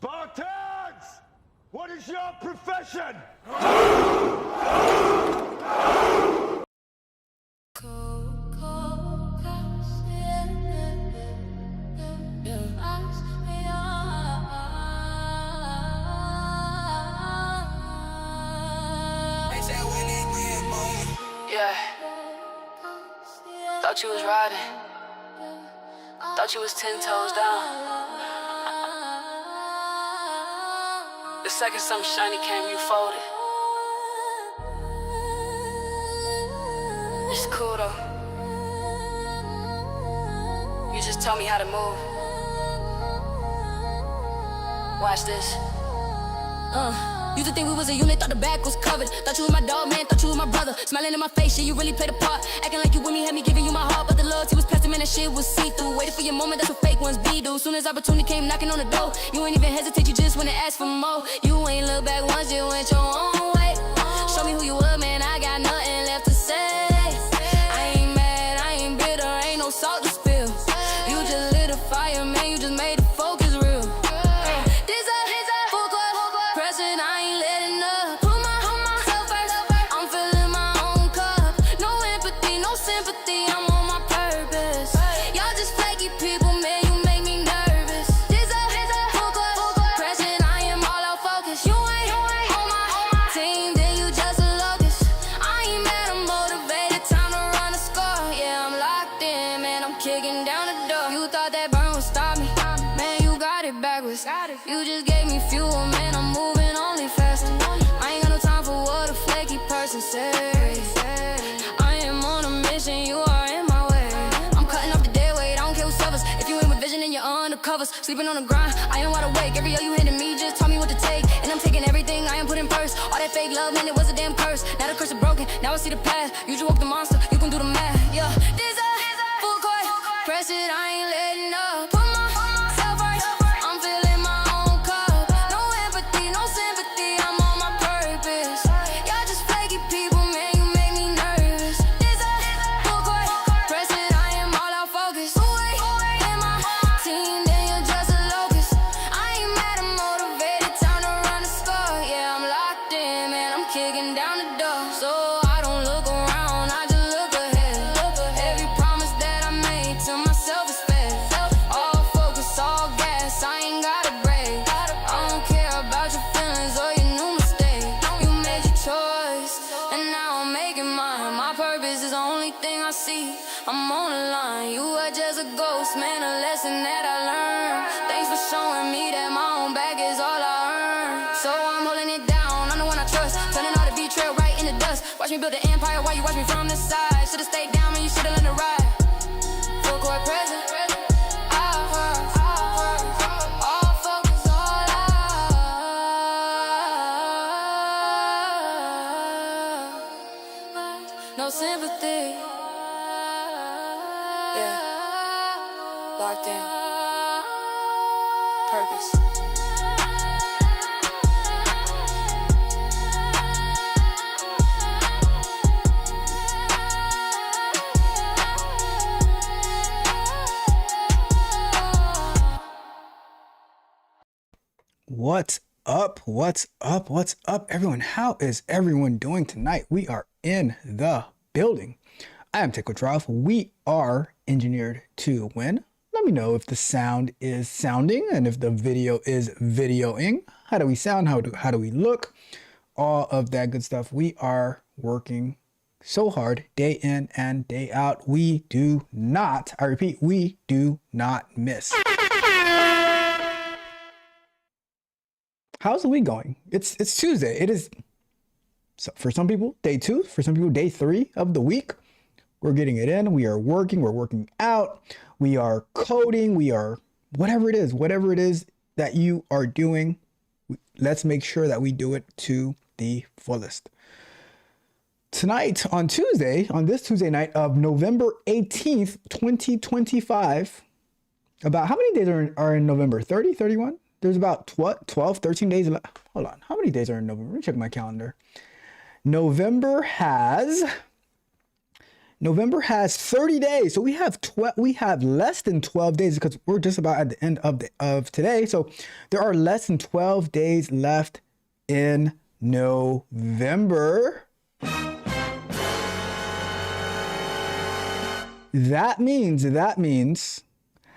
Spartans! What is your profession? Yeah. Thought you was riding. Thought you was 10 toes down. The second something shiny came, you folded. It's cool though. You just tell me how to move. Watch this. Used to think we was a unit, thought the back was covered. Thought you was my dog, man, thought you was my brother. Smiling in my face, shit, you really played a part. Acting like you with me, had me giving you my heart. But the loyalty was plastic, man, that shit was see-through. Waiting for your moment, that's what fake ones be, dude. Soon as opportunity came knocking on the door, you ain't even hesitate, you just wanna ask for more. You ain't look back once, you went your own way. Show me who you were, man, I got nothing left to say. I ain't mad, I ain't bitter, ain't no salt to spill. You just lit a fire, man, you just made the focus real. This a full court pressing, I ain't letting up. Put myself first, I'm filling my own cup. No empathy, no sympathy, I'm on my purpose. Y'all just flaky people, man, you make me nervous. This a full court pressing, I am all out focus. You ain't on my team, then you just a locust. I ain't mad, I'm motivated, time to run the score. Yeah, I'm locked in, man, I'm kicking down the door. You thought that burn would stop me, man, you got it backwards. You just gave me fuel, man, I'm moving only faster. I ain't got no time for what a flaky person says. I am on a mission, you are in my way. I'm cutting off the dead weight, I don't care who suffers. If you ain't with vision, then you're undercovers. Sleeping on the grind, I am wide awake. Every year you hitting me, just taught me what to take. And I'm taking everything I am putting first. All that fake love, man, it was a damn curse. Now the curse is broken, now I see the path. You just woke the monster, you can do the math. Yeah, this a full court, press it, I ain't letting up. Put myself first, I'm filling my own cup. No empathy, no sympathy, I'm on my purpose. Y'all just flaky people, man, you make me nervous. This a full court, press it, I am all out focus. Who ain't in my team, then you're just a locust. I ain't mad, I'm motivated, time to run the score. Yeah, I'm locked in, man, I'm kicking down the door. So I don't look around, I just look ahead. Every promise that I made to myself is fed. All focus, all gas, I ain't gotta break. I don't care about your feelings or your new mistake. You made your choice, and now I'm making mine. My purpose is the only thing I see. I'm on the line, you are just a ghost, man, a lesson that I learned. Thanks for showing me that my own back is all I earn. So I'm holding it down, I'm the one I trust. Turning all the betrayal right in the dust. Watch me build an empire while you watch me from the side. Should've stayed down, man, you should've let it ride. Full court present. All focus, all out. No sympathy. Yeah. Locked in. Purpose. What's up? What's up? What's up, everyone? How is everyone doing tonight? We are in the building. I am Tickle12. We are engineered to win. Let me know if the sound is sounding and if the video is videoing. How do we sound? How do we look? All of that good stuff. We are working so hard day in and day out. We do not, I repeat, we do not miss. How's the week going? It's Tuesday. It is, so for some people, day 2. For some people, day 3 of the week. We're getting it in. We are working. We're working out. We are coding. We are whatever it is that you are doing. Let's make sure that we do it to the fullest. Tonight on this Tuesday night of November 18th, 2025, about how many days are in November? 30, 31? There's about 12, 13 days left. Hold on. How many days are in November? Let me check my calendar. November has November has 30 days. So we have less than 12 days because we're just about at the end of today. So there are less than 12 days left in November. That means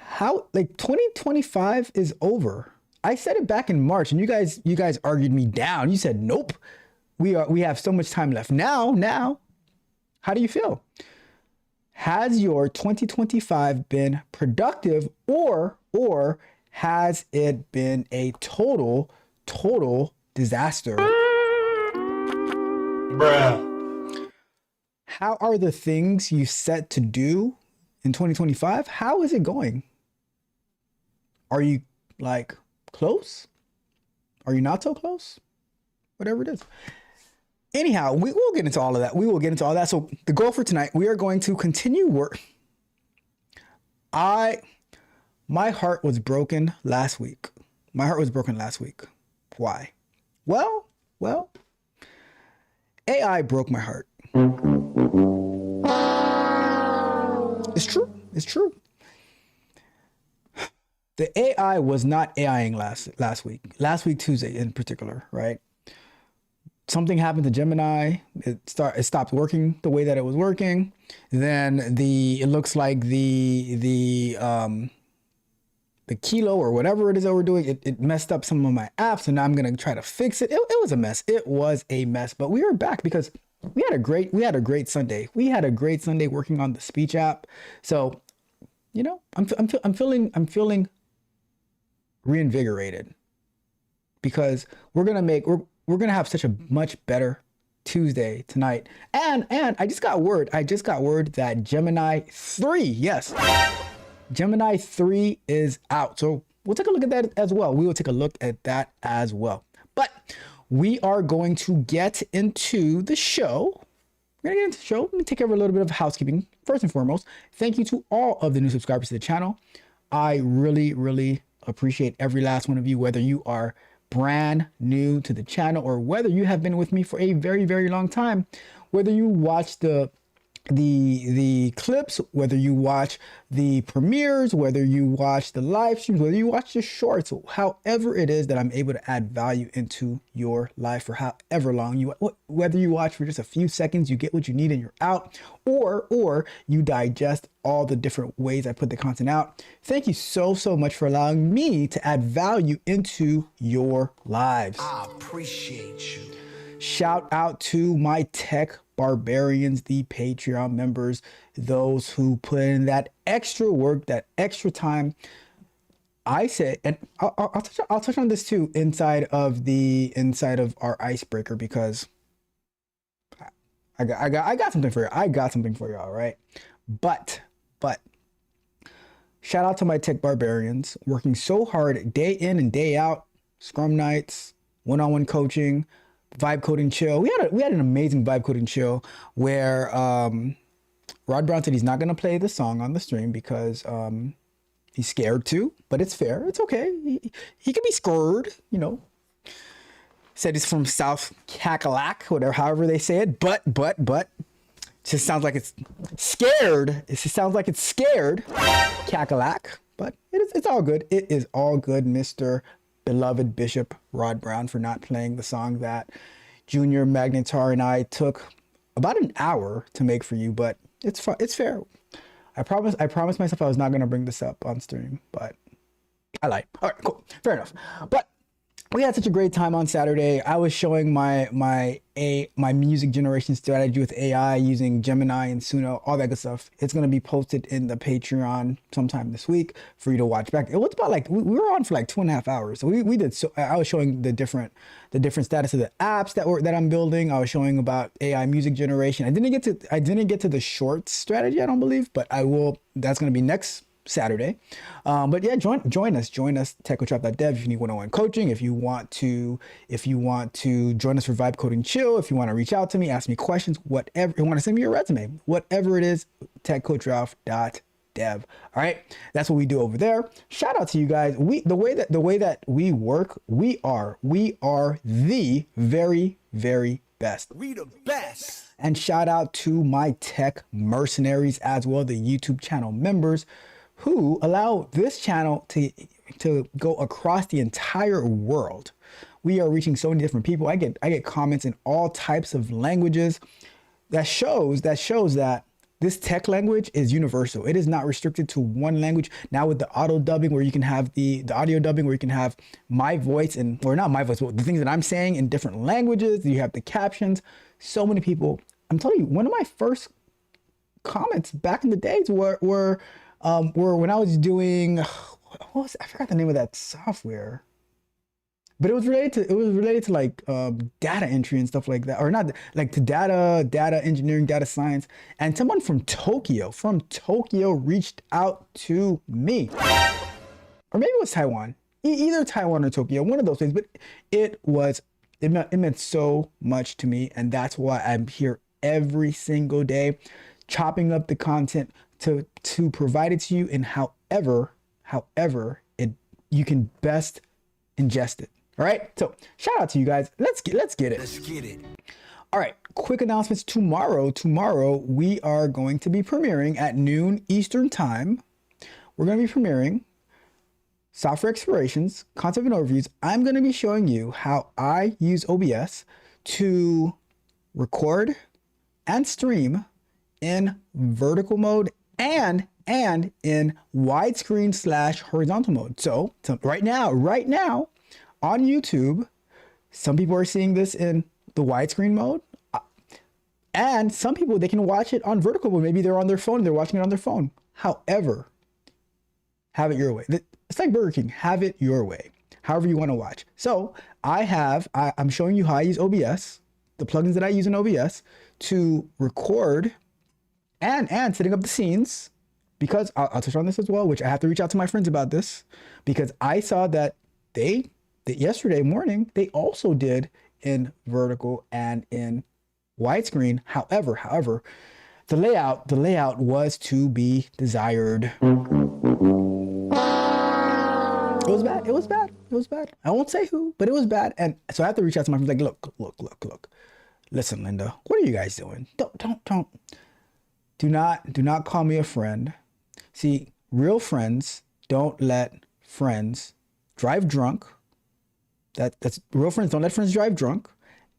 how, like, 2025 is over. I said it back in March and you guys argued me down. You said, nope, we have so much time left. Now, how do you feel? Has your 2025 been productive or has it been a total disaster? Bruh. How are the things you set to do in 2025? How is it going? Are you like close? Are you not so close? Whatever it is. Anyhow, we will get into all of that. We will get into all that. So the goal for tonight, we are going to continue work. My heart was broken last week. Why? Well, AI broke my heart. It's true. The AI was not AIing last week, Tuesday in particular, right? Something happened to Gemini. It stopped working the way that it was working. Then it looks like the Kilo or whatever it is that we're doing, it messed up some of my apps, and now I'm gonna try to fix it. It was a mess. It was a mess, but we are back because we had a great Sunday. We had a great Sunday working on the speech app. So, you know, I'm feeling reinvigorated because we're gonna have such a much better Tuesday tonight. And I just got word that Gemini 3, yes, Gemini 3 is out. So we'll take a look at that as well. We will take a look at that as well. But we are going to get into the show. Let me take care of a little bit of housekeeping. First and foremost, thank you to all of the new subscribers to the channel. I really appreciate every last one of you, whether you are brand new to the channel or whether you have been with me for a very long time, whether you watch the clips, whether you watch the premieres, whether you watch the live streams, whether you watch the shorts, however it is that I'm able to add value into your life for however long whether you watch for just a few seconds, you get what you need and you're out, or you digest all the different ways I put the content out. Thank you so much for allowing me to add value into your lives. I appreciate you. Shout out to my tech barbarians, the Patreon members, those who put in that extra work, that extra time. I say, and I'll touch on this too inside of our icebreaker because I got something for you. I got something for you, all right. But shout out to my tech barbarians working so hard day in and day out, scrum nights, one-on-one coaching, vibe coding chill. We had an amazing vibe coding chill where Rod Brown said he's not gonna play the song on the stream because he's scared to, but it's fair. It's okay. He can be scared, you know. Said he's from South Cackalack, whatever, however they say it. But just sounds like it's scared. It just sounds like it's scared. Cackalack. But it's all good. It is all good, Mr. Beloved Bishop Rod Brown, for not playing the song that Junior Magnetar and I took about an hour to make for you, but it's fun. It's fair. I promised myself I was not going to bring this up on stream, but I lied. All right, cool. Fair enough. But we had such a great time on Saturday. I was showing my music generation strategy with AI using Gemini and Suno, all that good stuff. It's going to be posted in the Patreon sometime this week for you to watch back. It was about like, we were on for like 2.5 hours. So we did, so I was showing the different status of the apps that I'm building. I was showing about AI music generation. I didn't get to the shorts strategy, I don't believe, but I will. That's going to be next Saturday. But yeah, join us techcoachop.dev if you need one-on-one coaching, if you want to join us for vibe coding chill, if you want to reach out to me, ask me questions, whatever, you want to send me your resume, whatever it is, techcoachralph.dev. All right, that's what we do over there. Shout out to you guys. The way that we work, we are the very best. We the best. And shout out to my tech mercenaries as well, the YouTube channel members who allow this channel to go across the entire world. We are reaching so many different people. I get comments in all types of languages. That shows that this tech language is universal. It is not restricted to one language. Now with the auto dubbing, where you can have the audio dubbing, where you can have my voice or not my voice, but the things that I'm saying in different languages. You have the captions. So many people. I'm telling you, one of my first comments back in the days were when I was doing, I forgot the name of that software. But it was related to like data entry and stuff like that, or not like to data engineering, data science. And someone from Tokyo reached out to me, or maybe it was Taiwan, either Taiwan or Tokyo, one of those things. But it meant so much to me, and that's why I'm here every single day, chopping up the content to provide it to you in however you can best ingest it. All right, so shout out to you guys. Let's get it. Let's get it. All right, quick announcements. Tomorrow we are going to be premiering at noon Eastern time. We're going to be premiering software explorations, concept and overviews. I'm going to be showing you how I use OBS to record and stream in vertical mode and in widescreen / horizontal mode. So right now on YouTube, some people are seeing this in the widescreen mode, and some people, they can watch it on vertical mode. Maybe they're on their phone, they're watching it on their phone. However, have it your way. It's like Burger King, have it your way, however you want to watch. So I'm showing you how I use OBS, the plugins that I use in OBS to record and setting up the scenes, because I'll touch on this as well, which I have to reach out to my friends about this, because I saw that yesterday morning, they also did in vertical and in widescreen. However, the layout was to be desired. It was bad. I won't say who, but it was bad. And so I have to reach out to my friends, like, look. Listen, Linda, what are you guys doing? Do not call me a friend. See, real friends don't let friends drive drunk. That's real friends don't let friends drive drunk,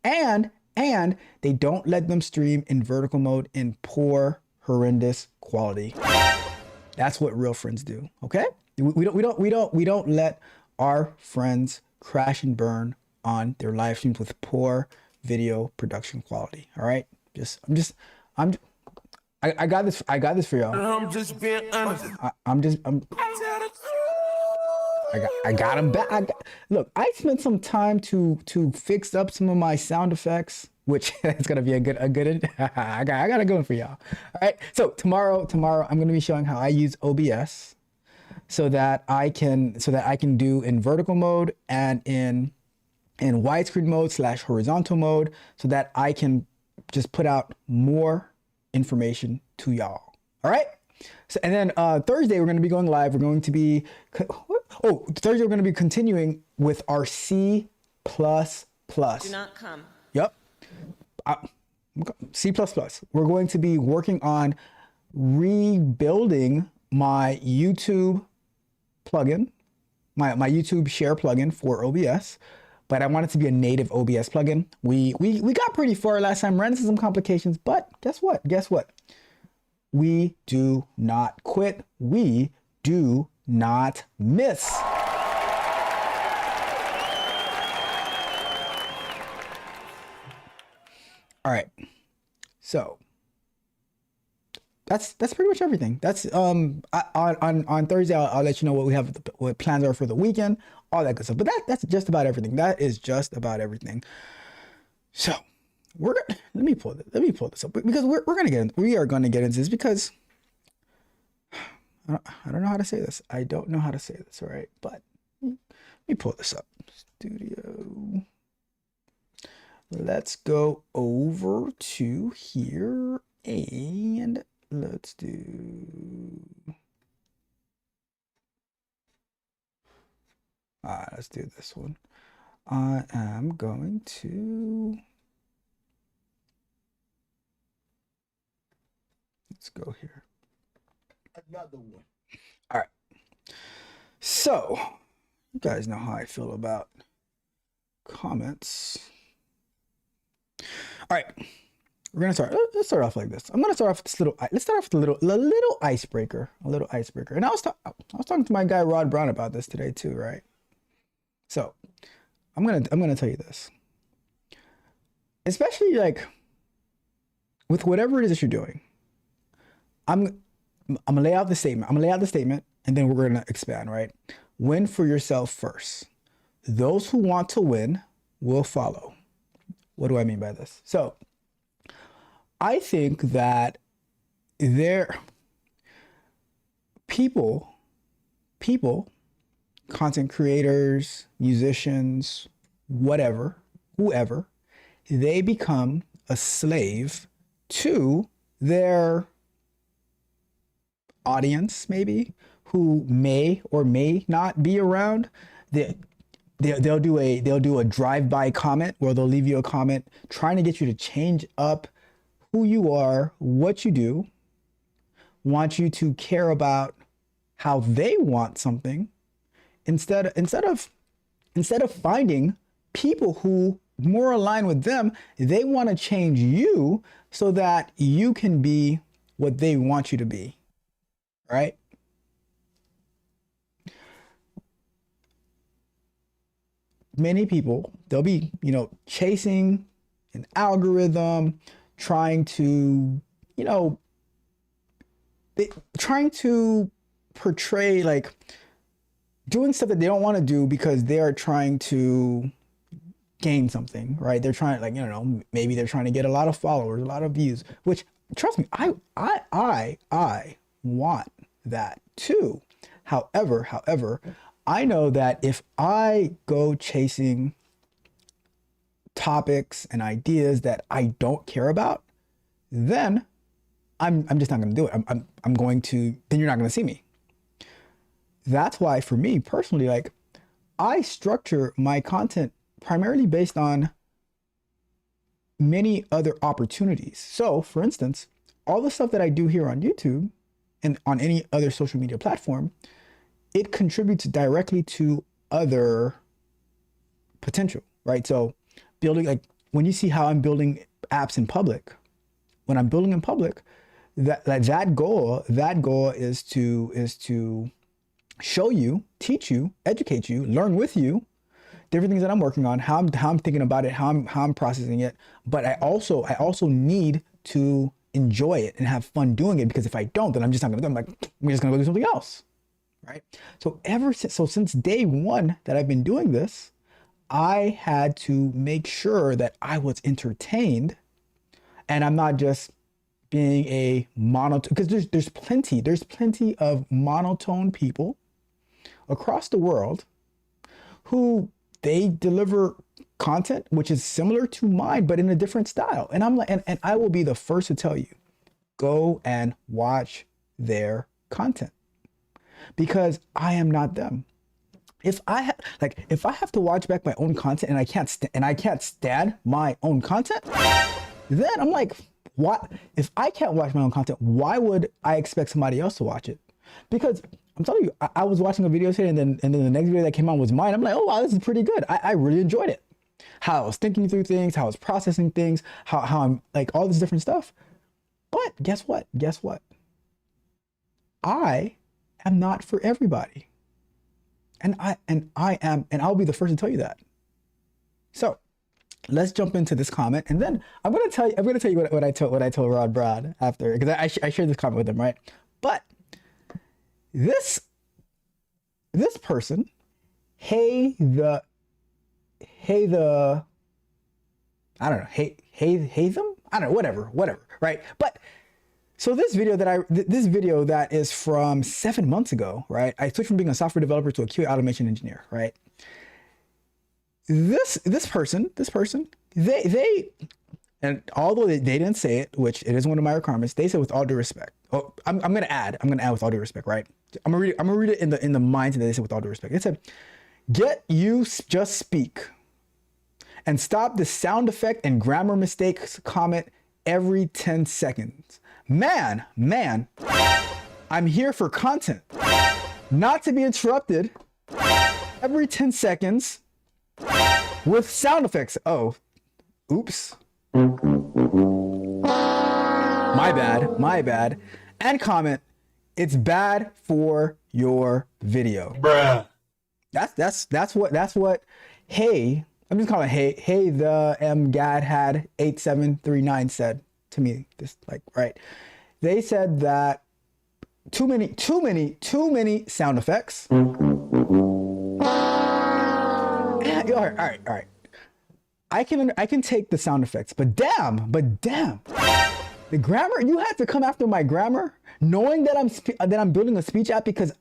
and they don't let them stream in vertical mode in poor, horrendous quality. That's what real friends do. Okay, we don't let our friends crash and burn on their live streams with poor video production quality. All right, I got this for y'all. I'm just being honest. I got him back. Look, I spent some time to fix up some of my sound effects, which is gonna be a good. I got a good one for y'all. All right. So tomorrow I'm gonna be showing how I use OBS so that I can do in vertical mode and in widescreen mode / horizontal mode, so that I can just put out more information to y'all. All right. So, and then Thursday we're going to be going live. We're going to be Thursday we're going to be continuing with our C++. Do not come. Yep. C++. We're going to be working on rebuilding my YouTube plugin, my YouTube share plugin for OBS, but I want it to be a native OBS plugin. We got pretty far last time, ran into some complications, but guess what? We do not quit. We do not miss. All right. So that's pretty much everything. That's on Thursday I'll let you know what we have, what plans are for the weekend, all that good stuff. But that's just about everything. That is just about everything. So let me pull this up, because we are gonna get into this, because I don't know how to say this. I don't know how to say this, all right? But let me pull this up. Studio. Let's go over to here and let's do. Let's do this one. I am going to. Let's go here. Another one. All right. So, you guys know how I feel about comments. All right. We're gonna start. Let's start off like this. I'm gonna start off with this little. Let's start off with a little icebreaker. A little icebreaker. And I was talking to my guy Rod Brown about this today too, right? So, I'm gonna tell you this. Especially like with whatever it is that you're doing. I'm gonna lay out the statement. I'm gonna lay out the statement, and then we're gonna expand. Right? Win for yourself first. Those who want to win will follow. What do I mean by this? So, I think that people, content creators, musicians, whoever, they become a slave to their audience, maybe, who may or may not be around. They'll do a drive-by comment where they'll leave you a comment trying to get you to change up who you are, what you do, want you to care about how they want something instead of finding people who more align with them. They want to change you so that you can be what they want you to be, right? Many people, they'll be, chasing an algorithm, trying to portray, like, doing stuff that they don't want to do because they are trying to gain something, right? They're trying, like, maybe they're trying to get a lot of followers, a lot of views, which, trust me, I want that too. However, I know that if I go chasing topics and ideas that I don't care about, then I'm just not going to do it. I'm going to, then you're not going to see me. That's why for me personally, like, I structure my content primarily based on many other opportunities. So for instance, all the stuff that I do here on YouTube and on any other social media platform, it contributes directly to other potential, right? So building, like, when you see how I'm building apps in public, when I'm building in public, that goal is to show you, teach you, educate you, learn with you, different things that I'm working on, how I'm thinking about it, how I'm processing it. But I also need to enjoy it and have fun doing it, because if I don't, then I'm just not gonna do it. I'm just gonna go do something else, right? So since day one that I've been doing this, I had to make sure that I was entertained, and I'm not just being a monotone, because there's plenty of monotone people across the world who they deliver content which is similar to mine but in a different style, and I'm like, and I will be the first to tell you, go and watch their content, because I am not them. If I have to watch back my own content and I can't stand my own content, then I'm like, what? If I can't watch my own content, why would I expect somebody else to watch it? Because I'm telling you, I was watching a video today, and then the next video that came on was mine. I'm like, oh wow, this is pretty good. I really enjoyed it. How I was thinking through things, how I was processing things, how I'm like all this different stuff. But guess what? I am not for everybody. And I'll be the first to tell you that. So let's jump into this comment, and then I'm gonna tell you what I told Rod Brown after, because I shared this comment with him, right? But this person, hey the I don't know, whatever, right? But so this video that is from 7 months ago, right? I switched from being a software developer to a QA automation engineer, right? This person, they and although they didn't say it, which it is one of my requirements, they said with all due respect. Oh, I'm gonna add with all due respect, right? I'm gonna read it in the mindset that they said with all due respect. They said, just speak and stop the sound effect and grammar mistakes comment every 10 seconds. man, I'm here for content, not to be interrupted every 10 seconds with sound effects. Oh, oops. My bad. And comment, it's bad for your video. Bruh. That's what, hey, I'm just calling it, hey, the Gad had 8739 said to me, this, like, right. They said that too many sound effects. All right. I can take the sound effects, but damn, the grammar, you had to come after my grammar, knowing that I'm building a speech app because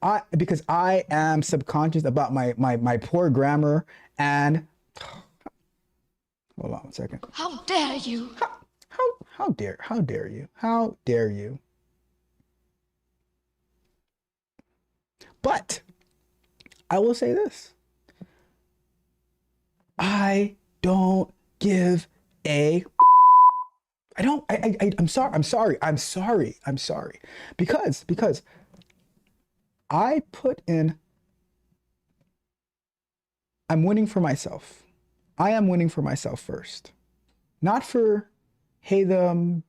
I am subconscious about my poor grammar. And hold on one second. How dare you? How dare you? But I will say this. I don't give a... I'm sorry. Because I put in... I'm winning for myself. I am winning for myself first. Not for, hey, the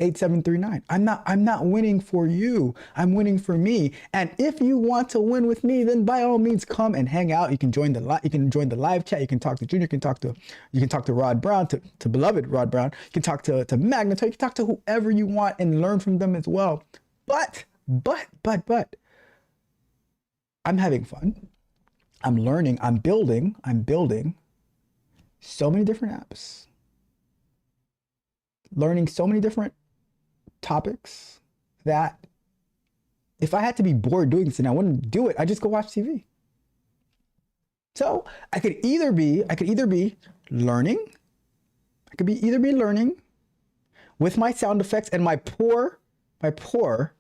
8739. I'm not winning for you. I'm winning for me. And if you want to win with me, then by all means come and hang out. You can join the live chat. You can talk to Junior. You can talk to Rod Brown, to beloved Rod Brown. You can talk to Magneto. You can talk to whoever you want and learn from them as well. But I'm having fun. I'm learning. I'm building so many different apps. Learning so many different topics that if I had to be bored doing this and I wouldn't do it, I just go watch TV. So I could either be learning. I could be either learning with my sound effects and my poor grammar.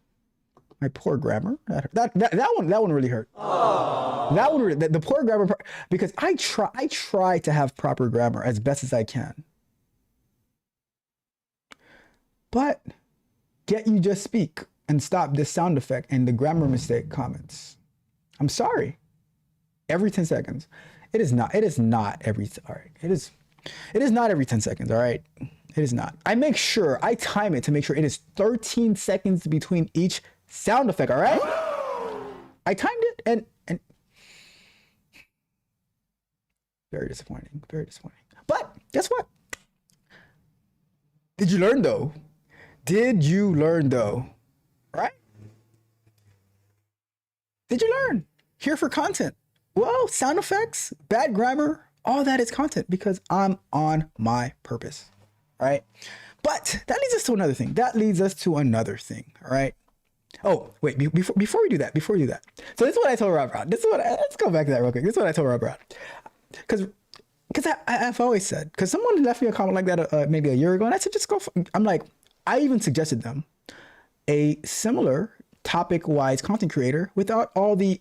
That one really hurt. Aww. That one really, the poor grammar part, because I try to have proper grammar as best as I can. But get you just speak and stop this sound effect and the grammar mistake comments. I'm sorry. Every 10 seconds. It is not every, all right. It is not every 10 seconds, all right? It is not. I time it to make sure it is 13 seconds between each sound effect, all right? I timed it and very disappointing. But guess what? Did you learn though? Right? Did you learn? Here for content. Well, sound effects, bad grammar, all that is content because I'm on my purpose. All right. But that leads us to another thing. All right. Oh, wait, before we do that. So this is what I told Rob Brown. Let's go back to that real quick. This is what I told Rob Brown. Because I've always said, because someone left me a comment like that maybe a year ago, and I said, just go. I'm like, I even suggested them a similar topic-wise content creator without all the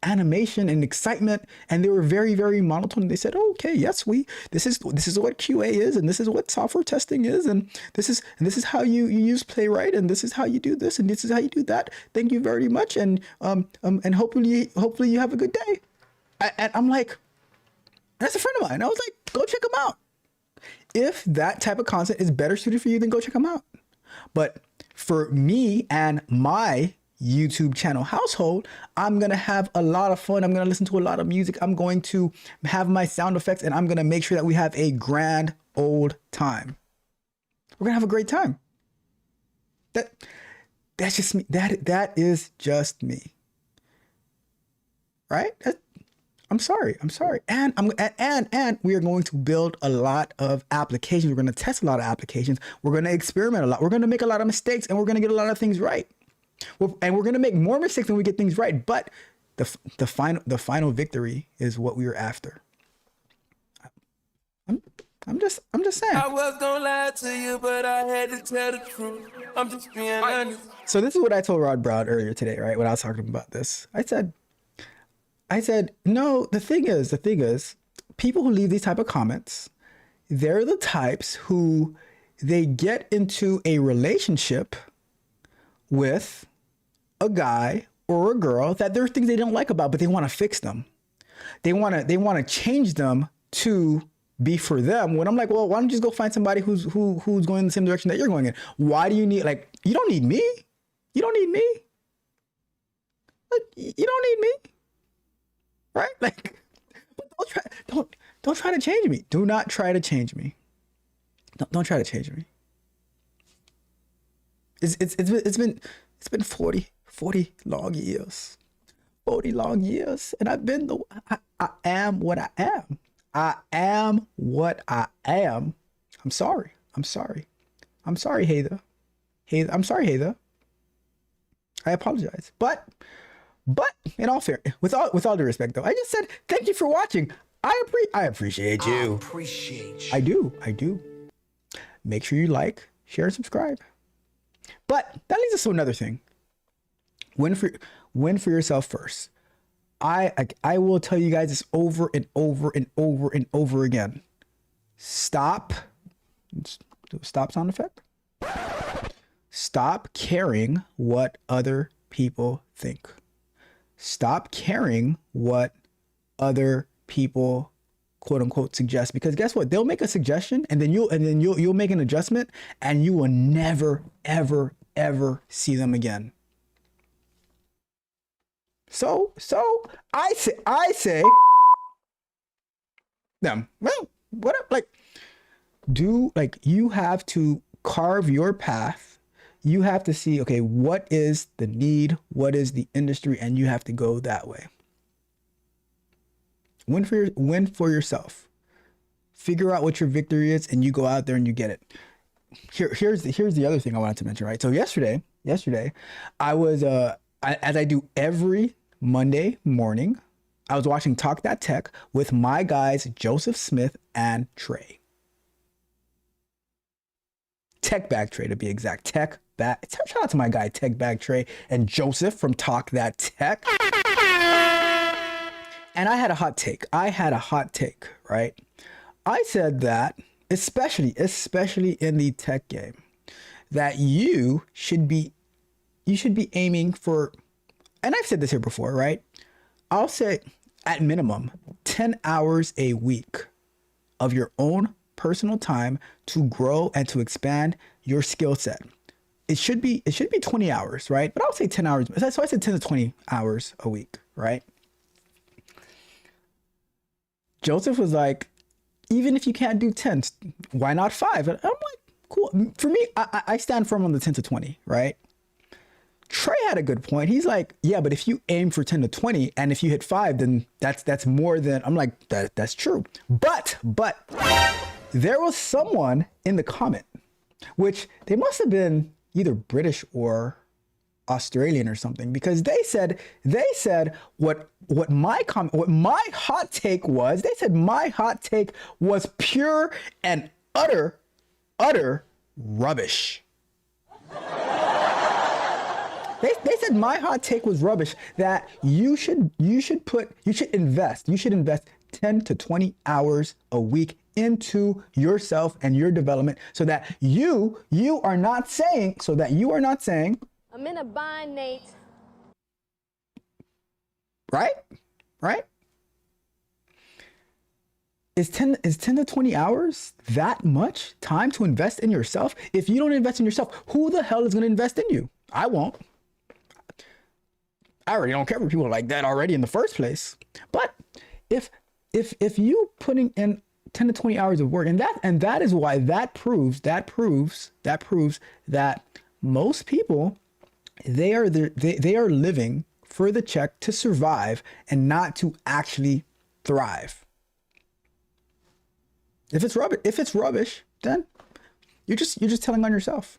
animation and excitement, and they were very, very monotone. They said, oh, okay, yes, this is what QA is, and this is what software testing is, and this is how you use Playwright, and this is how you do this, and this is how you do that. Thank you very much, and hopefully you have a good day. And I'm like, that's a friend of mine. I was like, go check them out. If that type of content is better suited for you, then go check them out. But for me and my YouTube channel household, I'm going to have a lot of fun. I'm going to listen to a lot of music. I'm going to have my sound effects, and I'm going to make sure that we have a grand old time. We're going to have a great time. That's just me. That is just me. Right? I'm sorry. And we are going to build a lot of applications. We're going to test a lot of applications. We're going to experiment a lot. We're going to make a lot of mistakes, and we're going to get a lot of things right. And we're going to make more mistakes when we get things right. But the final victory is what we were after. I'm just saying. I was gonna lie to you, but I had to tell the truth. I'm just being honest. So this is what I told Rod Brown earlier today, right? When I was talking about this, I said, no, the thing is, people who leave these type of comments, they're the types who they get into a relationship with a guy or a girl that there are things they don't like about, but they want to fix them. They want to change them to be for them. When I'm like, well, why don't you just go find somebody who's going in the same direction that you're going in? Why do you need, like, you don't need me. You don't need me. Like, you don't need me. Right? Like, don't try to change me. Do not try to change me. Don't try to change me. It's been 40 long years. 40 long years. And I've been I am what I am. I am what I am. I'm sorry. I'm sorry, Heather. I'm sorry, Heather. I apologize. But in all fairness, with all due respect though, I just said thank you for watching. I appreciate you. I do. Make sure you like, share, and subscribe. But that leads us to another thing. Win for yourself first. I will tell you guys this over and over and over and over again. Stop. Do a stop sound effect. Stop caring what other people think. Stop caring what other people quote unquote suggest, because guess what? They'll make a suggestion and then you'll make an adjustment and you will never ever see them again. So I say them. Well, what like you have to carve your path. You have to see, okay, what is the need? What is the industry? And you have to go that way. Win for yourself. Figure out what your victory is and you go out there and you get it. Here's the other thing I wanted to mention, right? So yesterday I was as I do every Monday morning, I was watching Talk That Tech with my guys Joseph Smith and Trey. Tech Bag Trey to be exact. Tech Bag. Shout out to my guy Tech Bag Trey and Joseph from Talk That Tech. And I had a hot take. Right? I said that especially in the tech game, that you should be aiming for, and I've said this here before, right? I'll say at minimum 10 hours a week of your own personal time to grow and to expand your skill set. It should be 20 hours, right? But I'll say 10 hours. So I said 10 to 20 hours a week, right? Joseph was like, even if you can't do 10, why not 5? And I'm like, cool. For me, I stand firm on the 10 to 20, right? Trey had a good point. He's like, yeah, but if you aim for 10 to 20 and if you hit 5, then that's more than, I'm like, that's true. But there was someone in the comment, which they must have been either British or Australian or something, because they said what my hot take was. They said my hot take was pure and utter rubbish. They said my hot take was rubbish, that you should invest 10 to 20 hours a week into yourself and your development, so that you are not saying I'm in a bind, Nate. Right? Is 10 to 20 hours that much time to invest in yourself? If you don't invest in yourself, who the hell is going to invest in you? I won't. I already don't care for people like that already in the first place. But if you putting in 10 to 20 hours of work, and that is why that proves that most people, they are living for the check to survive and not to actually thrive. If it's rubbish, then you're just telling on yourself.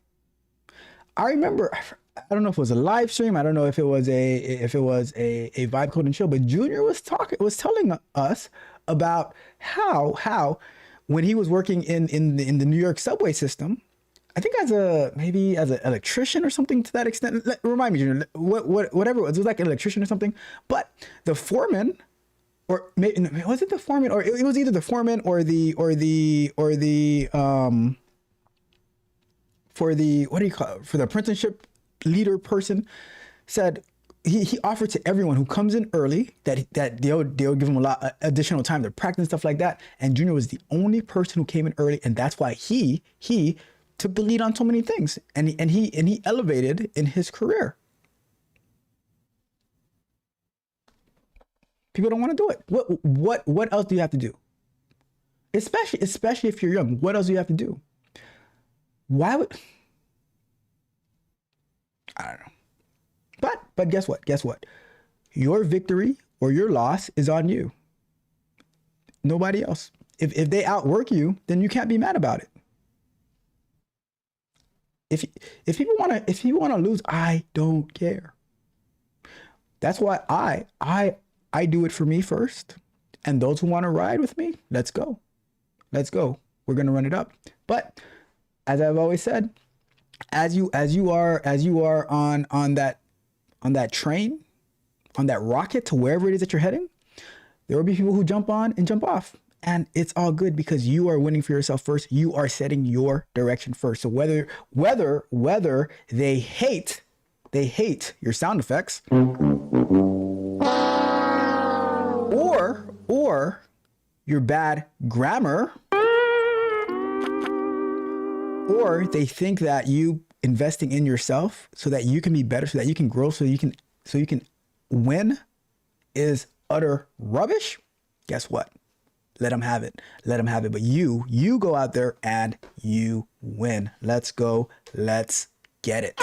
I remember, I don't know if it was a live stream, I don't know if it was a vibe coding show, but Junior was telling us about how when he was working in the New York subway system, I think as an electrician or something to that extent. Remind me, Junior, whatever it was like an electrician or something. But the foreman, or maybe, was it the foreman, or it was either the foreman or the for the, what do you call it, for the apprenticeship leader person said he offered to everyone who comes in early that they'll give him a lot additional time to practice and stuff like that. And Junior was the only person who came in early, and that's why he took the lead on so many things, and he elevated in his career. People don't want to do it. What else do you have to do? Especially if you're young. What else do you have to do? Why would I don't know. But guess what? Guess what? Your victory or your loss is on you. Nobody else. If they outwork you, then you can't be mad about it. If people want to lose, I don't care. That's why I do it for me first. And those who want to ride with me, let's go. Let's go. We're going to run it up. But as I've always said, as you are on that train, on that rocket to wherever it is that you're heading, there will be people who jump on and jump off. And it's all good because you are winning for yourself first. You are setting your direction first. So whether they hate your sound effects or your bad grammar, or they think that you investing in yourself so that you can be better, so that you can grow, so you can win is utter rubbish, guess what? Let them have it. Let them have it. But you go out there and you win. Let's go. Let's get it.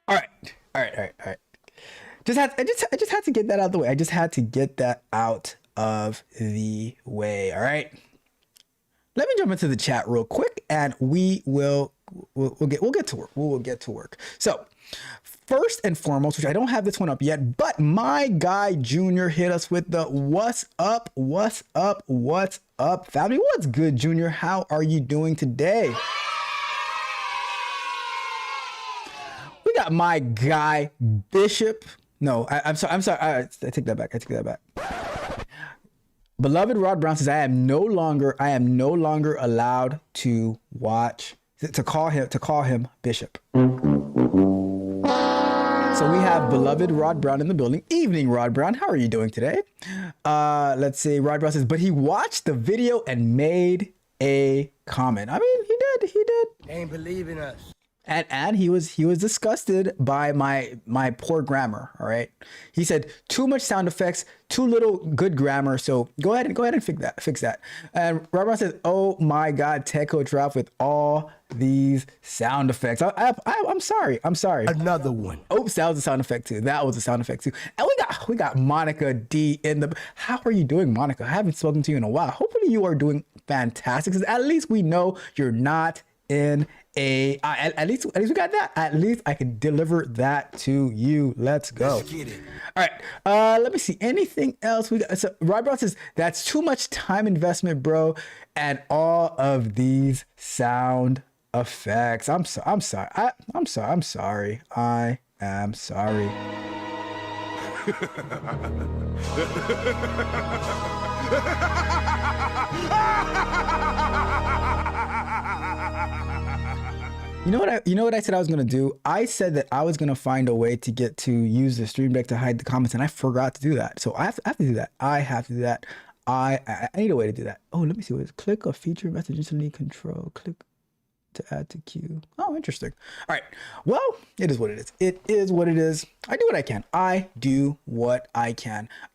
All right. I just had to get that out of the way. I just had to get that out of the way. All right. Let me jump into the chat real quick, and we'll get to work. We'll get to work. So, first and foremost, which I don't have this one up yet, but my guy Junior hit us with the what's up, family. What's good, Junior? How are you doing today? We got my guy Bishop. No, I'm sorry. I take that back. Beloved Rod Brown says, I am no longer allowed to call him Bishop. So we have beloved Rod Brown in the building. Evening, Rod Brown. How are you doing today? Let's see. Rod Brown says, but he watched the video and made a comment. I mean, he did. They ain't believing us. And he was disgusted by my poor grammar. All right. He said too much sound effects, too little good grammar. So go ahead and fix that. And Robert says, oh my God, Tech Coach Ralph with all these sound effects. I'm sorry. Another one. Oops, that was a sound effect too. And we got Monica D in the. How are you doing, Monica? I haven't spoken to you in a while. Hopefully you are doing fantastic. Because at least we know you're not in at least we got that. At least I can deliver that to you. Let's go. Let's get it. All right. Let me see. Anything else we got? So Rod Brown says that's too much time investment, bro. And all of these sound effects. I'm sorry. I am sorry. You know what I said I was gonna do? I said that I was gonna find a way to get to use the Stream Deck to hide the comments, and I forgot to do that. So I have to do that. I need a way to do that. Oh, let me see what it is. Click a feature message instantly control. Click to add to queue. Oh, interesting. All right. Well, it is what it is. It is what it is. I do what I can.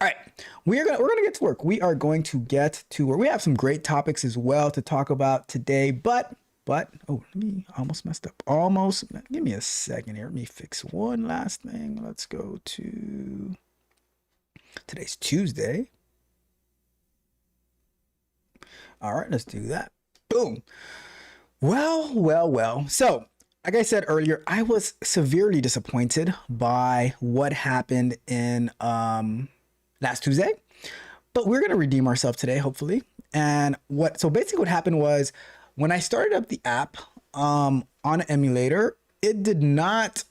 All right. We're gonna get to work. We are going to get to work. We have some great topics as well to talk about today, but oh, almost messed up. Give me a second here. Let me fix one last thing. Let's go to today's Tuesday. All right, let's do that. Boom. Well. So, like I said earlier, I was severely disappointed by what happened in last Tuesday, but we're gonna redeem ourselves today, hopefully. And so basically what happened was, when I started up the app on an emulator, it did not.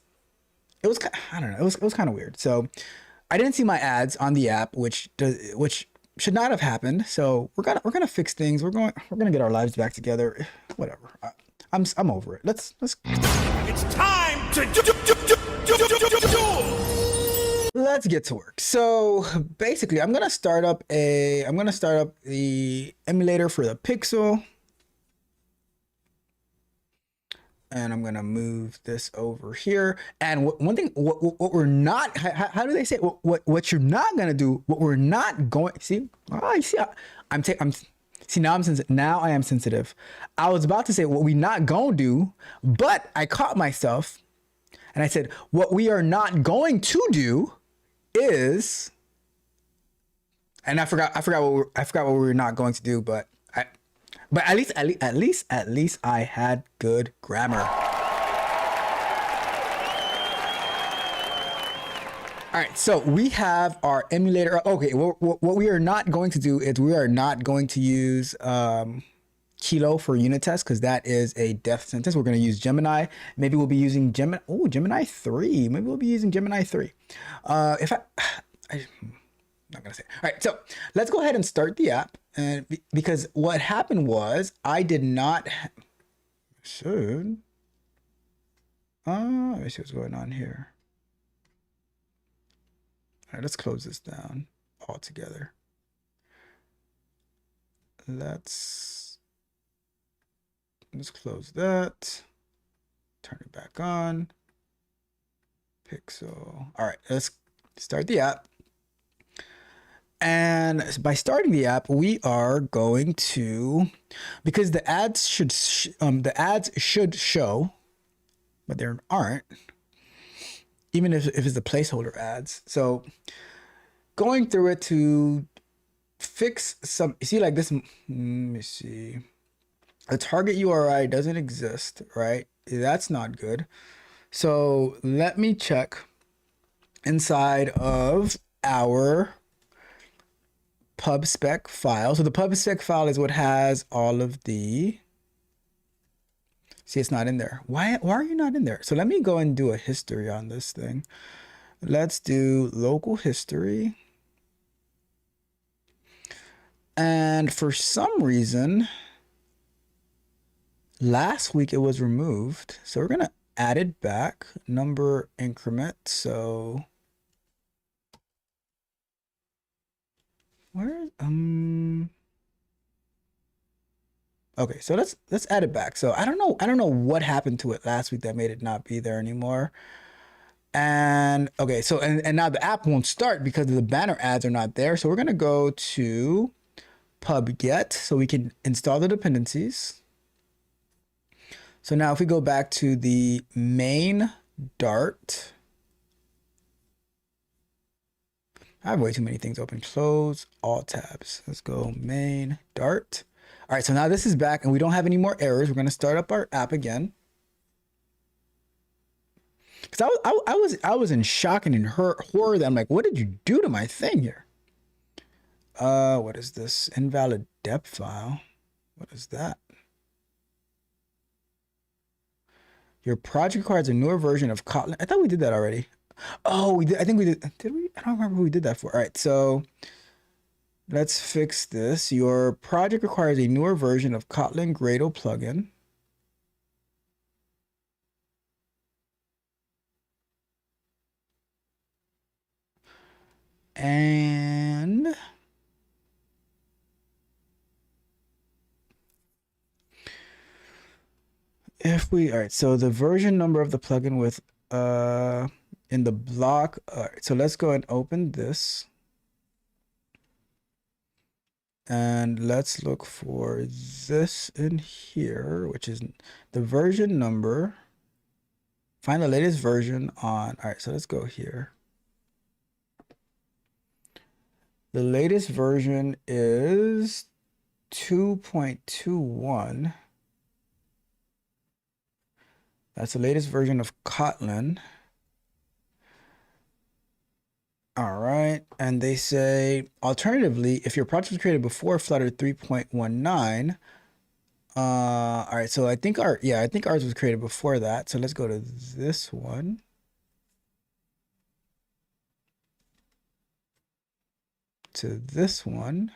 It was kind of weird. So I didn't see my ads on the app, which should not have happened. So we're gonna fix things. We're gonna get our lives back together. Whatever. I'm over it. Let's. It's time to do. Let's get to work. So basically, I'm gonna start up the emulator for the Pixel, and I'm gonna move this over here. And one thing, what we're not, how do they say it? What you're not gonna do? What we're not going. See, I see. See, now I am sensitive. I was about to say what we not gonna do, but I caught myself, and I said what we are not going to do is, and I forgot what we were not going to do, but at least I had good grammar. All right, so we have our emulator. Okay, what we are not going to do is we are not going to use Kilo for unit test, because that is a death sentence. We're going to use Gemini. Maybe we'll be using Gemini 3. Maybe we'll be using Gemini 3. I'm not going to say. All right, so let's go ahead and start the app. And because what happened was I did not let me see what's going on here. All right, let's close this down altogether. Let's close that. Turn it back on. Pixel. All right, let's start the app. And by starting the app, we are going to, because the ads should show, but there aren't, even if it's the placeholder ads. So going through it to fix some, you see, like this, let me see. A target URI doesn't exist, right? That's not good. So let me check inside of our pub spec file. So the pub spec file is what has all of the, see, it's not in there. Why are you not in there? So let me go and do a history on this thing. Let's do local history. And for some reason, last week it was removed. So we're gonna add it back, number increment. So where, okay, so let's add it back. So I don't know what happened to it last week that made it not be there anymore. And okay, so and now the app won't start because the banner ads are not there. So we're gonna go to pub get so we can install the dependencies. So now if we go back to the main Dart, I have way too many things open. Close all tabs. Let's go main Dart. All right, so now this is back and we don't have any more errors. We're going to start up our app again. Because I was in shock and in horror that I'm like, what did you do to my thing here? What is this? Invalid dep file. What is that? Your project requires a newer version of Kotlin. I thought we did that already. Oh, we did. I think we did. Did we? I don't remember who we did that for. All right, so let's fix this. Your project requires a newer version of Kotlin Gradle plugin. And if we, all right, so the version number of the plugin with in the block. All right, so let's go and open this. And let's look for this in here, which is the version number. Find the latest version on, all right, so let's go here. The latest version is 2.21. That's the latest version of Kotlin. All right, and they say, alternatively, if your project was created before Flutter 3.19, all right, so I think ours was created before that. So let's go to this one. To this one.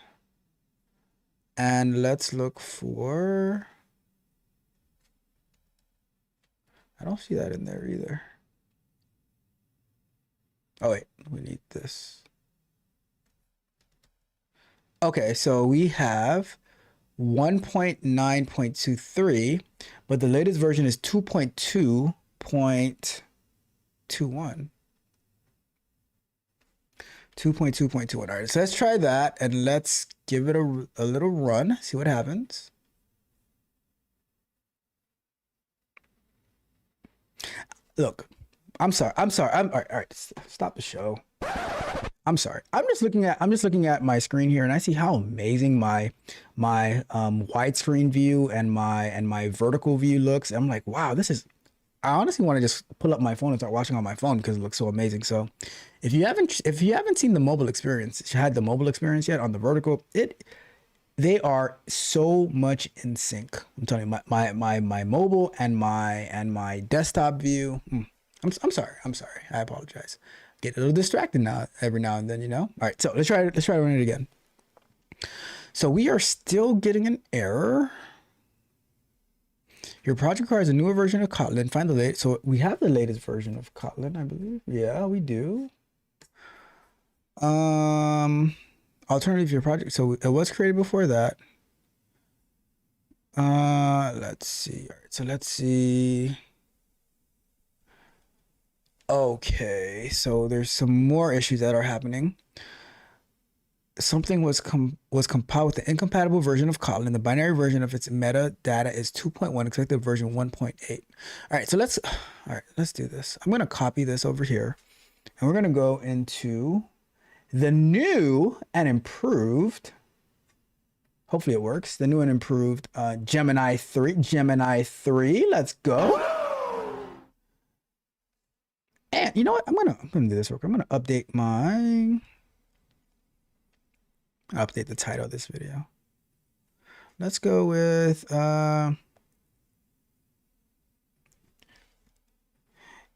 And let's look for, I don't see that in there either. Oh wait, we need this. Okay, so we have 1.9.23, but the latest version is 2.2.21. 2.2.21. All right, so let's try that and let's give it a little run, see what happens. Look, I'm sorry. All right, stop the show. I'm sorry. I'm just looking at my screen here and I see how amazing my widescreen view and my vertical view looks. I'm like, wow, I honestly want to just pull up my phone and start watching on my phone because it looks so amazing. So if you haven't seen the mobile experience, had the mobile experience yet on the vertical, they are so much in sync. I'm telling you, my mobile and my desktop view. I'm sorry. I apologize. Get a little distracted now, every now and then, you know. All right, so let's try to run it again. So we are still getting an error. Your project requires a newer version of Kotlin. Find the latest. So we have the latest version of Kotlin, I believe. Yeah, we do. Alternative your project. So it was created before that. Let's see. All right, so let's see. Okay, so there's some more issues that are happening. Something was compiled with the incompatible version of Kotlin. The binary version of its metadata is 2.1, expected version 1.8. All right, so let's do this. I'm going to copy this over here, and we're going to go into the new and improved. Hopefully it works. The new and improved Gemini 3. Gemini 3. Let's go. And you know what? I'm gonna do this real quick. I'm gonna update the title of this video. Let's go with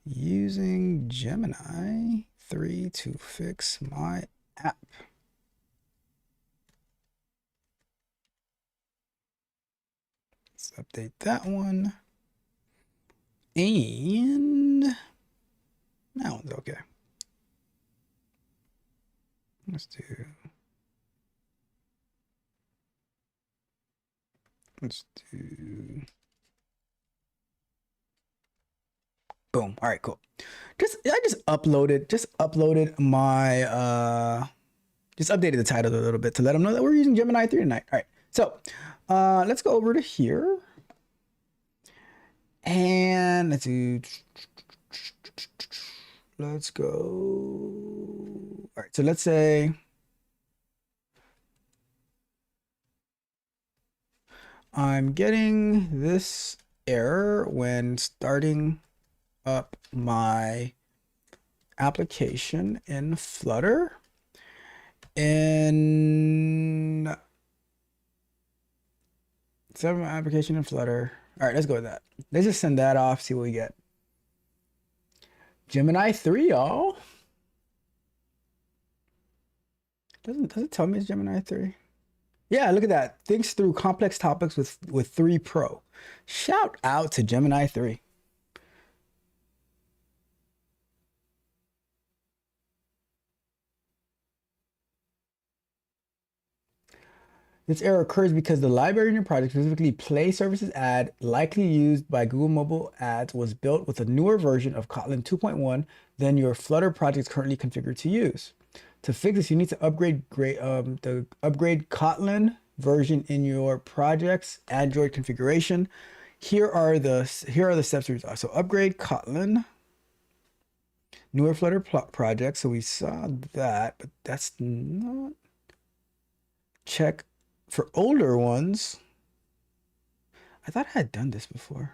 using Gemini 3 to fix my app. Let's update that one. And that one's okay. Let's do boom. All right, cool. I just uploaded my just updated the title a little bit to let them know that we're using Gemini 3 tonight. All right, so let's go over to here and let's go. All right, so let's say I'm getting this error when starting up my application in Flutter. In set up my application in Flutter. All right, let's go with that. Let's just send that off, see what we get. Gemini 3, y'all. Does it tell me it's Gemini 3? Yeah, look at that. Thinks through complex topics with 3 Pro. Shout out to Gemini 3. This error occurs because the library in your project, specifically Play Services Ad, likely used by Google Mobile Ads, was built with a newer version of Kotlin 2.1 than your Flutter project is currently configured to use. To fix this, you need to upgrade Kotlin version in your project's Android configuration. Here are the steps to resolve. So upgrade Kotlin, newer Flutter project. So we saw that, but that's not. Check for older ones. I thought I had done this before.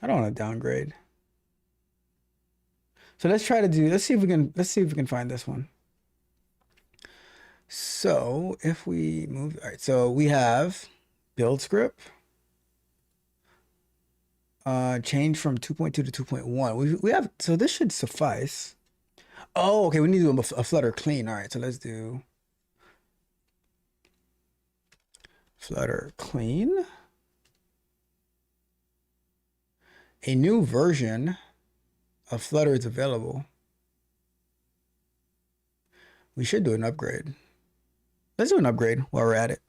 I don't want to downgrade. So let's see if we can find this one. So if we move, all right, so we have build script, change from 2.2 to 2.1. We have, so this should suffice. Oh, okay, we need to do a Flutter clean. All right, so let's do Flutter clean. A new version of Flutter is available. We should do an upgrade. Let's do an upgrade while we're at it.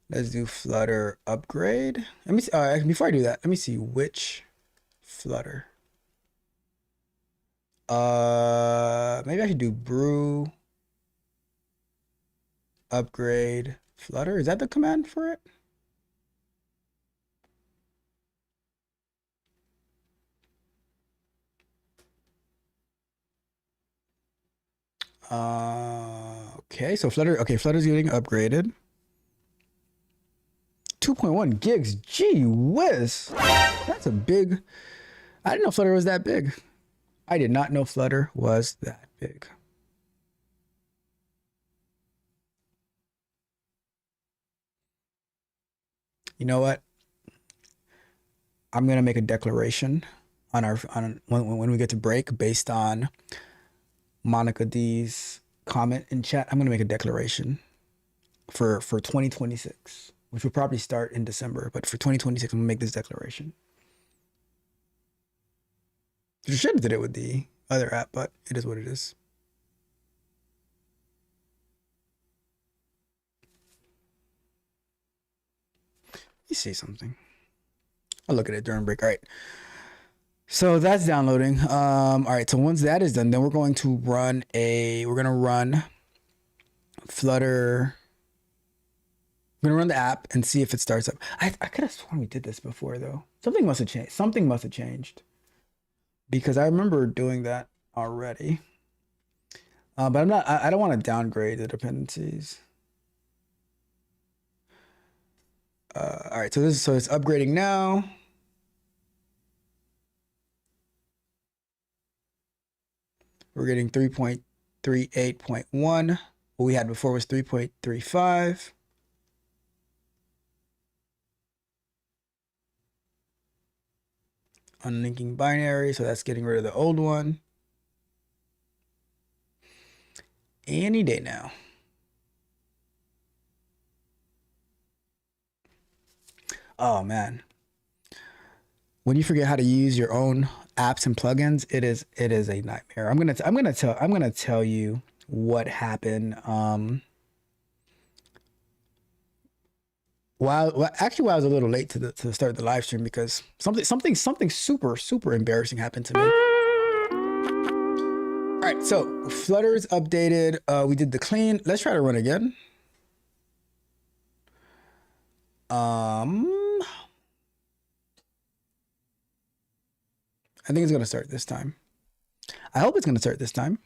Let's do Flutter upgrade. Let me see, before I do that, let me see which Flutter. Maybe I should do brew upgrade Flutter. Is that the command for it? Okay, so Flutter's getting upgraded. 2.1 gigs. Gee whiz. That's a big. I didn't know Flutter was that big. I did not know Flutter was that big. You know what? I'm gonna make a declaration on when we get to break based on Monica D's comment in chat. I'm gonna make a declaration for 2026, which will probably start in December, but for 2026, I'm gonna make this declaration. You should have did it with the other app, but it is what it is. You see something. I'll look at it during break. All right. So that's downloading. All right. So once that is done, then we're going to run Flutter. We're gonna run the app and see if it starts up. I could have sworn we did this before though. Something must have changed. Something must have changed. Because I remember doing that already. But I don't want to downgrade the dependencies. All right, so it's upgrading now. We're getting 3.38.1. What we had before was 3.35. Unlinking binary, so that's getting rid of the old one. Any day now. Oh man. When you forget how to use your own apps and plugins, it is a nightmare. I'm gonna tell you what happened. While I was a little late to start the live stream because something super embarrassing happened to me. All right, so Flutter's updated. We did the clean. Let's try to run again. I think it's gonna start this time. I hope it's gonna start this time.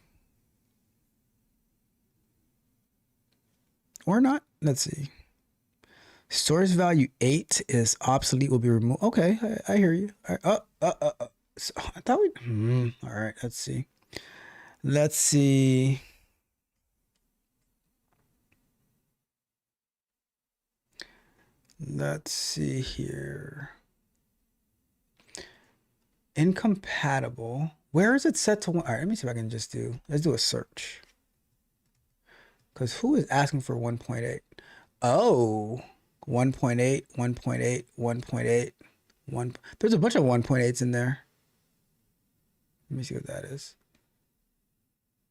Or not. Let's see. Source value 8 is obsolete, will be removed. Okay, I hear you. All right. So I thought we. All right, let's see. Let's see. Let's see here. Incompatible. Where is it set to 1? All right, let me see if I can just do. Let's do a search. Because who is asking for 1.8? Oh. 1.8, 1.8, 1.8, 1. There's a bunch of 1.8s in there. Let me see what that is.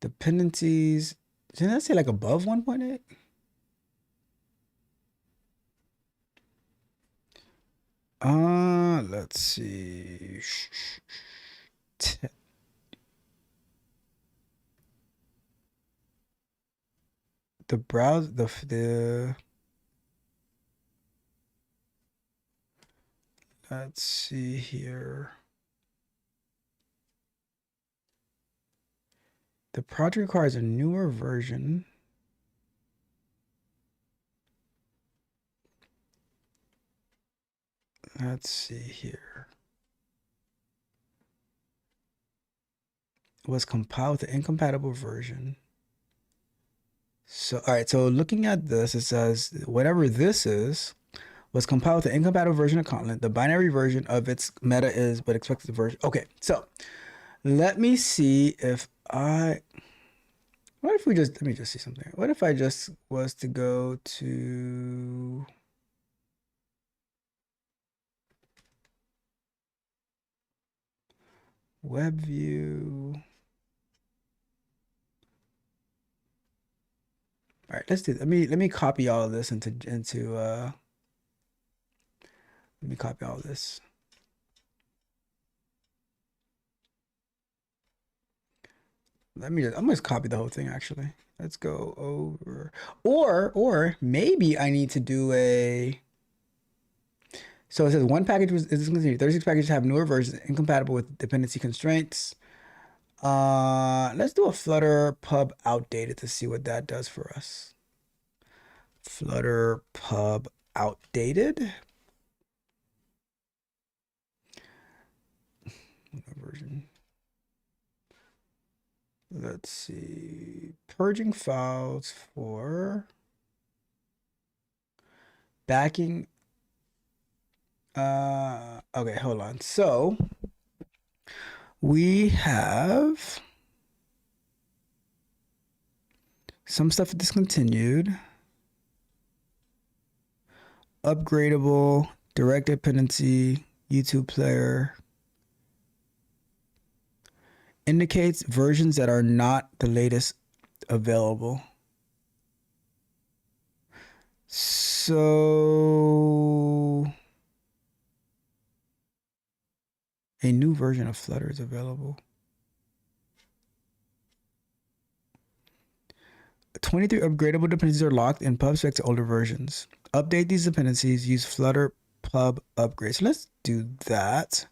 Dependencies. Didn't that say like above 1.8? Let's see. The browse the let's see here. The project requires a newer version. Let's see here. Was compiled with the incompatible version. So, all right. So looking at this, it says whatever this is was compiled with the incompatible version of Kotlin. The binary version of its meta is, but expected version. Okay, so let me see if what if we just, let me just see something. What if I just was to go to Web view. All right, let's do. Let me copy all of this into let me copy all of this. I'm gonna just copy the whole thing actually. Let's go over. Or maybe I need to do a. So it says one package is discontinued. 36 packages have newer versions incompatible with dependency constraints. Let's do a Flutter pub outdated to see what that does for us. Flutter pub outdated. Version. Let's see. Purging files for backing. Okay, hold on. So we have some stuff discontinued. Upgradable, direct dependency, YouTube player. Indicates versions that are not the latest available. So a new version of Flutter is available. 23 upgradable dependencies are locked in pub specs to older versions. Update these dependencies, use Flutter pub upgrades. So let's do that.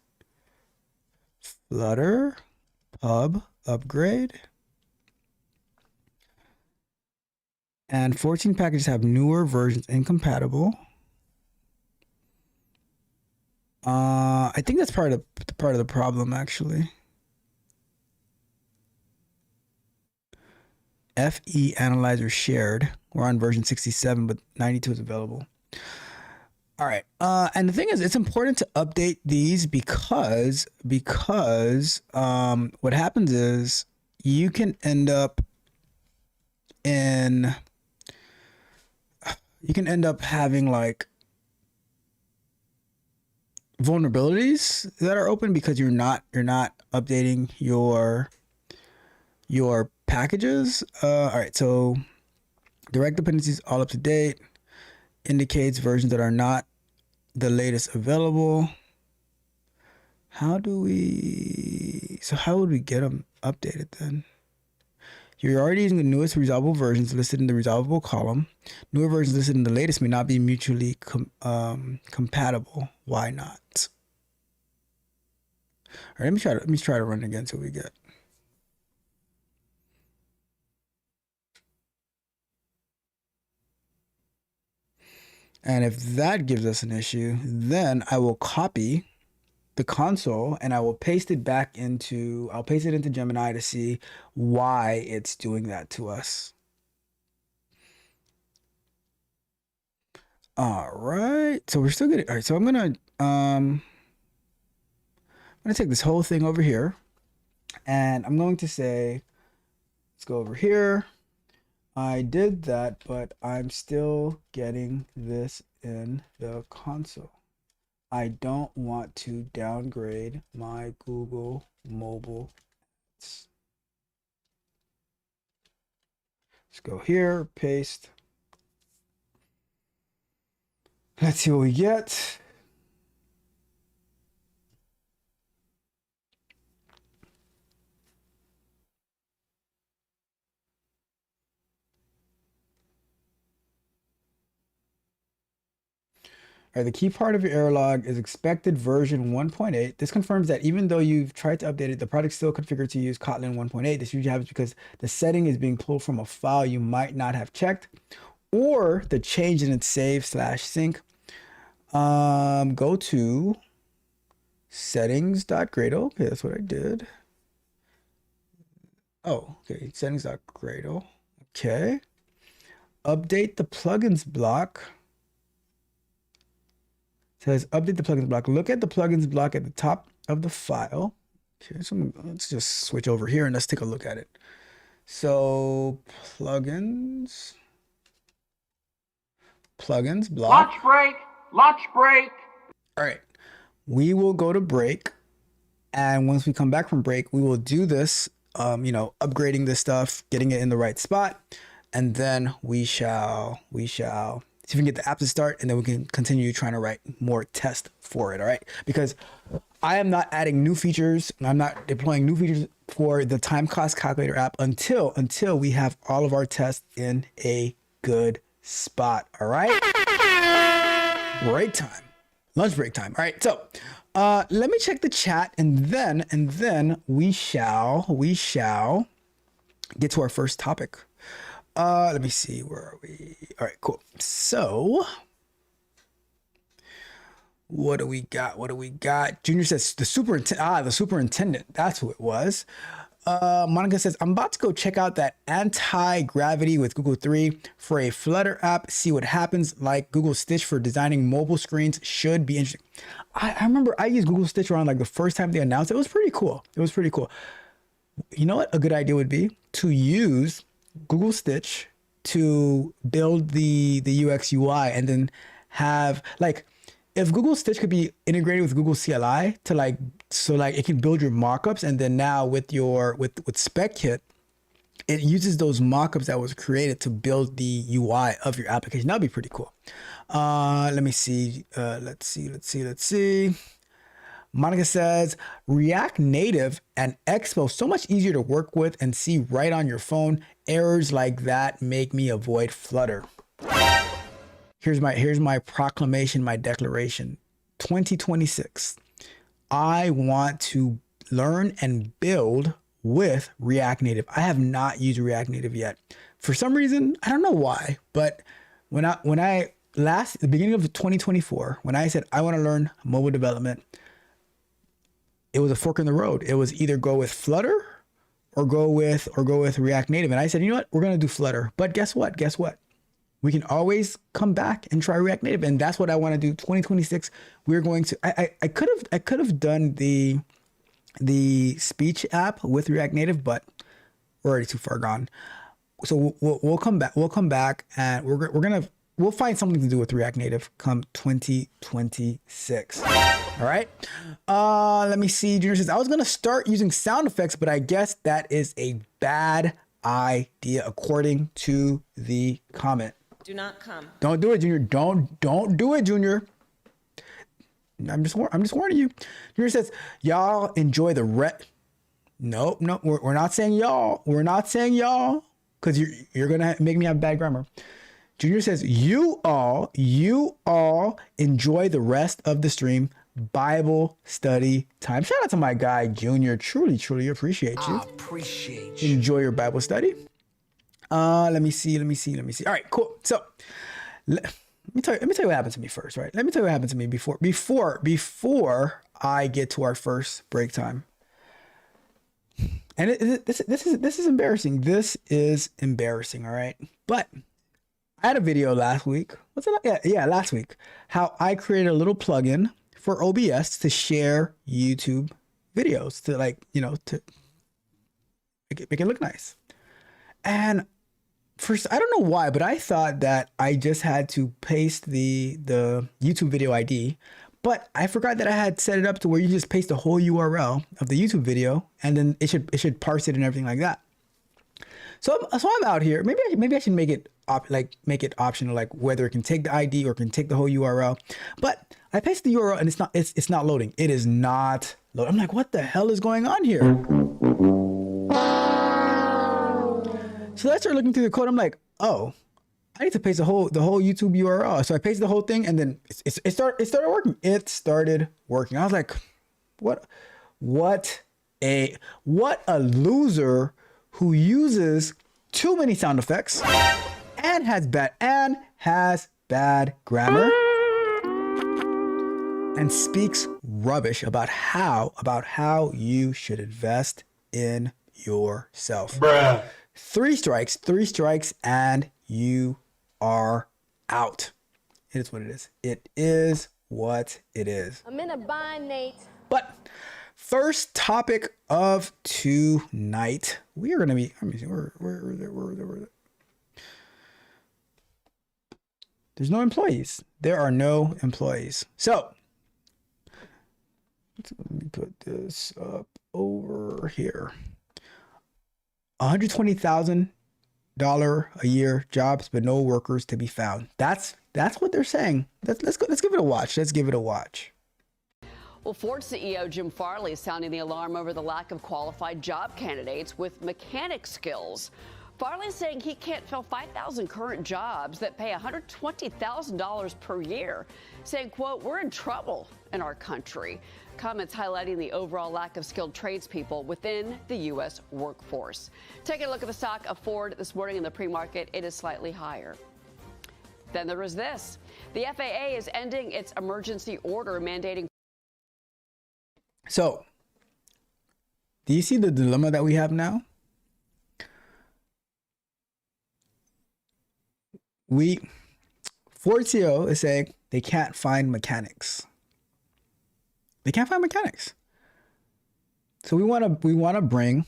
Flutter pub upgrade. And 14 packages have newer versions incompatible. I think that's part of the problem actually. FE analyzer shared. We're on version 67, but 92 is available. All right. And the thing is, it's important to update these because what happens is you can end up having like vulnerabilities that are open because you're not updating your packages. All right, so direct dependencies all up to date, indicates versions that are not the latest available. How would we get them updated then? You're already using the newest resolvable versions listed in the resolvable column. Newer versions listed in the latest may not be mutually compatible. Why not? All right, let me try to run it again so we get. And if that gives us an issue, then I will copy the console and I will paste it into Gemini to see why it's doing that to us. All right, so we're still getting. All right, so I'm gonna take this whole thing over here, and I'm going to say, let's go over here. I did that, but I'm still getting this in the console. I don't want to downgrade my Google mobile. Let's go here, paste. Let's see what we get. All right, the key part of your error log is expected version 1.8. This confirms that even though you've tried to update it, the project's still configured to use Kotlin 1.8. This usually happens because the setting is being pulled from a file you might not have checked, or the change didn't save/sync. Go to settings.gradle. Okay, that's what I did. Oh, okay, settings.gradle. Okay. Update the plugins block. It says update the plugins block. Look at the plugins block at the top of the file. Okay, so let's just switch over here and let's take a look at it. So plugins block. Lunch break. All right, we will go to break And once we come back from break, we will do this, upgrading this stuff, getting it in the right spot. And then we shall see if we can get the app to start, and then we can continue trying to write more tests for it. All right. Because I am not adding new features. I'm not deploying new features for the time cost calculator app until we have all of our tests in a good spot. All right. Break time. Lunch break time. All right. So let me check the chat, and then we shall get to our first topic. Let me see, where are we? All right, cool. So what do we got? Junior says the superintendent. That's who it was. Monica says, I'm about to go check out that anti-gravity with Google 3 for a Flutter app, see what happens. Like Google Stitch for designing mobile screens should be interesting. I remember I used Google Stitch around like the first time they announced it. It was pretty cool. You know what a good idea would be? To use Google Stitch to build the UX UI, and then have like, if Google Stitch could be integrated with Google CLI to it can build your mockups, and then now with SpecKit, it uses those mockups that was created to build the UI of your application. That'd be pretty cool. Let me see. Let's see. Monica says React Native and Expo so much easier to work with and see right on your phone. Errors like that make me avoid Flutter. Here's my proclamation, my declaration. 2026. I want to learn and build with React Native. I have not used React Native yet. For some reason, I don't know why, but the beginning of 2024, when I said I want to learn mobile development, it was a fork in the road. It was either go with Flutter or go with React Native. And I said, you know what? We're going to do Flutter. But guess what? We can always come back and try React Native. And that's what I want to do. 2026, we're going to, I could have done the speech app with React Native, but we're already too far gone. So we'll come back and we'll find something to do with React Native come 2026. All right. Let me see. Junior says, I was going to start using sound effects, but I guess that is a bad idea according to the comment. Do not come. Don't do it, Junior. Don't do it, Junior. I'm just warning you. Junior says, y'all enjoy the No, we're not saying y'all. We're not saying y'all, because you're gonna make me have bad grammar. Junior says, you all enjoy the rest of the stream. Bible study time. Shout out to my guy Junior. Truly appreciate you. I appreciate you. Enjoy your Bible study. Let me see. All right, cool. So let me tell you what happened to me first, right? Let me tell you what happened to me before I get to our first break time. And this is embarrassing. This is embarrassing, all right? But I had a video last week. Last week. How I created a little plugin for OBS to share YouTube videos to to make it look nice. And first, I don't know why, but I thought that I just had to paste the YouTube video ID, but I forgot that I had set it up to where you just paste the whole URL of the YouTube video, and then it should parse it and everything like that. So I'm out here. Maybe I should make it optional, like whether it can take the ID or can take the whole URL. But I paste the URL and it's not loading. It is not loading. I'm like, what the hell is going on here? So I started looking through the code. I'm like, oh, I need to paste the whole YouTube URL. So I pasted the whole thing, and then it started working. It started working. I was like, what a loser who uses too many sound effects and has bad grammar and speaks rubbish about how you should invest in yourself. Bruh. 3 strikes, and you are out. It is what it is. It is what it is. I'm in a bind, Nate. But first topic of tonight, we are going to be, let me see, where there's no employees. There are no employees. So Let me put this up over here. $120,000 a year jobs, but no workers to be found. That's what they're saying. Let's give it a watch. Let's give it a watch. Well, Ford CEO Jim Farley is sounding the alarm over the lack of qualified job candidates with mechanic skills. Farley is saying he can't fill 5,000 current jobs that pay $120,000 per year, saying, quote, we're in trouble in our country. Comments highlighting the overall lack of skilled tradespeople within the U.S. workforce. Taking a look at the stock of Ford this morning in the pre-market, it is slightly higher. Then there is this. The FAA is ending its emergency order mandating. So, do you see the dilemma that we have now? Ford CEO is saying they can't find mechanics. They can't find mechanics. So we want to bring,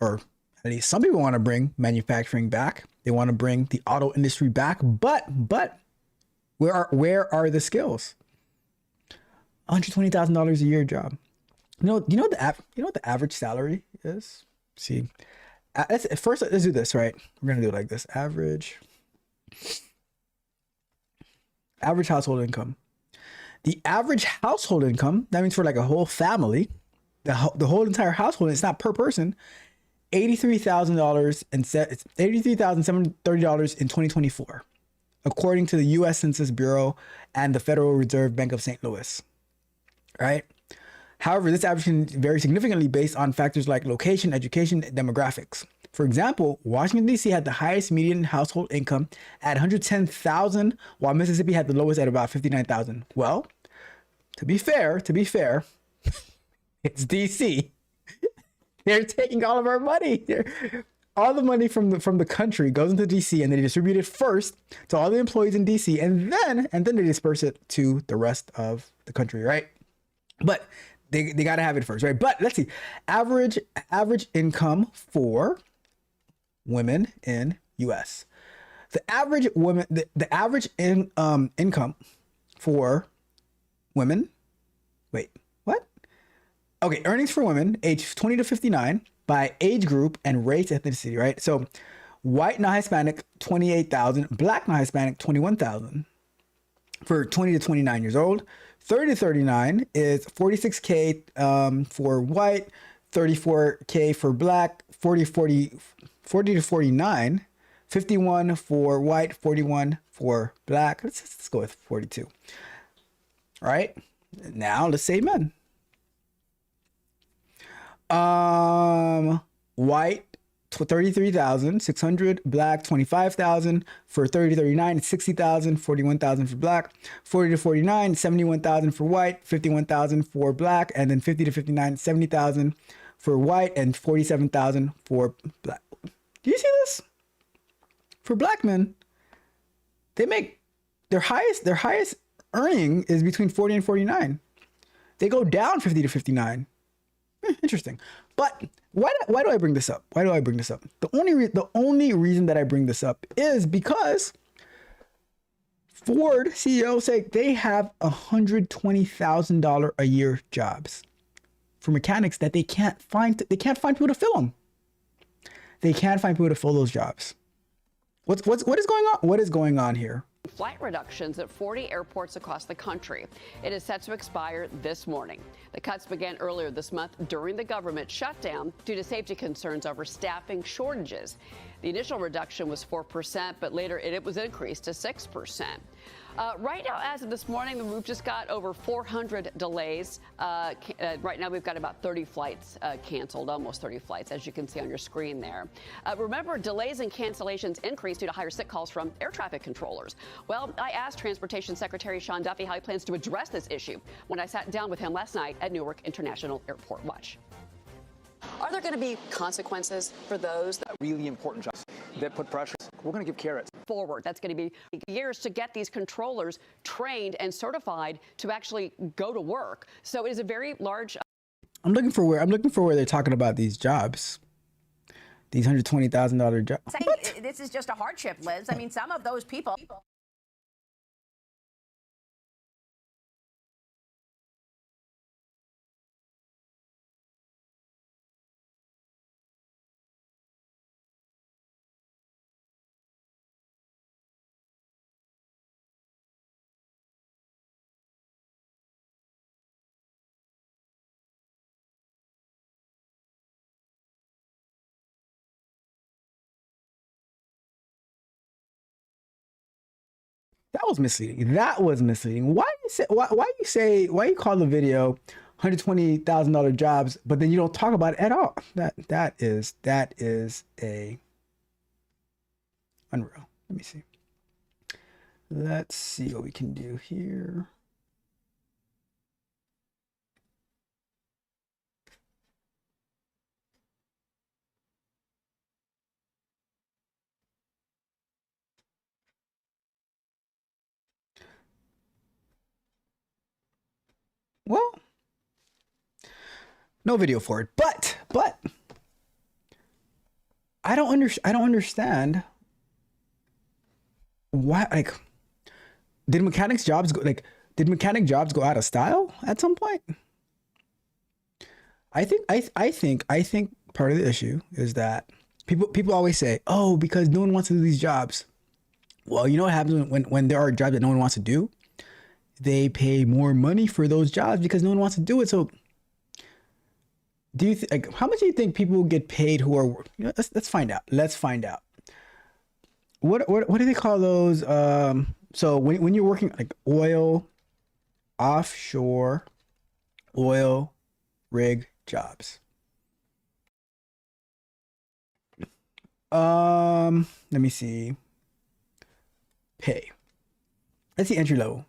or at least some people want to bring manufacturing back. They want to bring the auto industry back. But where are the skills? $120,000 a year job. Do you know what the average salary is? See, let's do this, right? We're gonna do it like this: average household income. The average household income, that means for like a whole family, the whole entire household. It's not per person. $83,000 and $83,730 in 2024, according to the U.S. Census Bureau and the Federal Reserve Bank of St. Louis. Right. However, this average can vary significantly based on factors like location, education, and demographics. For example, Washington, D.C. had the highest median household income at $110,000, while Mississippi had the lowest at about $59,000. Well, to be fair, it's D.C. They're taking all of our money. All the money from the country goes into D.C. and they distribute it first to all the employees in D.C. and then they disperse it to the rest of the country, right? But they got to have it first, right? But let's see, average income for women in U.S. The average income for women. Wait, what? Okay, earnings for women aged 20 to 59 by age group and race, ethnicity, right? So, white non-Hispanic 28,000, black non-Hispanic 21,000 for 20 to 29 years old. 30 to 39 is 46K for white, 34K for black, 40 to 49, 51 for white, 41 for black. Let's go with 42. All right. Now let's say men. White 33,600, black 25,000, for 30 to 39 60,000, 41,000 for black, 40 to 49 71,000 for white, 51,000 for black, and then 50 to 59 70,000 for white and 47,000 for black. Do you see this? For black men, they make their highest earning is between 40 and 49. They go down 50 to 59. Interesting. But why do I bring this up? Why do I bring this up? The only reason that I bring this up is because Ford CEO say they have $120,000 a year jobs for mechanics that they can't find people to fill them. They can't find people to fill those jobs. What is going on? What is going on here? Flight reductions at 40 airports across the country. It is set to expire this morning. The cuts began earlier this month during the government shutdown due to safety concerns over staffing shortages. The initial reduction was 4%, but later it was increased to 6%. Right now, as of this morning, we've just got over 400 delays. Right now, we've got about 30 flights canceled, almost 30 flights, as you can see on your screen there. Remember, delays and cancellations increased due to higher sick calls from air traffic controllers. Well, I asked Transportation Secretary Sean Duffy how he plans to address this issue when I sat down with him last night at Newark International Airport. Watch. Are there going to be consequences for those that really important jobs that put pressure? We're going to give carrots forward? That's going to be years to get these controllers trained and certified to actually go to work. So it is a very large. I'm looking for where they're talking about these jobs. These $120,000 jobs. This is just a hardship, Liz. I mean, some of those people. That was misleading. That was misleading. Why you call the video $120,000 jobs, but then you don't talk about it at all? That is a unreal. Let me see. Let's see what we can do here. Well, no video for it, but I don't understand why, like, did mechanic jobs go out of style at some point? I think part of the issue is that people always say, oh, because no one wants to do these jobs. Well, you know what happens when there are jobs that no one wants to do? They pay more money for those jobs because no one wants to do it. So do you like, how much do you think people get paid who are, let's find out. Let's find out. What do they call those? So when you're working like offshore oil rig jobs. Let me see. Pay. Let's see entry level.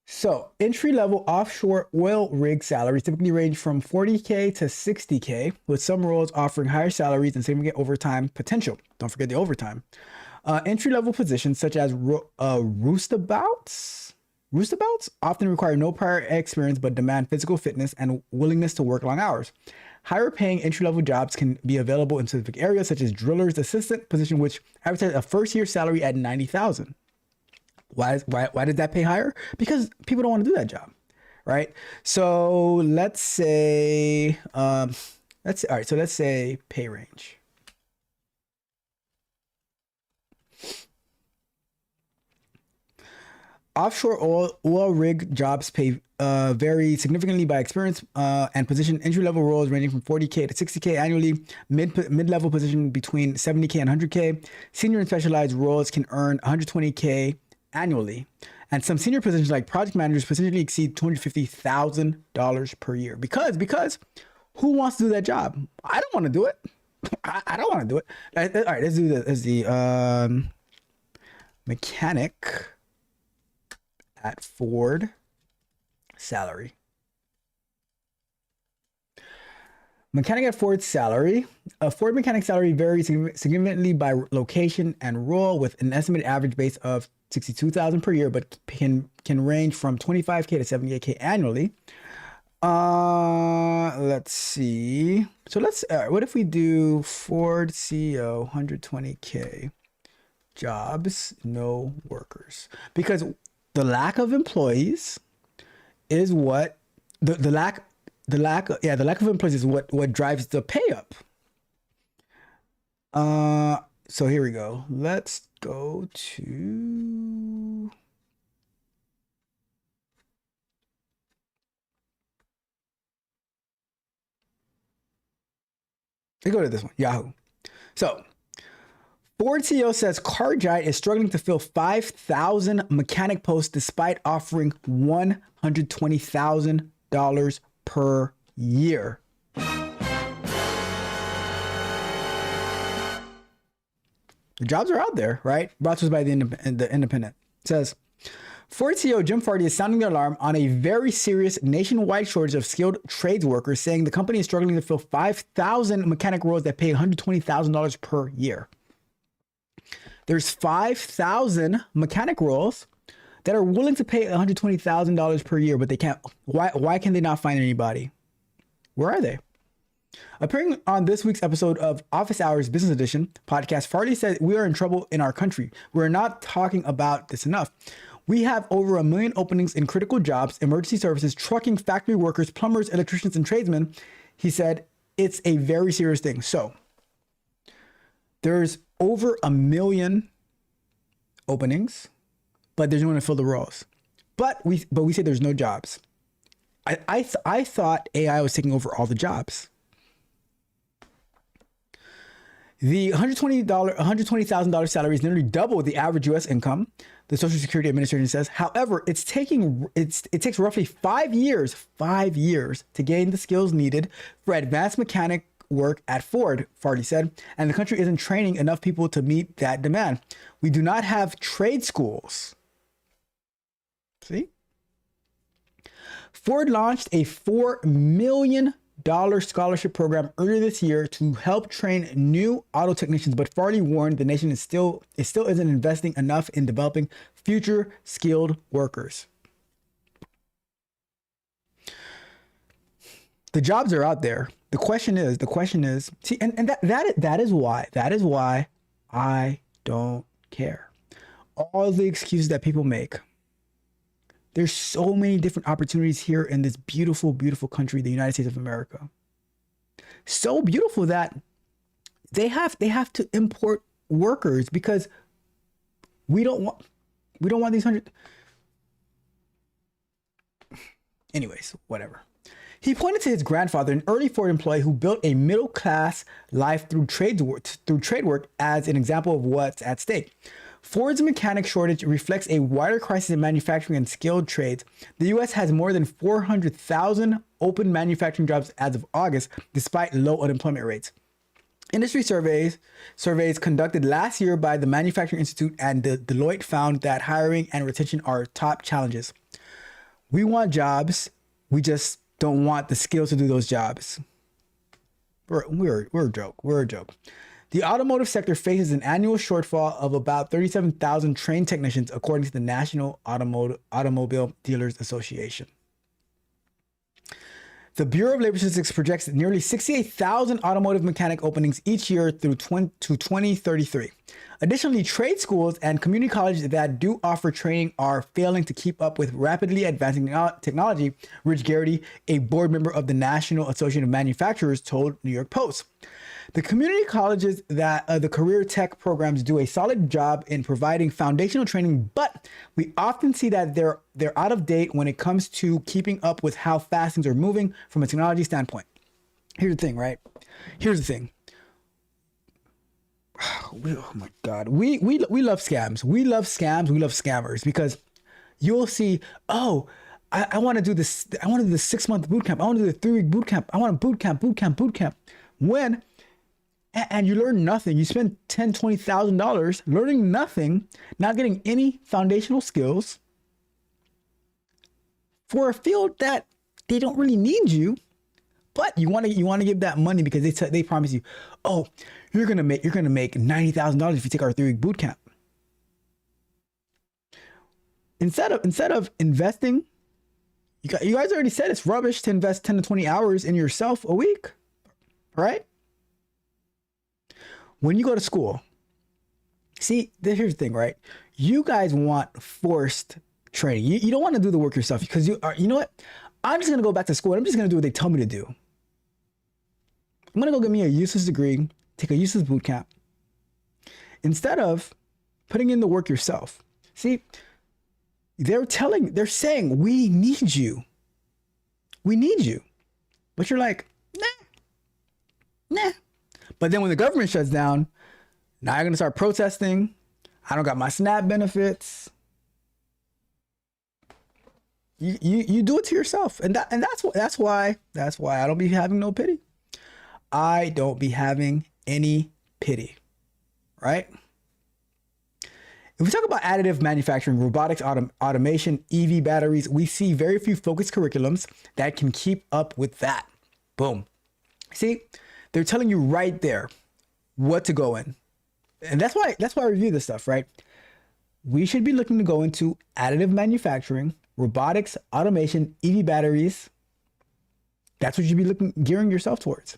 So entry-level offshore oil rig salaries typically range from 40K to 60K, with some roles offering higher salaries and significant overtime potential. Don't forget the overtime. Entry-level positions such as roustabouts often require no prior experience but demand physical fitness and willingness to work long hours. Higher paying entry-level jobs can be available in specific areas such as driller's assistant position, which advertise a first-year salary at $90,000. Why does that pay higher? Because people don't want to do that job, right? So let's say, let's say pay range. Offshore oil rig jobs pay vary significantly by experience and position. Entry-level roles ranging from 40K to 60K annually. Mid-level position between 70K and 100K. Senior and specialized roles can earn 120K annually, and some senior positions like project managers potentially exceed $250,000 per year. Because who wants to do that job? I don't want to do it. I don't want to do it. All right, let's do this. As the mechanic at Ford salary. Mechanic at Ford salary. A Ford mechanic salary varies significantly by location and role, with an estimated average base of $62,000 per year, but can range from $25K to $78K annually. Let's see. So what if we do Ford CEO 120K jobs, no workers? Because the lack of employees is what the lack of employees is what drives the pay up. So here we go. Let's go to this one, Yahoo. So Ford CEO says Car Giant is struggling to fill 5,000 mechanic posts despite offering $120,000 per year. The jobs are out there, right? Brought to us by the Independent. It says, Ford CEO Jim Farley is sounding the alarm on a very serious nationwide shortage of skilled trades workers, saying the company is struggling to fill 5,000 mechanic roles that pay $120,000 per year. There's 5,000 mechanic roles that are willing to pay $120,000 per year, but they can't. Why can they not find anybody? Where are they? Appearing on this week's episode of Office Hours Business Edition podcast, Farley said we are in trouble in our country. We're not talking about this enough. We have over 1 million openings in critical jobs, emergency services, trucking, factory workers, plumbers, electricians, and tradesmen. He said it's a very serious thing. So there's over 1 million openings, but there's no one to fill the roles. But we say there's no jobs. I thought AI was taking over all the jobs. The $120,000 salary is nearly double the average U.S. income, the Social Security Administration says. However, it takes roughly 5 years to gain the skills needed for advanced mechanic work at Ford, Fardy said, and the country isn't training enough people to meet that demand. We do not have trade schools. See? Ford launched a $4 million scholarship program earlier this year to help train new auto technicians, but Farley warned the nation still isn't investing enough in developing future skilled workers. The jobs are out there. The question is, see, and that is why I don't care. All the excuses that people make. There's so many different opportunities here in this beautiful, beautiful country, the United States of America. So beautiful that they have to import workers because we don't want these 100. Anyways, whatever. He pointed to his grandfather, an early Ford employee who built a middle-class life through trade work, as an example of what's at stake. Ford's mechanic shortage reflects a wider crisis in manufacturing and skilled trades. The U.S. has more than 400,000 open manufacturing jobs as of August, despite low unemployment rates. Industry surveys conducted last year by the Manufacturing Institute and Deloitte found that hiring and retention are top challenges. We want jobs. We just don't want the skills to do those jobs. We're a joke. We're a joke. The automotive sector faces an annual shortfall of about 37,000 trained technicians, according to the National Automobile Dealers Association. The Bureau of Labor Statistics projects nearly 68,000 automotive mechanic openings each year through to 2033. Additionally, trade schools and community colleges that do offer training are failing to keep up with rapidly advancing technology, Rich Garrity, a board member of the National Association of Manufacturers, told New York Post. The community colleges that the career tech programs do a solid job in providing foundational training, but we often see that they're out of date when it comes to keeping up with how fast things are moving from a technology standpoint. Here's the thing, right? Here's the thing. Oh my God. We love scams. We love scams. We love scammers because you'll see, oh, I want to do this. I want to do the 6-month boot camp. I want to do the 3-week boot camp. I want a boot camp. And you learn nothing. You spend $10,000, $20,000 learning nothing, not getting any foundational skills for a field that they don't really need you. But you want to give that money because they promise you, oh, you're gonna make $90,000 if you take our 3-week boot camp. Instead of investing, you guys already said it's rubbish to invest 10 to 20 hours in yourself a week, right? When you go to school, see, here's the thing, right? You guys want forced training. You don't want to do the work yourself because you know what? I'm just going to go back to school and I'm just going to do what they tell me to do. I'm going to go get me a useless degree, take a useless boot camp, instead of putting in the work yourself. See, they're saying, we need you. We need you. But you're like, nah. But then when the government shuts down, now you're going to start protesting. I don't got my SNAP benefits. You do it to yourself. And that's why I don't be having no pity. I don't be having any pity, right? If we talk about additive manufacturing, robotics, automation, EV batteries, we see very few focused curriculums that can keep up with that. Boom. See, they're telling you right there what to go in. And that's why I review this stuff, right? We should be looking to go into additive manufacturing, robotics, automation, EV batteries. That's what you should be gearing yourself towards.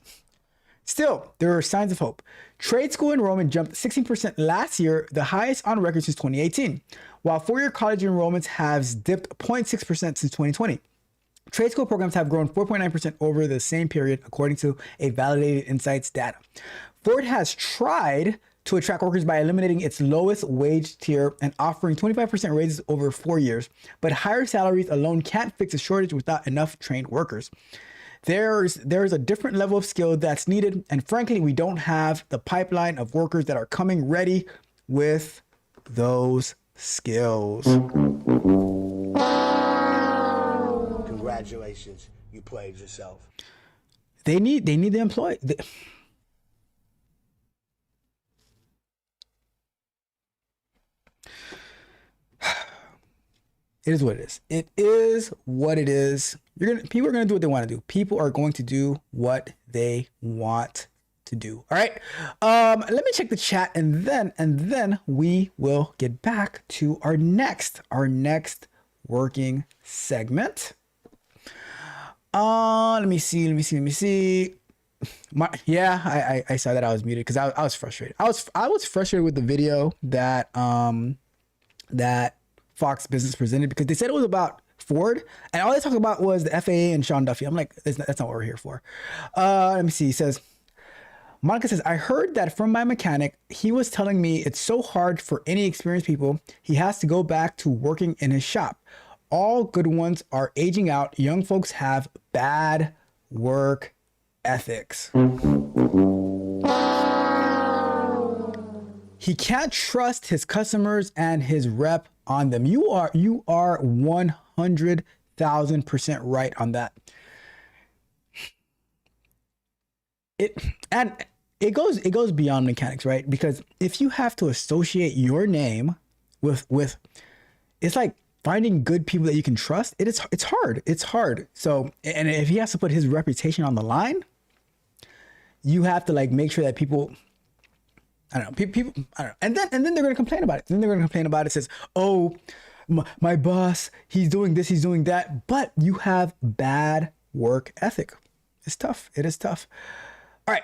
Still, there are signs of hope. Trade school enrollment jumped 16% last year, the highest on record since 2018, while four-year college enrollments have dipped 0.6% since 2020. Trade school programs have grown 4.9% over the same period, according to a validated insights data. Ford has tried to attract workers by eliminating its lowest wage tier and offering 25% raises over 4 years, but higher salaries alone can't fix a shortage without enough trained workers. there's a different level of skill that's needed, and frankly, we don't have the pipeline of workers that are coming ready with those skills. Congratulations, you played yourself. They need the employee. It is what it is. It is what it is. People are gonna do what they want to do. People are going to do what they want to do. All right. Let me check the chat, and then we will get back to our next working segment. Let me see. I saw that I was muted because I was frustrated. I was frustrated with the video that that Fox Business presented, because they said it was about Ford, and all they talked about was the FAA and Sean Duffy. I'm like, that's not what we're here for. Let me see. He says, Monica says, I heard that from my mechanic. He was telling me it's so hard for any experienced people. He has to go back to working in his shop. All good ones are aging out. Young folks have bad work ethics. He can't trust his customers and his rep on them. You are 100,000% right on that. It goes beyond mechanics, right? Because if you have to associate your name with it's like finding good people that you can trust. It's hard. It's hard. So, and if he has to put his reputation on the line, you have to like make sure that people, I don't know, people, I don't know. And then they're going to complain about it. Then they're going to complain about it. Says, oh, my boss, he's doing this, he's doing that. But you have bad work ethic. It's tough. It is tough. All right.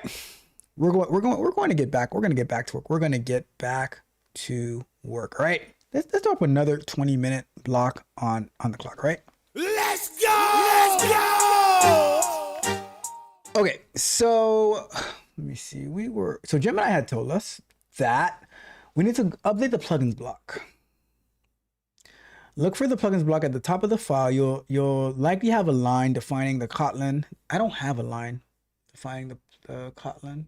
We're going to get back. We're going to get back to work. We're going to get back to work. All right. Let's throw up another 20-minute block on the clock, right? Let's go! Let's go! Okay, so let me see. So Gemini had told us that we need to update the plugins block. Look for the plugins block at the top of the file. You'll likely have a line defining the Kotlin. I don't have a line defining the Kotlin.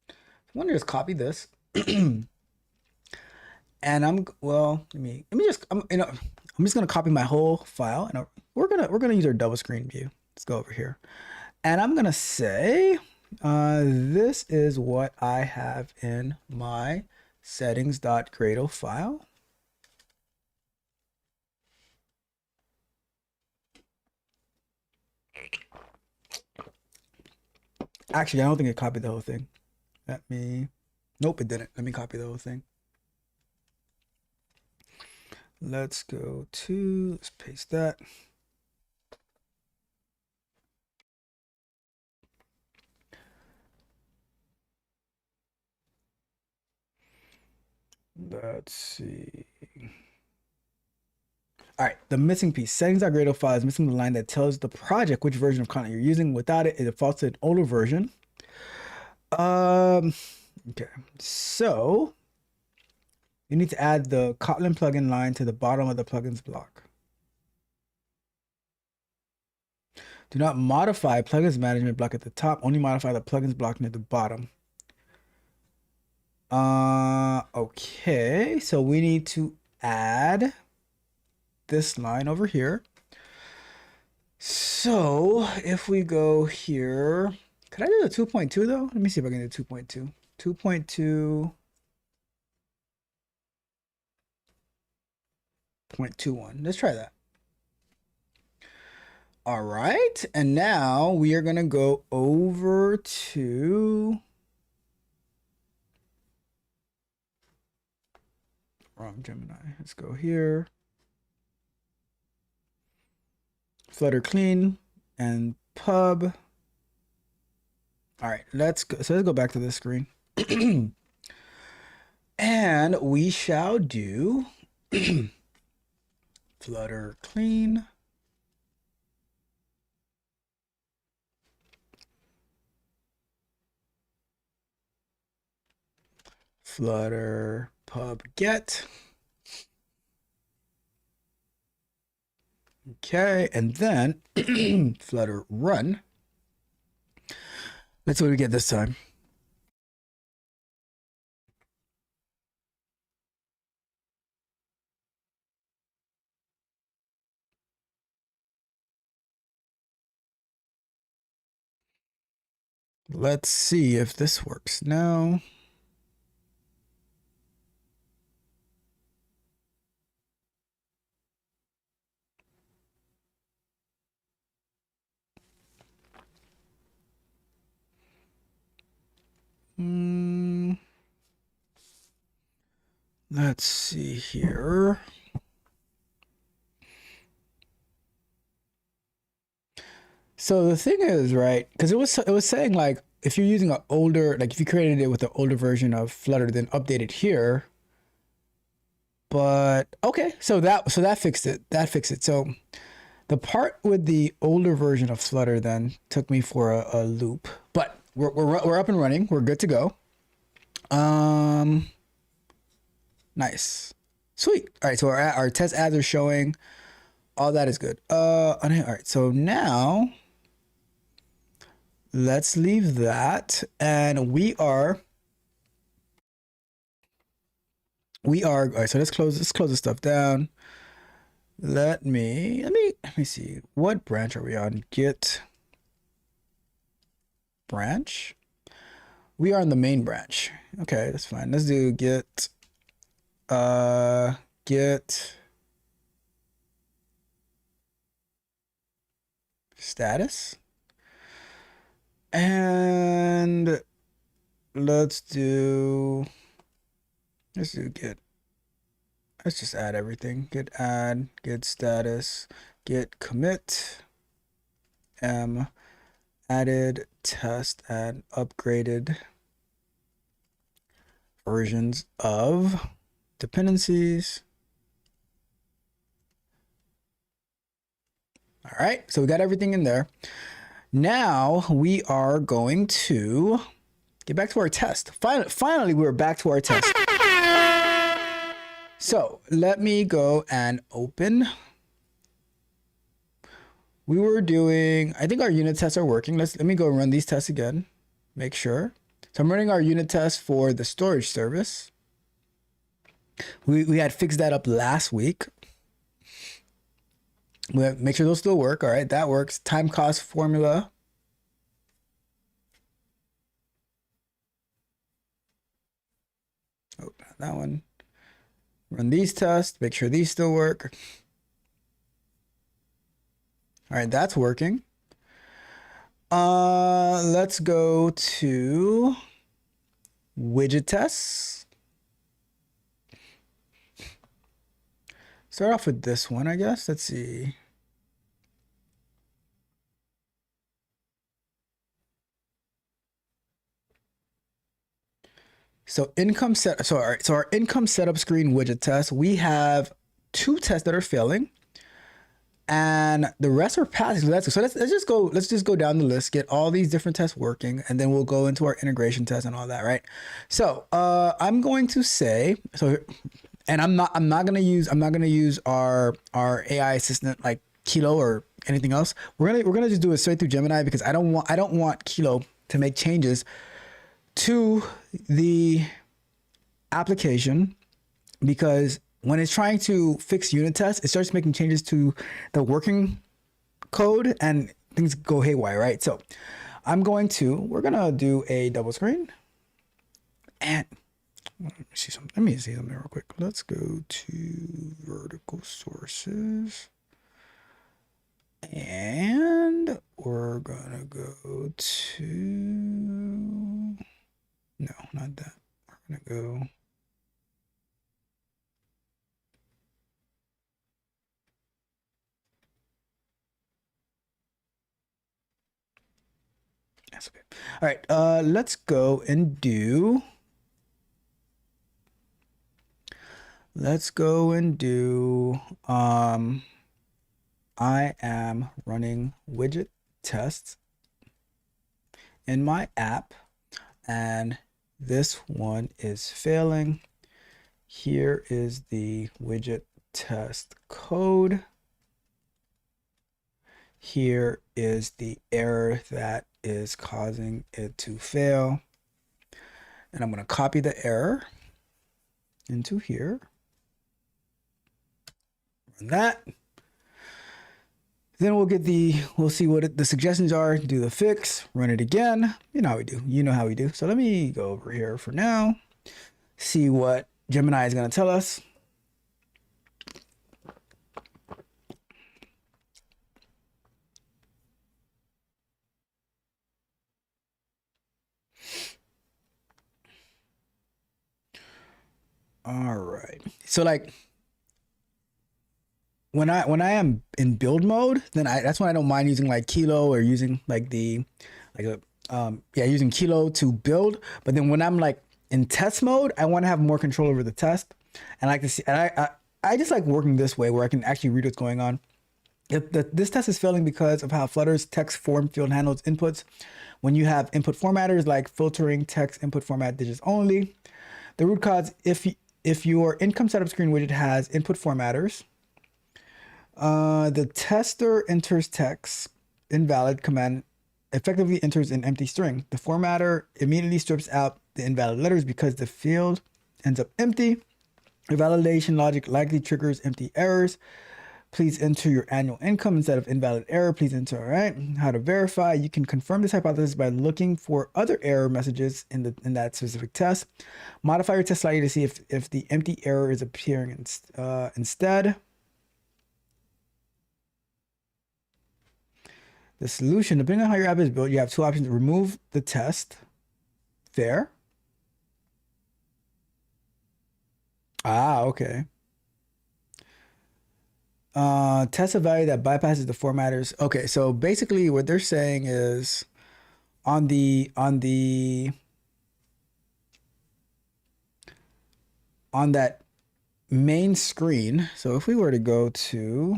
I wonder, just copy this. And I'm just gonna copy my whole file, and we're gonna use our double screen view. Let's go over here, and I'm gonna say this is what I have in my settings.gradle file. Actually, I don't think it copied the whole thing. Nope, it didn't. Let me copy the whole thing. Let's paste that. Let's see. All right, the missing piece. Settings.gradle file is missing the line that tells the project which version of content you're using. Without it, it defaults to an older version. Okay, so you need to add the Kotlin plugin line to the bottom of the plugins block. Do not modify plugins management block at the top. Only modify the plugins block near the bottom. Okay, so we need to add this line over here. So if we go here, could I do the 2.2 though? Let me see if I can do 2.2. 2.2. 0.21. Let's try that. All right, and now we are gonna go over to wrong Gemini. Let's go here. Flutter clean and pub. All right, let's go. So let's go back to this screen. And we shall do Flutter clean. Flutter pub get. Okay, and then Flutter run. Let's see what we get this time. Let's see if this works now. Let's see here. So the thing is, right, because it was saying like if you're using an older, like if you created it with an older version of Flutter, then update it here. But okay, so that fixed it. That fixed it. So the part with the older version of Flutter then took me for a loop, but we're up and running. We're good to go. Nice, sweet. All right, so our test ads are showing. All that is good. All right, so now let's leave that, and we are. All right, so let's close this stuff down. Let me see. What branch are we on? Git branch. We are on the main branch. Okay, that's fine. Let's do git status. And let's do git. Let's just add everything. Git add, git status, git commit, added test and upgraded versions of dependencies. All right, so we got everything in there. Now we are going to get back to our test. Finally, we're back to our test. So let me go and open. We were doing, I think our unit tests are working. Let me go run these tests again, make sure. So I'm running our unit test for the storage service. We had fixed that up last week. We make sure those still work. All right, that works. Time cost formula. Oh, not that one. Run these tests, make sure these still work. All right, that's working. Let's go to widget tests. Start off with this one, I guess. Let's see. So all right, so our income setup screen widget test, we have 2 tests that are failing and the rest are passing. So let's just go down the list, get all these different tests working, and then we'll go into our integration test and all that, right? So I'm going to say, and I'm not gonna use our AI assistant like Kilo or anything else. We're gonna just do it straight through Gemini because I don't want Kilo to make changes to the application, because when it's trying to fix unit tests, it starts making changes to the working code and things go haywire, right? So we're gonna do a double screen and let me see something real quick. Let's go to vertical sources and we're gonna go to, no, not that. We're gonna go. That's okay. All right, let's go and do. I am running widget tests in my app, and this one is failing. Here is the widget test code. here is the error that is causing it to fail. And I'm going to copy the error into here. Run that. Then we'll see what the suggestions are, do the fix, run it again. You know how we do. You know how we do. So let me go over here for now, see what Gemini is going to tell us. All right. So like when I am in build mode, then that's when I don't mind using like Kilo or using like using Kilo to build. But then when I'm like in test mode, I want to have more control over the test. And I like to see, and I just like working this way where I can actually read what's going on. If this test is failing because of how Flutter's text form field handles inputs when you have input formatters like filtering text input format digits only. The root cause, if your income setup screen widget has input formatters, the tester enters text invalid command effectively enters an empty string. The formatter immediately strips out the invalid letters because the field ends up empty. Your validation logic likely triggers empty errors. Please enter your annual income instead of invalid error. Please enter. All right. How to verify? You can confirm this hypothesis by looking for other error messages in that specific test. Modify your test slightly to see if the empty error is appearing instead. The solution, depending on how your app is built, you have two options: remove the test. Fair. Ah, okay. Test a value that bypasses the formatters. Okay, so basically what they're saying is on that main screen. So if we were to go to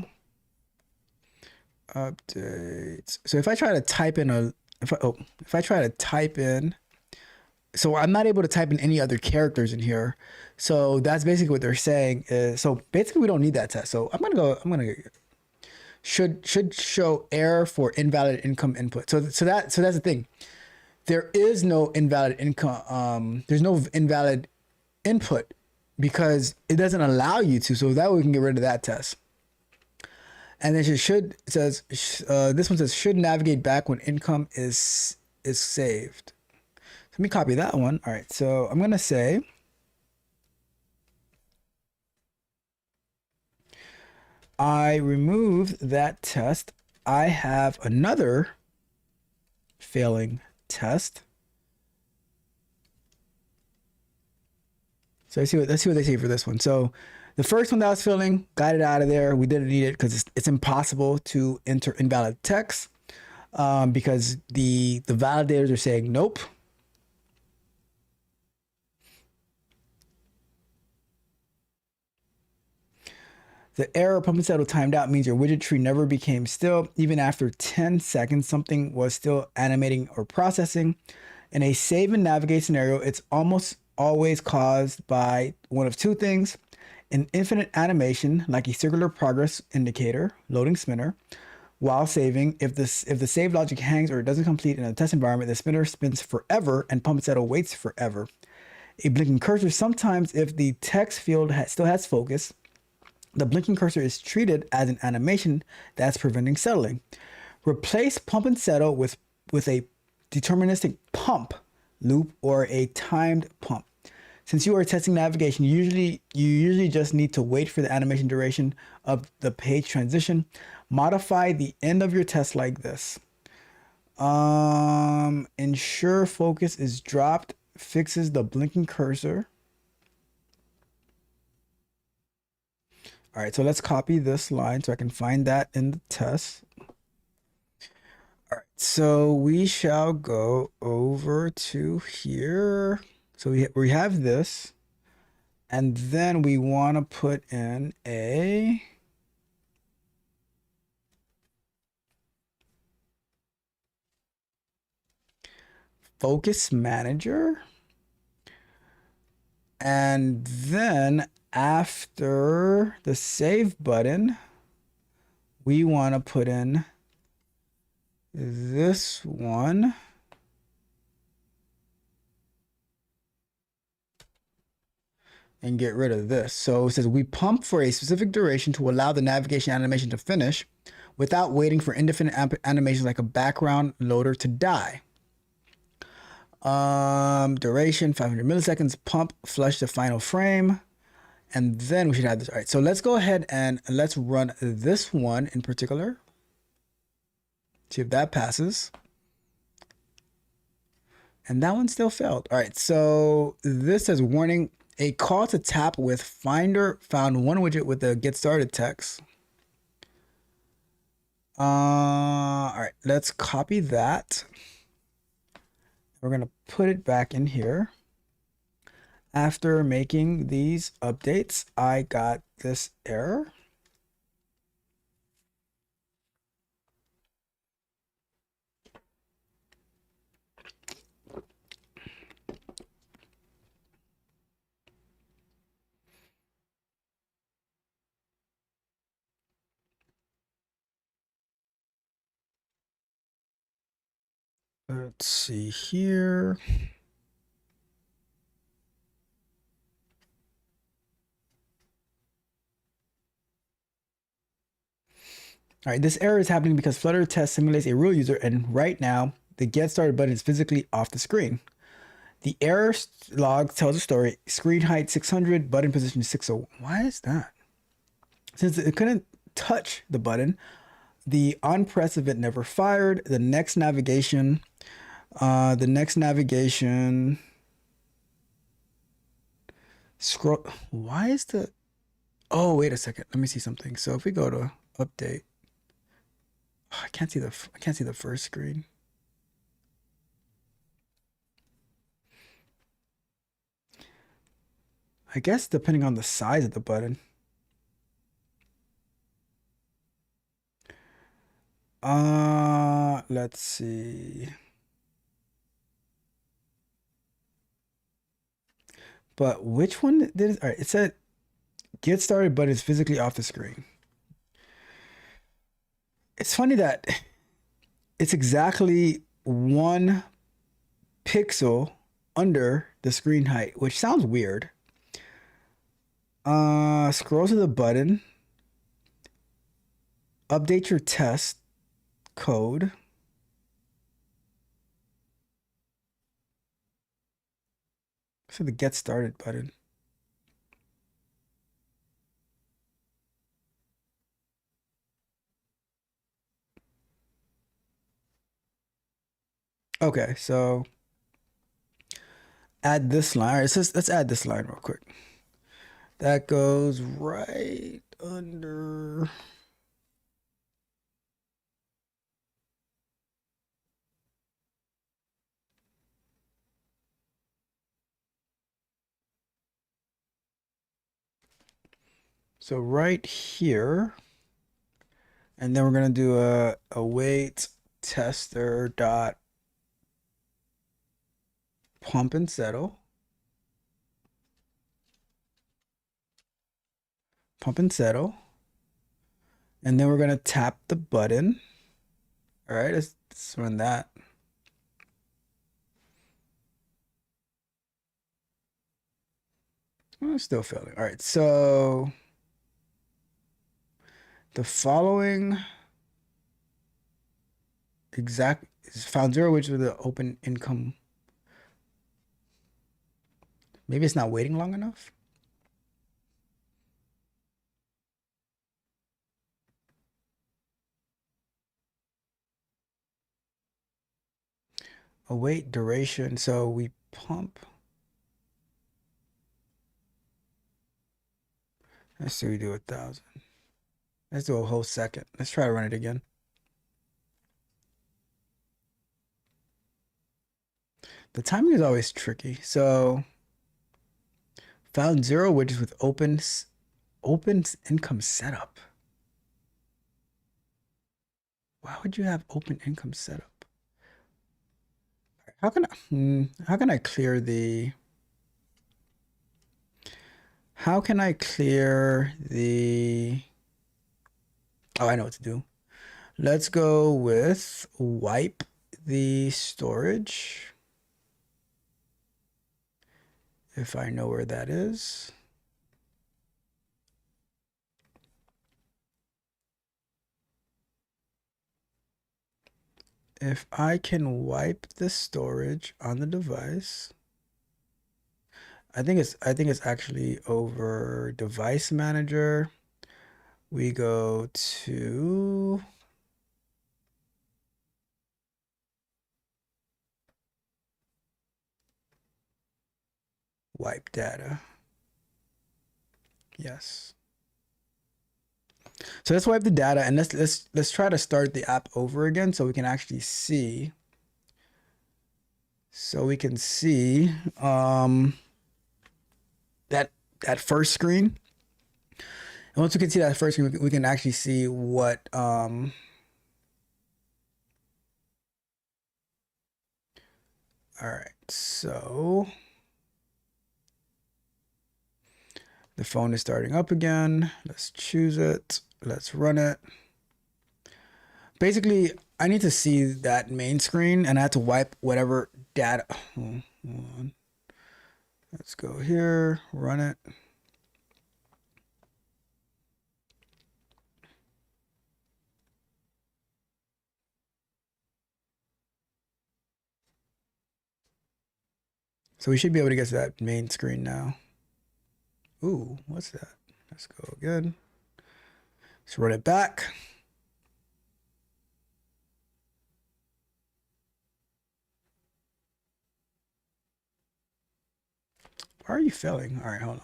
updates, so if I try to type in so I'm not able to type in any other characters in here. So that's basically what they're saying is, so basically we don't need that test. So I'm going to should show error for invalid income input. So that's the thing. There is no invalid income. There's no invalid input because it doesn't allow you to. So that way we can get rid of that test. And then it says, this one says should navigate back when income is saved. Let me copy that one. All right, so I'm going to say I removed that test. I have another failing test. So let's see what they say for this one. So the first one that was failing, got it out of there. We didn't need it because it's impossible to enter invalid text because the validators are saying nope. The error pump and settle timed out means your widget tree never became still. Even after 10 seconds, something was still animating or processing. In a save and navigate scenario, it's almost always caused by one of two things: an infinite animation, like a circular progress indicator, loading spinner, while saving. If the save logic hangs or doesn't complete in a test environment, the spinner spins forever and pump and settle waits forever. A blinking cursor, sometimes if the text field still has focus, the blinking cursor is treated as an animation that's preventing settling. Replace pump and settle with a deterministic pump loop or a timed pump. Since you are testing navigation, you usually just need to wait for the animation duration of the page transition. Modify the end of your test like this. Ensure focus is dropped, fixes the blinking cursor. All right, so let's copy this line so I can find that in the test. All right, so we shall go over to here. So we have this, and then we want to put in a focus manager. And then after the save button, we want to put in this one. And get rid of this. So it says we pump for a specific duration to allow the navigation animation to finish without waiting for indefinite animations like a background loader to die. Duration 500 milliseconds, pump, flush the final frame, and then we should have this. All right, so let's go ahead and let's run this one in particular. See if that passes. And that one still failed. All right, so this says warning, a call to tap with Finder found one widget with the get started text. All right, let's copy that. We're gonna put it back in here. After making these updates, I got this error. Let's see here. All right, this error is happening because Flutter test simulates a real user, and right now the get started button is physically off the screen. The error log tells a story. Screen height 600, button position 601. Why is that? Since it couldn't touch the button, the on press event never fired. The next navigation scroll. Why is the, oh, wait a second. Let me see something. So if we go to update, oh, I can't see the first screen. I guess depending on the size of the button. Let's see. But which one did it? All right, it said get started, but it's physically off the screen. It's funny that it's exactly 1 pixel under the screen height, which sounds weird. Scroll to the button. Update your test code. So the get started button. Okay, so add this line. All right, so let's add this line real quick. That goes right under. So right here, and then we're gonna do a await tester dot pump and settle. Pump and settle. And then we're gonna tap the button. All right, let's run that. Oh, it's still failing. All right, so the following exact is found 0, which is the open income. Maybe it's not waiting long enough. Await duration. So we pump. Let's see, we do 1,000. Let's do a whole second. Let's try to run it again. The timing is always tricky. So found 0 widgets with open income setup. Why would you have open income setup? How can I clear the oh, I know what to do. Let's go with wipe the storage. If I know where that is. If I can wipe the storage on the device, I think it's actually over device manager. We go to wipe data. Yes. So let's wipe the data and let's try to start the app over again so we can actually see. So we can see that first screen. And once we can see that first screen, we can actually see what all right, so the phone is starting up again. Let's choose it. Let's run it. Basically, I need to see that main screen and I have to wipe whatever data. Hold on. Let's go here, run it. So we should be able to get to that main screen now. Ooh, what's that? Let's go again. Let's run it back. Why are you failing? All right, hold on.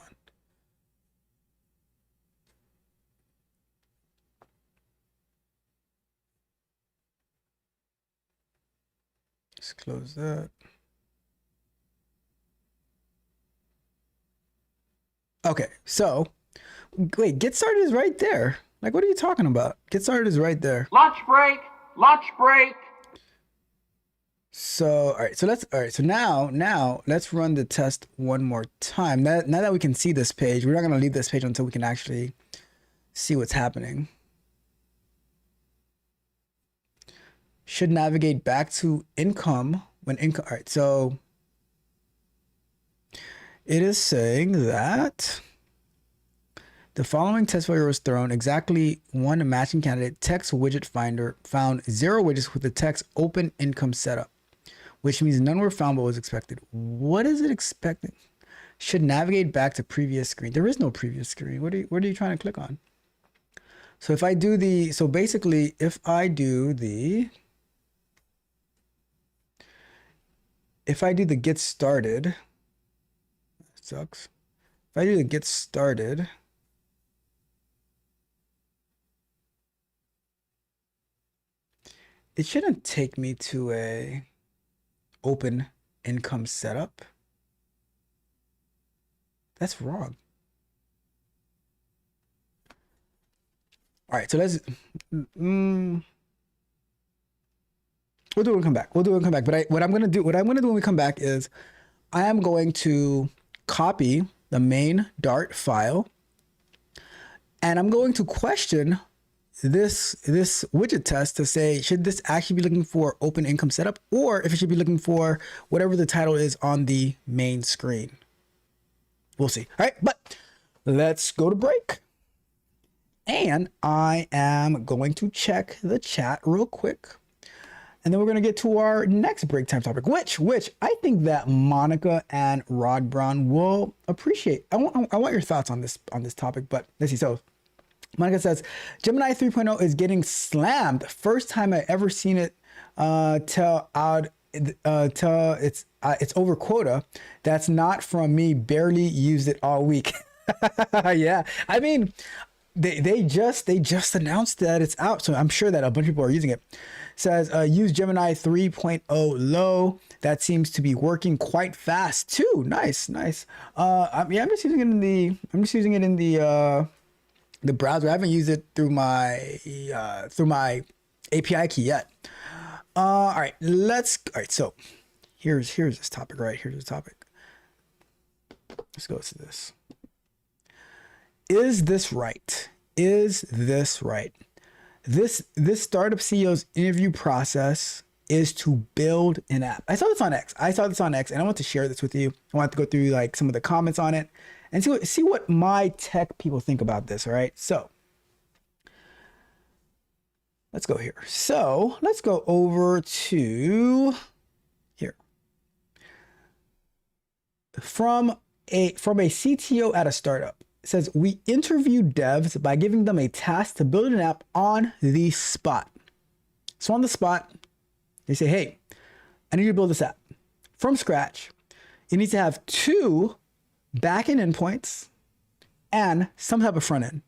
Let's close that. Okay, so wait, get started is right there. Like, what are you talking about? Get started is right there. Lunch break, lunch break. So, all right, so now let's run the test one more time. Now that we can see this page, we're not gonna leave this page until we can actually see what's happening. Should navigate back to income when income, all right, so it is saying that the following test failure was thrown. Exactly one matching candidate text widget finder found 0 widgets with the text open income setup, which means none were found but was expected. What is it expecting? Should navigate back to previous screen. There is no previous screen. What are you trying to click on? So if I do the, so basically if I do the get started, sucks. If I do the get started, it shouldn't take me to a open income setup. That's wrong. All right, so let's we'll do it when we come back. We'll do it when we come back. But what I'm gonna do when we come back is I am going to copy the main Dart file and I'm going to question this widget test to say, should this actually be looking for open income setup or if it should be looking for whatever the title is on the main screen. We'll see. All right, but let's go to break. And I am going to check the chat real quick. And then we're going to get to our next break time topic, which I think that Monica and Rod Brown will appreciate. I want your thoughts on this topic, but let's see. So Monica says, Gemini 3.0 is getting slammed. First time I ever seen it tell it's over quota. That's not from me. Barely used it all week. Yeah, I mean, they just announced that it's out, so I'm sure that a bunch of people are using it. Says use Gemini 3.0 low. That seems to be working quite fast too. Nice. Yeah, I'm just using it in the browser. I haven't used it through my API key yet. All right, so here's this topic, right? Here's the topic. Let's go to this. Is this right? Is this right? This startup CEO's interview process is to build an app. I saw this on X. And I want to share this with you. I want to go through like some of the comments on it and see what my tech people think about this. All right. So let's go here. So let's go over to here. From a CTO at a startup. It says, we interview devs by giving them a task to build an app on the spot. So on the spot, they say, hey, I need you to build this app from scratch. It needs to have 2 backend endpoints and some type of front end.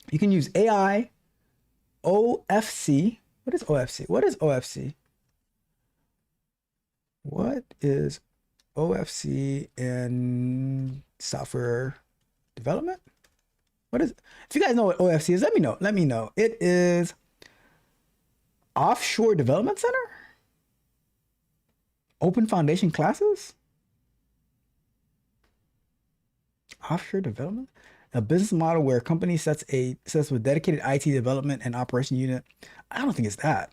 You can use AI, OFC. What is OFC? What is OFC? What is OFC in software development? What is, if you guys know what OFC is, let me know. Let me know. It is Offshore Development Center? Open Foundation Classes? Offshore development? A business model where a company sets with dedicated IT development and operation unit. I don't think it's that.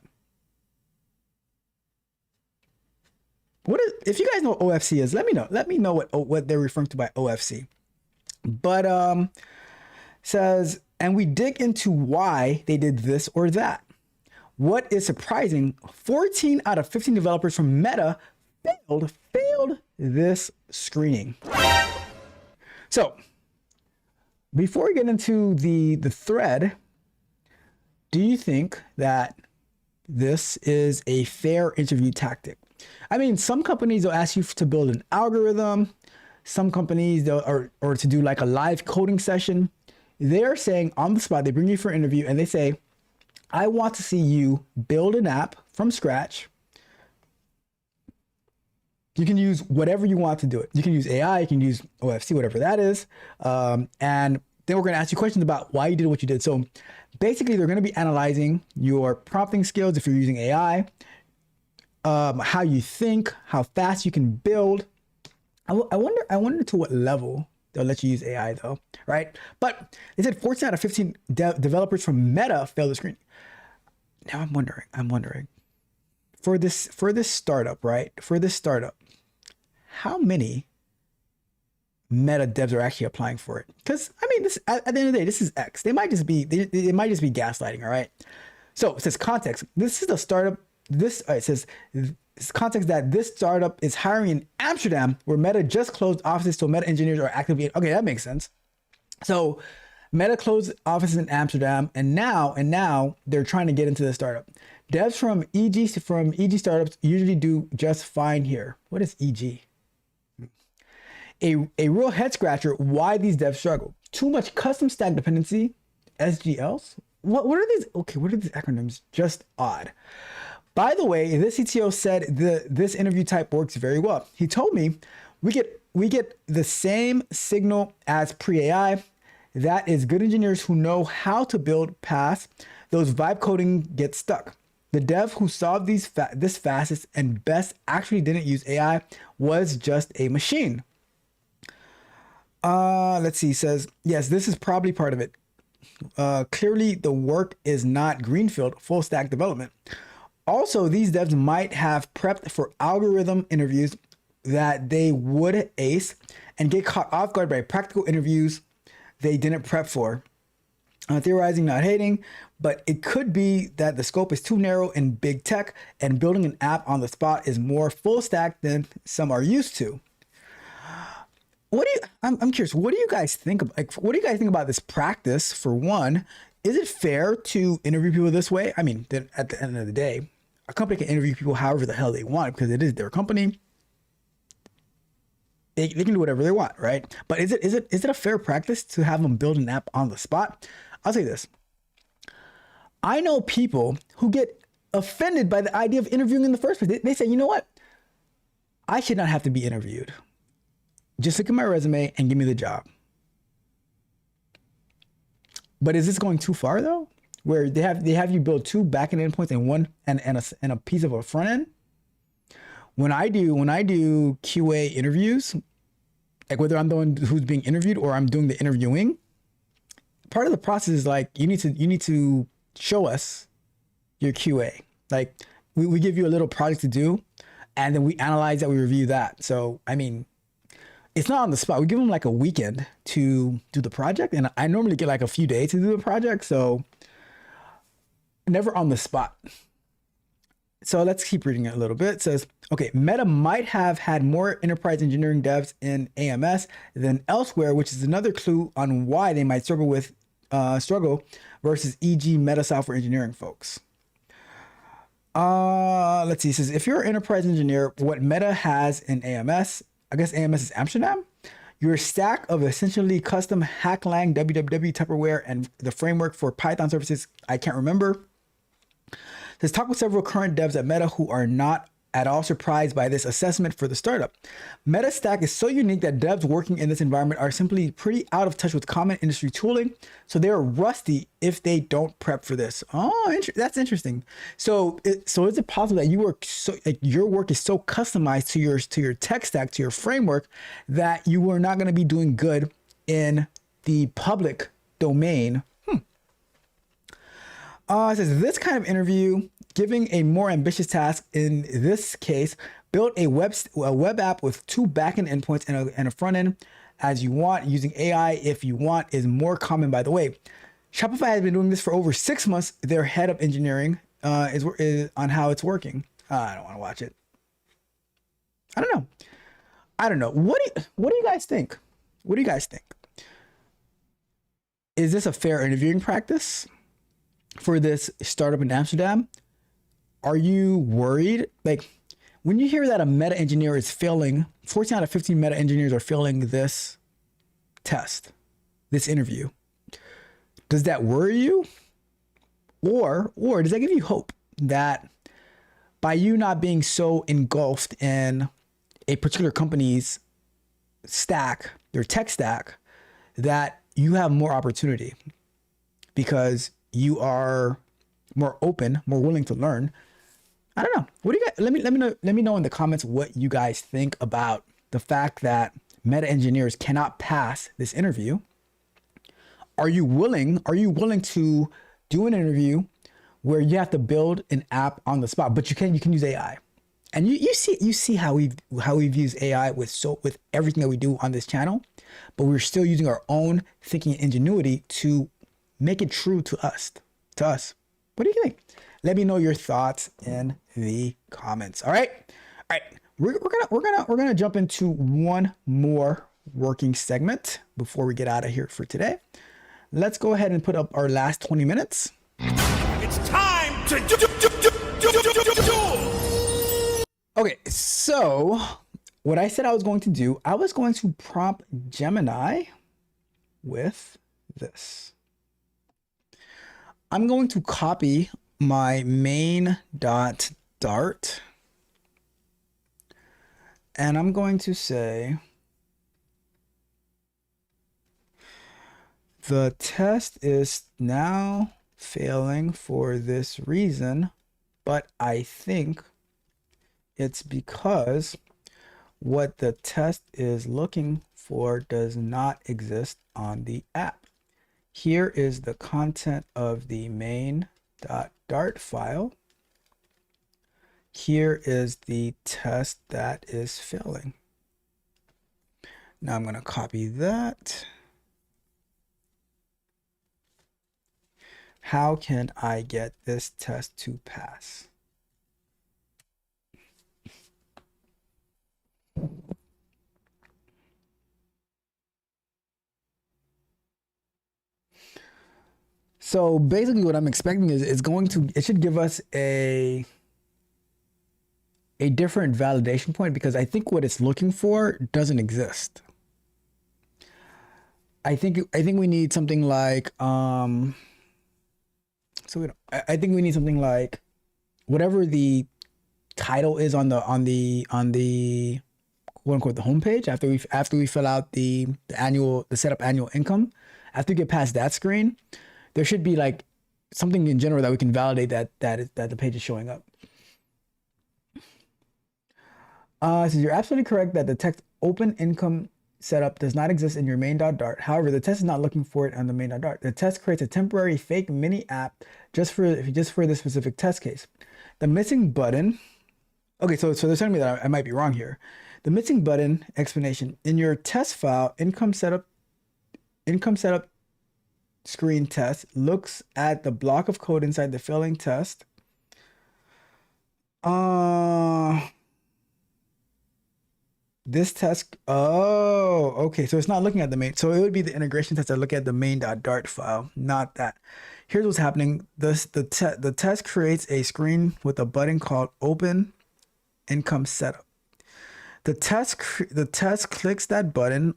What is, if you guys know what OFC is, let me know. Let me know what they're referring to by OFC. But says, and we dig into why they did this or that. What is surprising, 14 out of 15 developers from Meta failed this screening. So before we get into the thread, do you think that this is a fair interview tactic? I mean, some companies will ask you to build an algorithm. Some companies, or to do like a live coding session. They're saying on the spot, they bring you for an interview and they say, I want to see you build an app from scratch. You can use whatever you want to do it. You can use AI, you can use OFC, whatever that is. And then we're going to ask you questions about why you did what you did. So basically, they're going to be analyzing your prompting skills if you're using AI, how you think, how fast you can build. I wonder to what level they'll let you use AI though, right? But they said 14 out of 15 developers from Meta failed the screen. Now I'm wondering, for this startup, right? For this startup, how many Meta devs are actually applying for it? Because I mean, this at the end of the day, this is X. They might just be gaslighting, all right? So it says context. This is a startup. It says it's context that this startup is hiring in Amsterdam, where Meta just closed offices, so Meta engineers are actively, okay, that makes sense. So Meta closed offices in Amsterdam, and now they're trying to get into the startup. Devs from EG startups usually do just fine here. What is EG? A real head scratcher why these devs struggle. Too much custom stack dependency, SGLs. What are these? Okay, what are these acronyms? Just odd. By the way, this CTO said this interview type works very well. He told me we get the same signal as pre-AI. That is good engineers who know how to build paths. Those vibe coding get stuck. The dev who solved this fastest and best actually didn't use AI, was just a machine. Let's see, he says, yes, this is probably part of it. Clearly the work is not greenfield, full stack development. Also, these devs might have prepped for algorithm interviews that they would ace and get caught off guard by practical interviews they didn't prep for. Theorizing, not hating, but it could be that the scope is too narrow in big tech and building an app on the spot is more full stack than some are used to. I'm curious, what do you guys think of, what do you guys think about this practice? For one, is it fair to interview people this way? I mean, at the end of the day, a company can interview people however the hell they want because it is their company. They can do whatever they want, right? But is it a fair practice to have them build an app on the spot? I'll say this. I know people who get offended by the idea of interviewing in the first place. They say, you know what? I should not have to be interviewed. Just look at my resume and give me the job. But is this going too far though? Where they have you build 2 backend endpoints and one and a piece of a front end? When I do QA interviews, like whether I'm the one who's being interviewed or I'm doing the interviewing, part of the process is like you need to show us your QA. Like we give you a little project to do, and then we analyze that, we review that. So, I mean, it's not on the spot. We give them like a weekend to do the project, and I normally get like a few days to do the project. So never on the spot. So let's keep reading it a little bit. It says, okay, Meta might have had more enterprise engineering devs in AMS than elsewhere, which is another clue on why they might struggle versus e.g. Meta software engineering folks. Let's see. It says, if you're an enterprise engineer, what Meta has in AMS, I guess AMS is Amsterdam, your stack of essentially custom Hacklang, www, Tupperware, and the framework for Python services, I can't remember. Let's talk with several current devs at Meta who are not at all surprised by this assessment for the startup. Meta stack is so unique that devs working in this environment are simply pretty out of touch with common industry tooling, so they're rusty if they don't prep for this. Oh, that's interesting. So is it possible that your work is so customized to your tech stack, to your framework, that you are not going to be doing good in the public domain? It says, this kind of interview, giving a more ambitious task, in this case, build a web app with 2 backend endpoints and a front end as you want, using AI if you want, is more common, by the way. Shopify has been doing this for over 6 months. Their head of engineering is on how it's working. I don't want to watch it. I don't know. What do you guys think? What do you guys think? Is this a fair interviewing practice for this startup in Amsterdam? Are you worried? Like, when you hear that a Meta engineer is failing, 14 out of 15 Meta engineers are failing this test, this interview, does that worry you? Or does that give you hope that by you not being so engulfed in a particular company's stack, their tech stack, that you have more opportunity because you are more open, more willing to learn? I don't know. What do you guys, let me know in the comments what you guys think about the fact that Meta engineers cannot pass this interview. Are you willing to do an interview where you have to build an app on the spot, but you can use AI? And you see how we've used AI with everything that we do on this channel, but we're still using our own thinking and ingenuity to make it true to us. What do you think? Let me know your thoughts in the comments. All right. We're gonna jump into one more working segment before we get out of here for today. Let's go ahead and put up our last 20 minutes. It's time to do. Okay, so what I said I was going to do, I was going to prompt Gemini with this. I'm going to copy my main.dart and I'm going to say the test is now failing for this reason, but I think it's because what the test is looking for does not exist on the app. Here is the content of the main.dart file. Here is the test that is failing. Now I'm going to copy that. How can I get this test to pass? So basically what I'm expecting is it should give us a different validation point, because I think what it's looking for doesn't exist. I think we need something like I think we need something like whatever the title is on the quote unquote the homepage after we fill out the setup annual income. After we get past that screen, there should be like something in general that we can validate that the page is showing up. So you're absolutely correct that the text open income setup does not exist in your main.dart. However, the test is not looking for it on the main.dart. The test creates a temporary fake mini app just for this specific test case. The missing button. Okay, so they're telling me that I might be wrong here. The missing button explanation in your test file, income setup screen test looks at the block of code inside the failing test. This test, oh, okay. So it's not looking at the main. So it would be the integration test that look at the main.dart file, not that. Here's what's happening. The test creates a screen with a button called open income setup. The test clicks that button,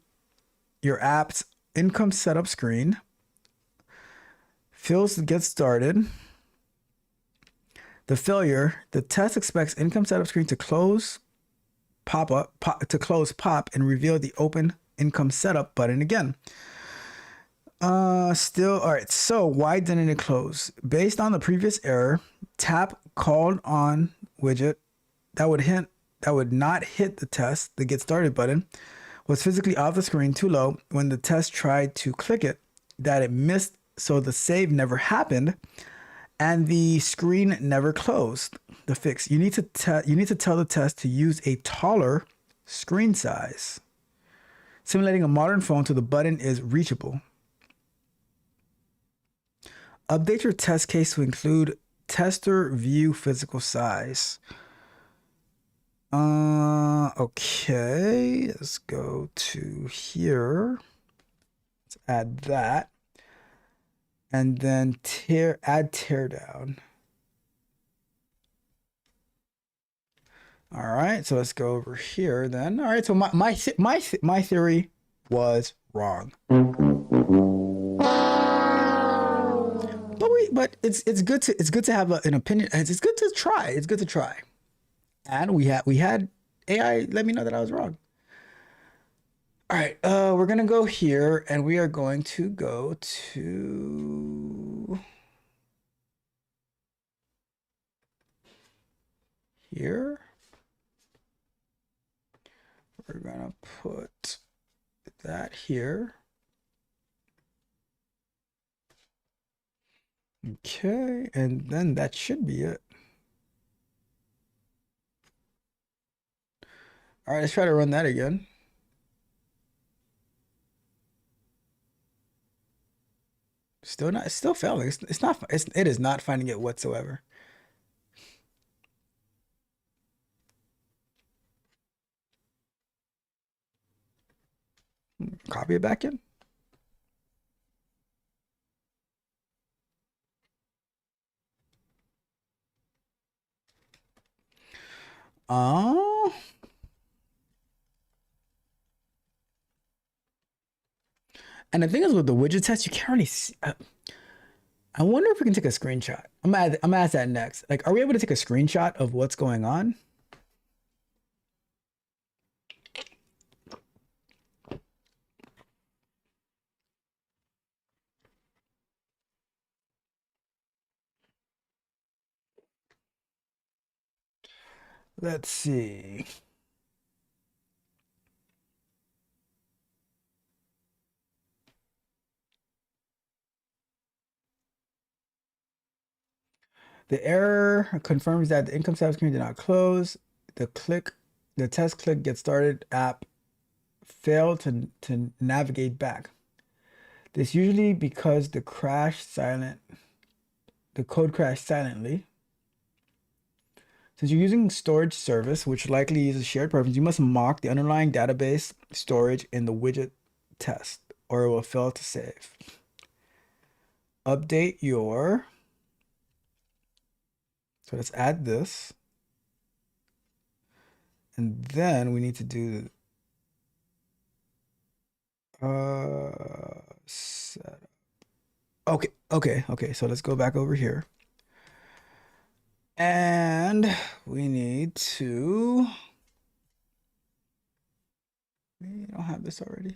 your app's income setup screen, fails to get started. The failure, the test expects income setup screen to close pop, and reveal the open income setup button again. All right, so why didn't it close? Based on the previous error, tap called on widget that would not hit the test, the get started button, was physically off the screen too low when the test tried to click it, that it missed, so the save never happened and the screen never closed. The fix, you need to tell the test to use a taller screen size. Simulating a modern phone so the button is reachable. Update your test case to include tester view physical size. Okay, let's go to here. Let's add that. And then add teardown. All right, so let's go over here then. All right, so my theory was wrong. But it's good to have an opinion. It's good to try. It's good to try. And we had AI let me know that I was wrong. All right, we're gonna go here and we are going to go to here. We're gonna put that here. Okay, and then that should be it. All right, let's try to run that again. It's still failing. It is not finding it whatsoever. Copy it back in. Oh. And the thing is with the widget test, you can't really see. I wonder if we can take a screenshot. I'm gonna ask that next. Like, are we able to take a screenshot of what's going on? Let's see. The error confirms that the income setup screen did not close. The test click get started app failed to navigate back. This usually because the code crashed silently. Since you're using storage service, which likely uses shared preference, you must mock the underlying database storage in the widget test, or it will fail to save. Update your. So let's add this. And then we need to do setup. Okay. So let's go back over here. And we don't have this already.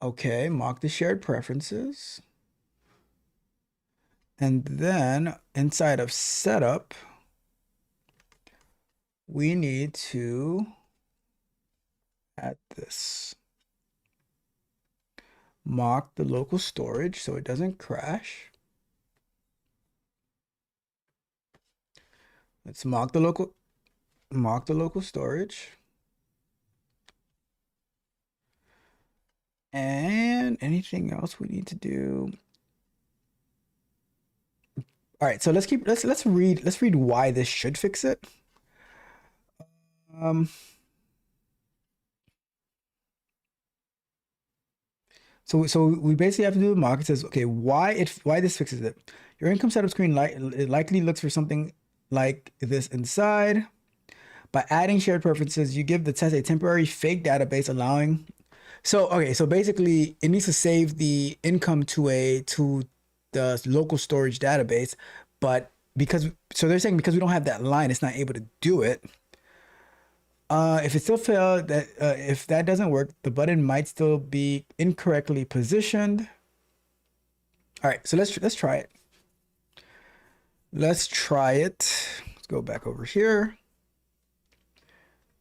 Okay, mock the shared preferences. And then inside of setup, we need to add this. Mock the local storage so it doesn't crash. Let's mock the local storage. And anything else we need to do? All right, so let's read why this should fix it. So we basically have to do a mock. It says, okay, why this fixes it. Your income setup screen it likely looks for something like this inside. By adding shared preferences, you give the test a temporary fake database allowing. So okay, so basically it needs to save the income to the local storage database, but they're saying because we don't have that line, it's not able to do it. If it still failed, if that doesn't work, the button might still be incorrectly positioned. All right, so let's try it. Let's try it. Let's go back over here.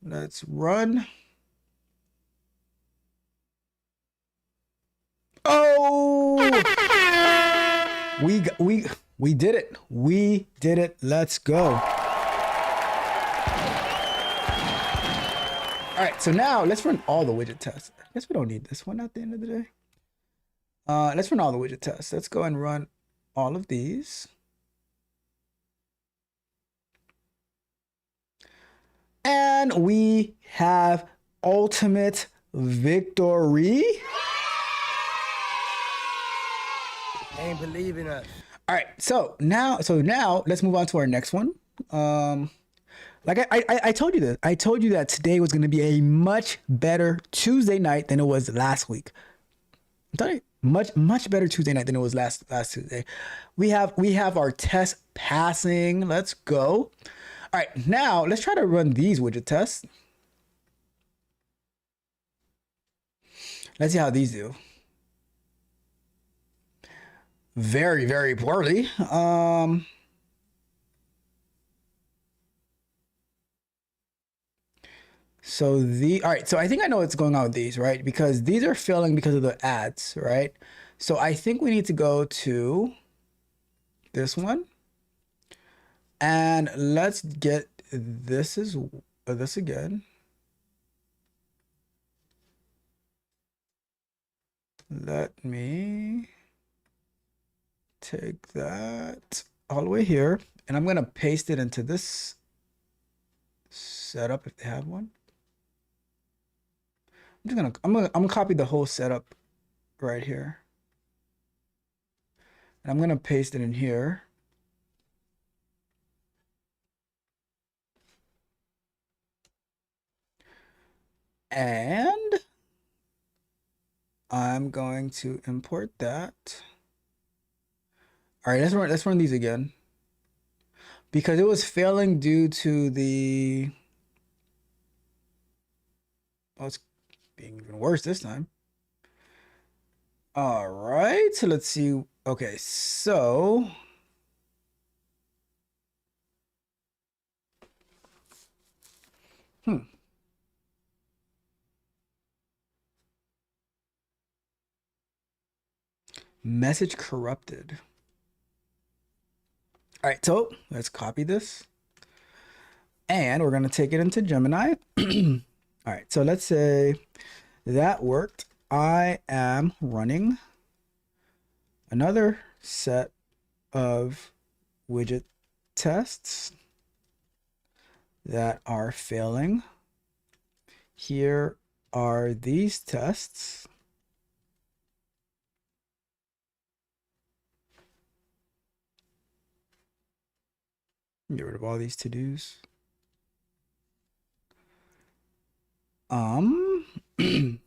Let's run. Oh, we did it. We did it. Let's go. All right, so now let's run all the widget tests. I guess we don't need this one at the end of the day. Let's run all the widget tests. Let's go and run all of these. And we have ultimate victory. Ain't believing us. All right, so now let's move on to our next one. Like I told you this. I told you that today was going to be a much better Tuesday night than it was last week. I'm telling you, much better Tuesday night than it was last Tuesday. We have our test passing. Let's go. All right, now let's try to run these widget tests. Let's see how these do. Very, very poorly. So all right, so I think I know what's going on with these, right? Because these are failing because of the ads, right? So I think we need to go to this one. And let's get this again. Let me take that all the way here, and I'm gonna paste it into this setup if they have one. I'm gonna copy the whole setup right here, and I'm gonna paste it in here. And I'm going to import that. All right, let's run these again. Because it was failing due to the... Oh, it's being even worse this time. All right, so let's see. Okay, so... Message corrupted. All right, so let's copy this. And we're going to take it into Gemini. All right, so let's say that worked. I am running another set of widget tests that are failing. Here are these tests. Get rid of all these to-dos. You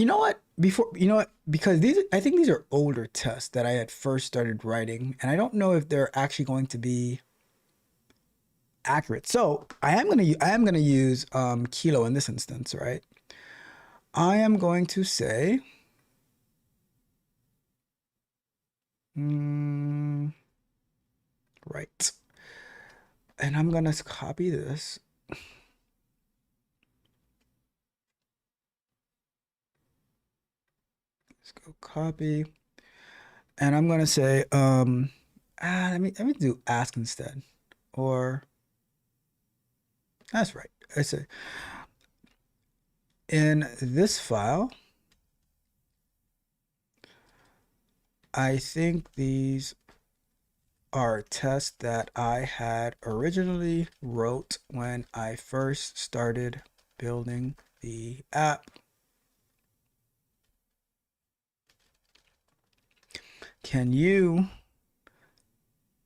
know what? Because I think these are older tests that I had first started writing, and I don't know if they're actually going to be accurate. So I am gonna use Kilo in this instance, right? I am going to say right. And I'm gonna copy this. Let's go copy. And I'm gonna say, let me do ask instead. Or that's right. I say in this file, I think these are tests that I had originally wrote when I first started building the app. Can you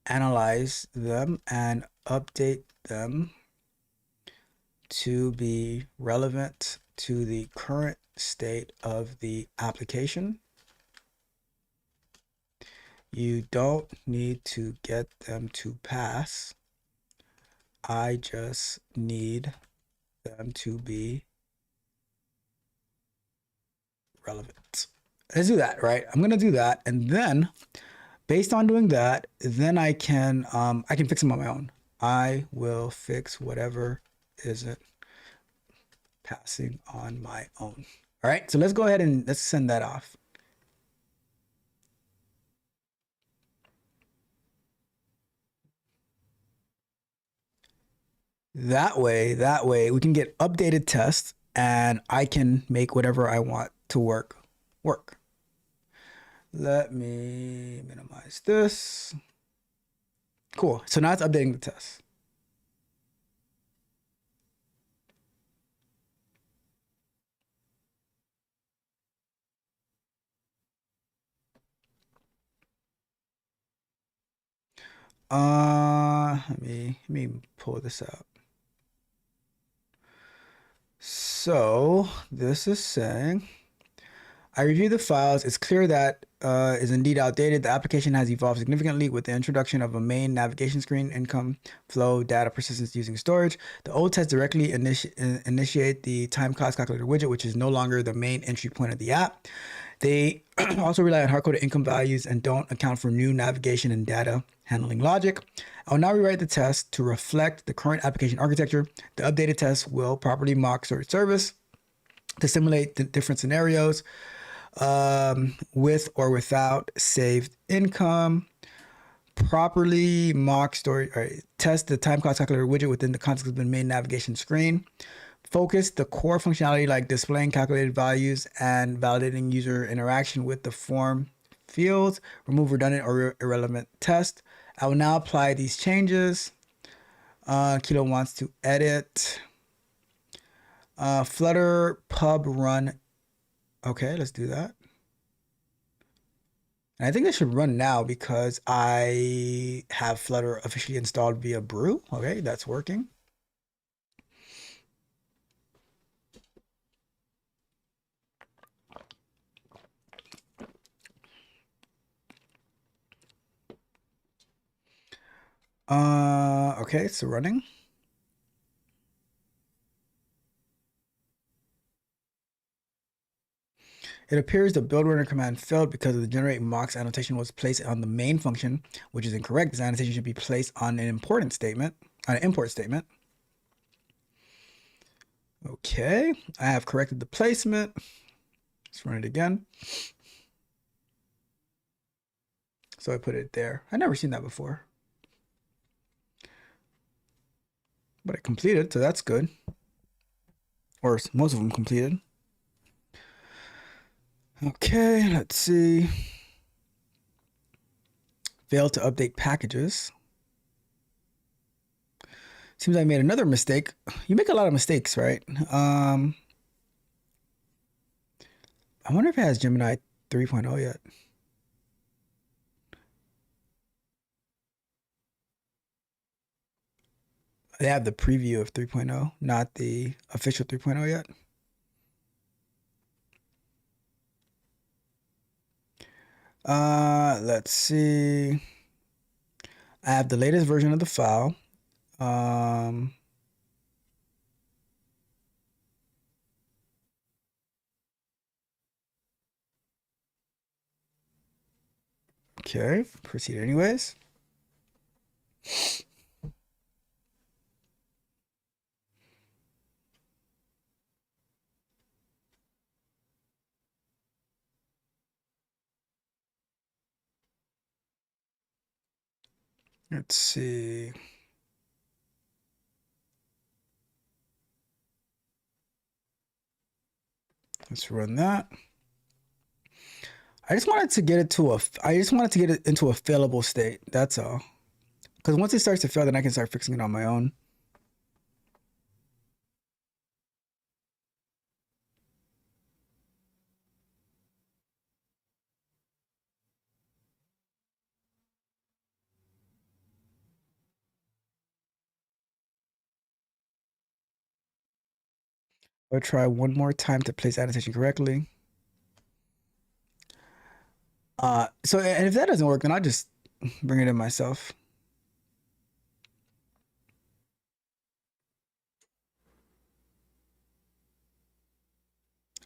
analyze them and update them to be relevant to the current state of the application? You don't need to get them to pass. I just need them to be relevant. Let's do that, right? I'm gonna do that, and then based on doing that, then I can fix them on my own. I will fix whatever isn't passing on my own. All right, so let's go ahead and let's send that off. That way we can get updated tests and I can make whatever I want to work. Let me minimize this. Cool. So now it's updating the test. Let me pull this out. So this is saying, I reviewed the files. It's clear that is indeed outdated. The application has evolved significantly with the introduction of a main navigation screen, income, flow, data persistence using storage. The old tests directly initiate the time cost calculator widget, which is no longer the main entry point of the app. They also rely on hard-coded income values and don't account for new navigation and data handling logic. I'll now rewrite the test to reflect the current application architecture. The updated test will properly mock storage service to simulate the different scenarios with or without saved income. Properly mock storage, test the time cost calculator widget within the context of the main navigation screen. Focus the core functionality like displaying calculated values and validating user interaction with the form fields. Remove redundant or irrelevant tests. I will now apply these changes. Kilo wants to edit. Flutter pub run. Okay, let's do that. And I think this should run now because I have Flutter officially installed via Brew. Okay, that's working. Okay, so running. It appears the build runner command failed because of the generate mocks annotation was placed on the main function, which is incorrect. This annotation should be placed on an import statement. Okay, I have corrected the placement. Let's run it again. So I put it there. I've never seen that before. But it completed, so that's good. Or most of them completed. Okay, let's see. Failed to update packages. Seems I made another mistake. You make a lot of mistakes, right? I wonder if it has Gemini 3.0 yet. They have the preview of 3.0, not the official 3.0 yet. Let's see. I have the latest version of the file. Okay, proceed anyways. Let's see. Let's run that. I just wanted to get it into a failable state. That's all. Because once it starts to fail, then I can start fixing it on my own. I'll try one more time to place annotation correctly. So and if that doesn't work, then I'll just bring it in myself.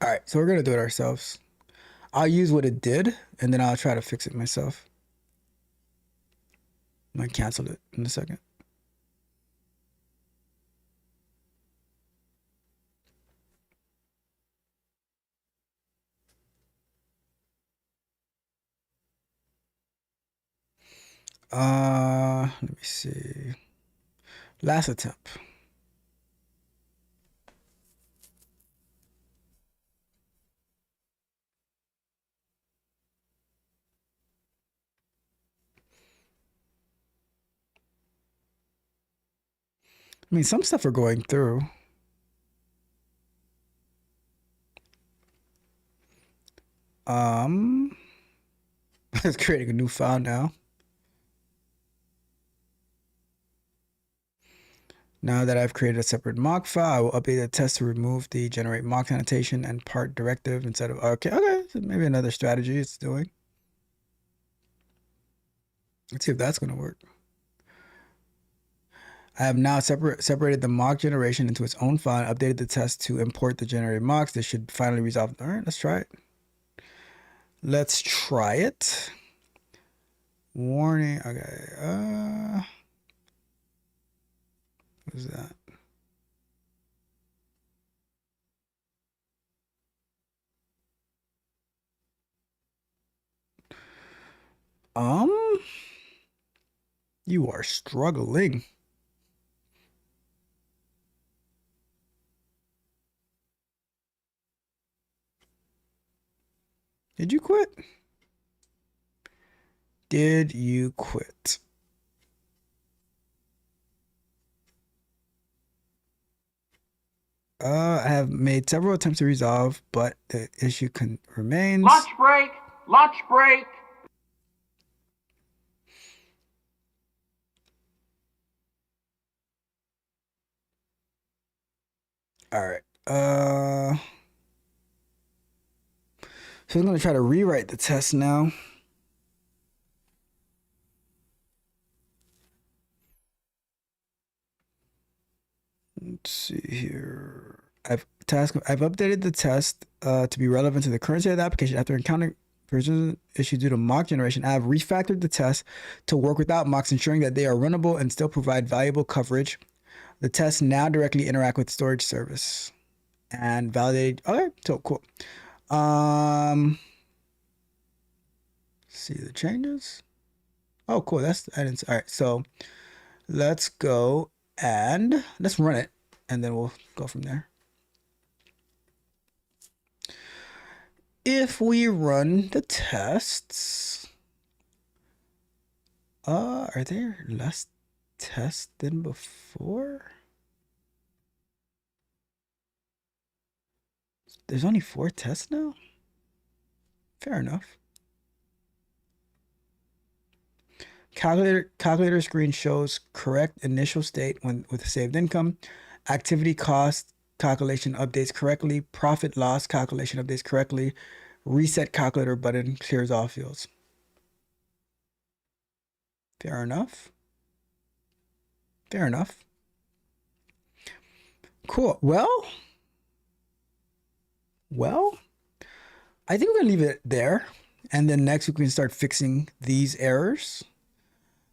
All right, so we're gonna do it ourselves. I'll use what it did, and then I'll try to fix it myself. I might cancel it in a second. Let me see. Last attempt. I mean, some stuff are going through. It's creating a new file now. Now that I've created a separate mock file, I will update the test to remove the generate mock annotation and part directive instead of, okay, so maybe another strategy it's doing. Let's see if that's going to work. I have now separated the mock generation into its own file and updated the test to import the generated mocks. This should finally resolve. All right, let's try it. Let's try it. Warning. Okay. What is that? You are struggling. Did you quit? Did you quit? I have made several attempts to resolve, but the issue remains. Lunch break! Lunch break! All right. So I'm going to try to rewrite the test now. Let's see here. I've updated the test to be relevant to the current state of the application after encountering persistent issues due to mock generation. I have refactored the test to work without mocks, ensuring that they are runnable and still provide valuable coverage. The tests now directly interact with storage service and validate. Okay, so cool. See the changes. Oh, cool. That's all right. So let's go and let's run it, and then we'll go from there. If we run the tests, are there less tests than before? There's only 4 tests now? Fair enough. Calculator screen shows correct initial state with saved income. Activity cost calculation updates correctly. Profit loss calculation updates correctly. Reset calculator button clears all fields. Fair enough. Fair enough. Cool. Well, I think we're gonna leave it there, and then next we can start fixing these errors.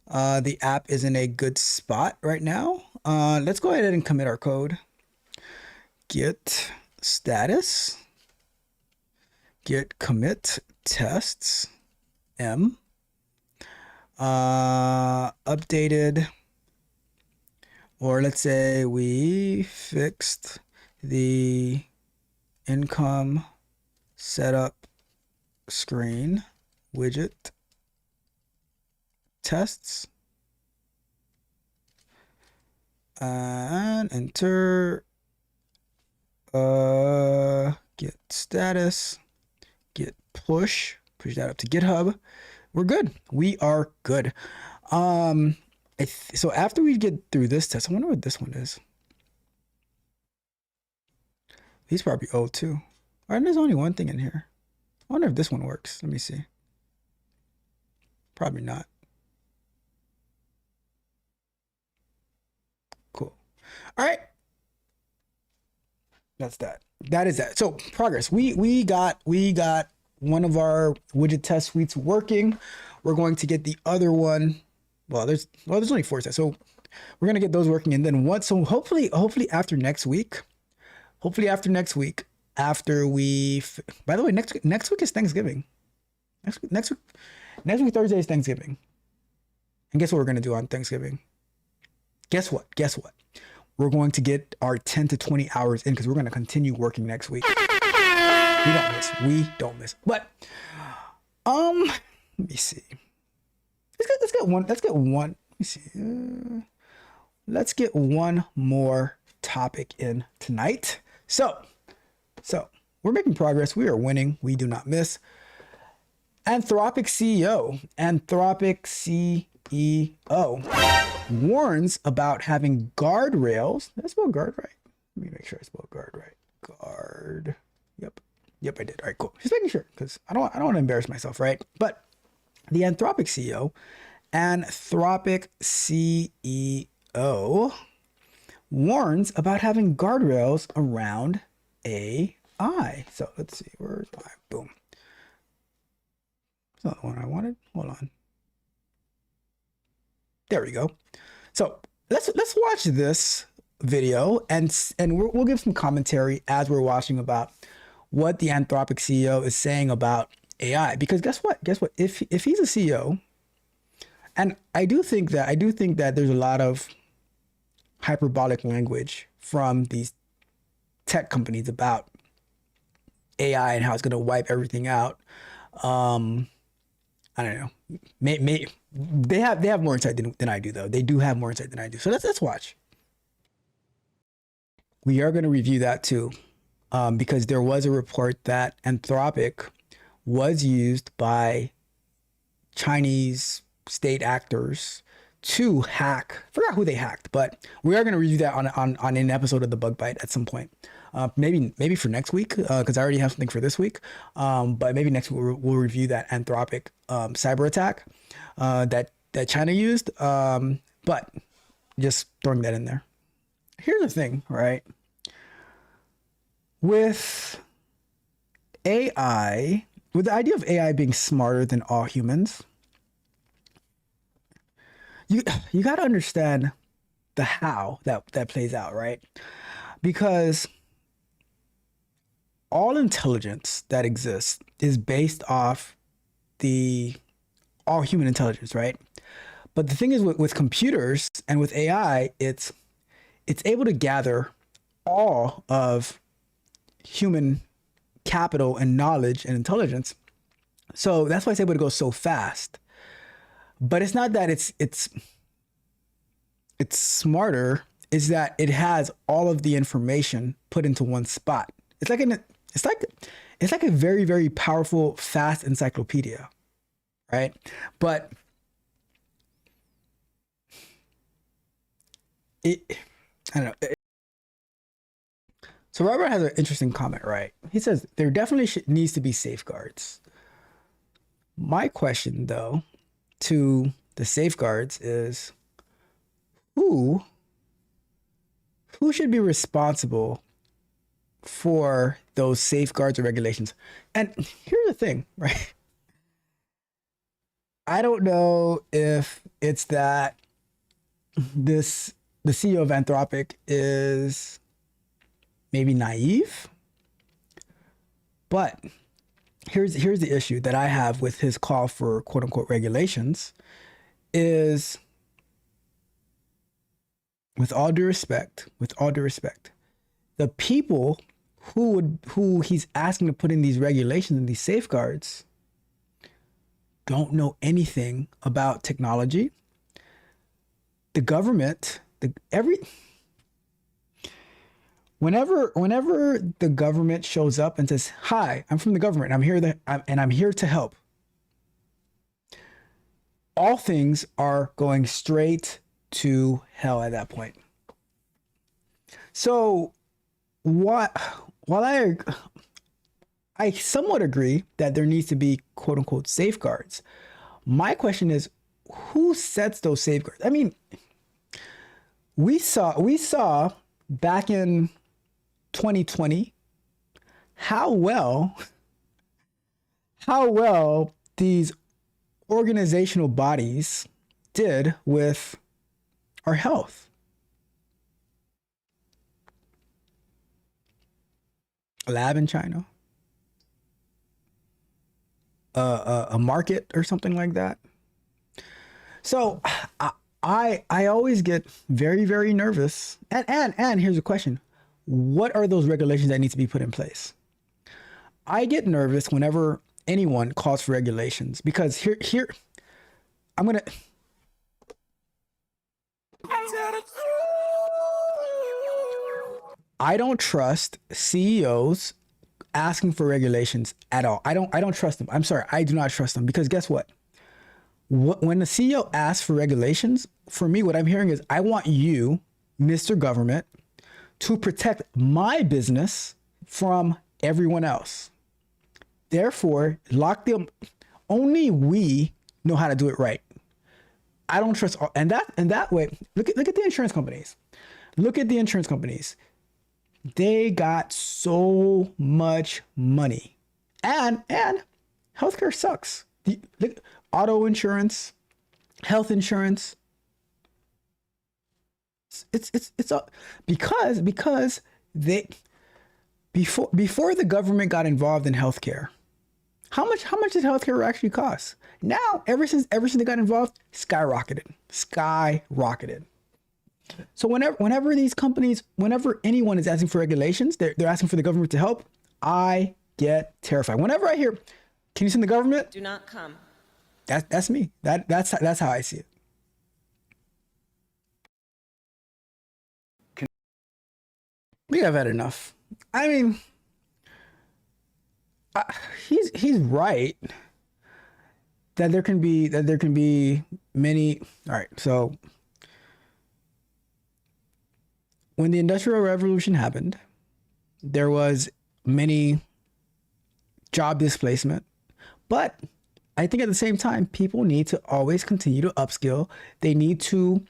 The app is in a good spot right now. Let's go ahead and commit our code. Git status, git commit tests m. updated, or let's say we fixed the income setup screen widget tests, and enter git status, git push that up to GitHub. We're good. We are good. So after we get through this test, I wonder what this one is. These probably old too. All right, there's only one thing in here. I wonder if this one works. Let me see. Probably not. Cool. All right. That's that. That is that. So progress. We got one of our widget test suites working. We're going to get the other one. Well, there's only 4 tests. So we're going to get those working. And then so hopefully after next week, after we, by the way, next week is Thanksgiving. Next week, Thursday is Thanksgiving. And guess what we're going to do on Thanksgiving? Guess what? We're going to get our 10 to 20 hours in because we're going to continue working next week. We don't miss. But, let me see. Let's get one. Let me see. Let's get one more topic in tonight. So we're making progress. We are winning. We do not miss. Anthropic CEO warns about having guardrails. Did I spell guard right? Let me make sure I spelled guard right. Guard. Yep, I did. All right, cool. Just making sure because I don't want to embarrass myself, right? But the Anthropic CEO warns about having guardrails around AI. So let's see, where's my boom? It's not the one I wanted. Hold on. There we go. So let's watch this video and we'll give some commentary as we're watching about what the Anthropic CEO is saying about AI. Because guess what? If he's a CEO, and I do think that there's a lot of hyperbolic language from these tech companies about AI and how it's going to wipe everything out. I don't know. They have more insight than I do, though. They do have more insight than I do. So let's watch. We are going to review that too, because there was a report that Anthropic was used by Chinese state actors to hack. I forgot who they hacked, but we are going to review that on an episode of the Bug Bite at some point. Maybe for next week, because I already have something for this week. But maybe next week we'll review that Anthropic cyber attack that China used. But just throwing that in there. Here's the thing, right? With AI, with the idea of AI being smarter than all humans, you got to understand the how that plays out, right? Because all intelligence that exists is based off all human intelligence, right? But the thing is with computers and with AI, it's able to gather all of human capital and knowledge and intelligence. So that's why it's able to go so fast. But it's not that it's smarter, is that it has all of the information put into one spot. It's like a very, very powerful, fast encyclopedia, right? But I don't know. So Robert has an interesting comment, right? He says there definitely needs to be safeguards. My question, though, to the safeguards is who should be responsible for those safeguards or regulations? And here's the thing, right? I don't know if it's that the CEO of Anthropic is maybe naive, but here's the issue that I have with his call for quote unquote regulations is, with all due respect, the people who he's asking to put in these regulations and these safeguards don't know anything about technology. The government, whenever the government shows up and says, "Hi, I'm from the government. I'm here to help," all things are going straight to hell at that point. So, while I somewhat agree that there needs to be quote unquote safeguards, my question is, who sets those safeguards? I mean, we saw back in 2020 how well these organizational bodies did with our health. A lab in China, a market or something like that. So I always get very, very nervous. And here's a question: what are those regulations that need to be put in place? I get nervous whenever anyone calls for regulations, because here I'm gonna. I don't trust CEOs asking for regulations at all. I don't trust them. I'm sorry, I do not trust them, because guess what? When the CEO asks for regulations, for me, what I'm hearing is, I want you, Mr. Government, to protect my business from everyone else. Therefore, lock them. Only we know how to do it right. I don't trust all, and that way. Look at the insurance companies. Look at the insurance companies. They got so much money, and healthcare sucks. Look, auto insurance, health insurance. It's all because they before the government got involved in healthcare. How much did healthcare actually cost? Now, ever since they got involved, skyrocketed. So whenever these companies, whenever anyone is asking for regulations, they're asking for the government to help, I get terrified. Whenever I hear, "Can you send the government?" Do not come. That's me. That's how I see it. We have had enough. I mean, he's right that there can be many. All right, so when the Industrial Revolution happened, there was many job displacement, but I think at the same time, people need to always continue to upskill. They need to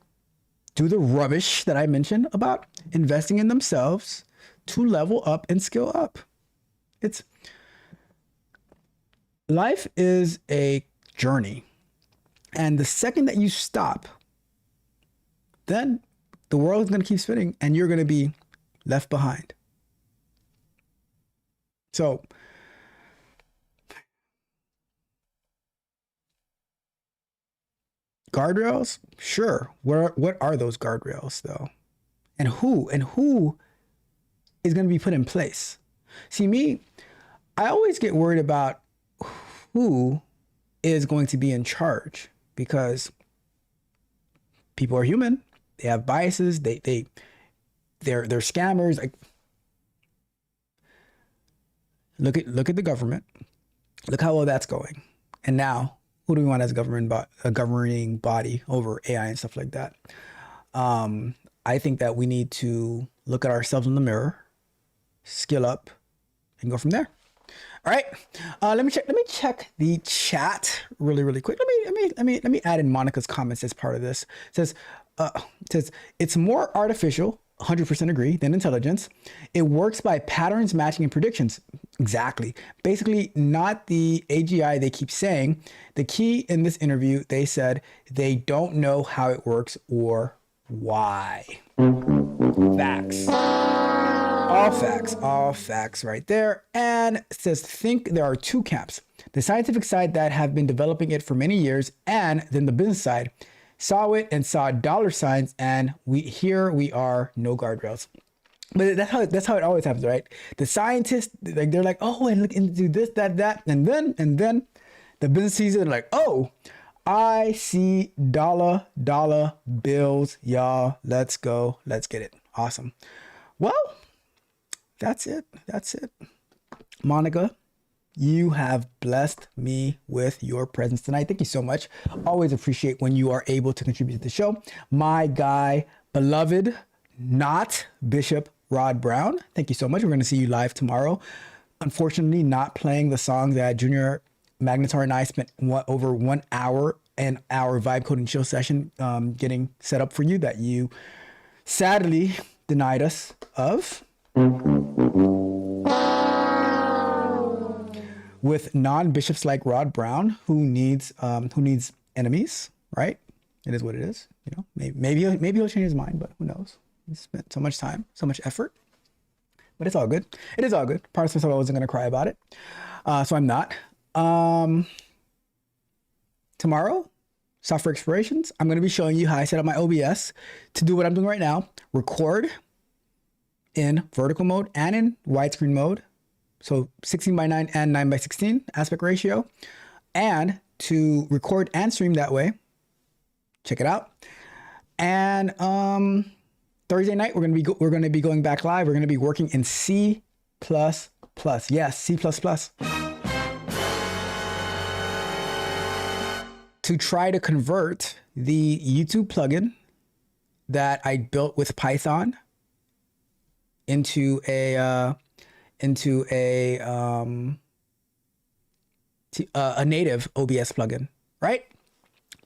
do the rubbish that I mentioned about investing in themselves to level up and skill up. Life is a journey. And the second that you stop, then the world is going to keep spinning and you're going to be left behind. So, guardrails? Sure. What are those guardrails though? And who is going to be put in place? See, me, I always get worried about who is going to be in charge, because people are human. They have biases. They're scammers. Like, look at the government. Look how well that's going. And now, who do we want as a governing body over AI and stuff like that? I think that we need to look at ourselves in the mirror, skill up, and go from there. All right. Let me check the chat really quick. Let me add in Monica's comments as part of this. It says it's more artificial, 100% agree, than intelligence. It works by patterns, matching, and predictions. Exactly. Basically, not the AGI they keep saying. The key in this interview, they said they don't know how it works or why. Facts. All facts right there. And it says, think there are two camps. The scientific side that have been developing it for many years, and then the business side. saw it and saw dollar signs, and we are, no guardrails. But that's how it always happens, right? The scientists, like, they're like, oh, and look into this, that, and then the business season, like, oh, I see dollar bills, y'all. Let's go, let's get it. Awesome. Well, that's it. Monica, you have blessed me with your presence tonight. Thank you so much. Always appreciate when you are able to contribute to the show. My guy, beloved, not Bishop Rod Brown, thank you so much. We're going to see you live tomorrow. Unfortunately, not playing the song that Junior Magnetar and I spent over 1 hour in our vibe coding chill session getting set up for you, that you sadly denied us of. With non-bishops like Rod Brown, who needs enemies, right? It is what it is. You know, maybe he'll change his mind, but who knows? He spent so much time, so much effort, but it's all good. It is all good. Part of myself, I wasn't going to cry about it, so I'm not. Tomorrow, software explorations. I'm going to be showing you how I set up my OBS to do what I'm doing right now: record in vertical mode and in widescreen mode. So 16:9 and 9:16 aspect ratio, and to record and stream that way. Check it out. And Thursday night we're gonna be going back live. We're gonna be working in C++. Yes, C++. To try to convert the YouTube plugin that I built with Python into a native OBS plugin, right?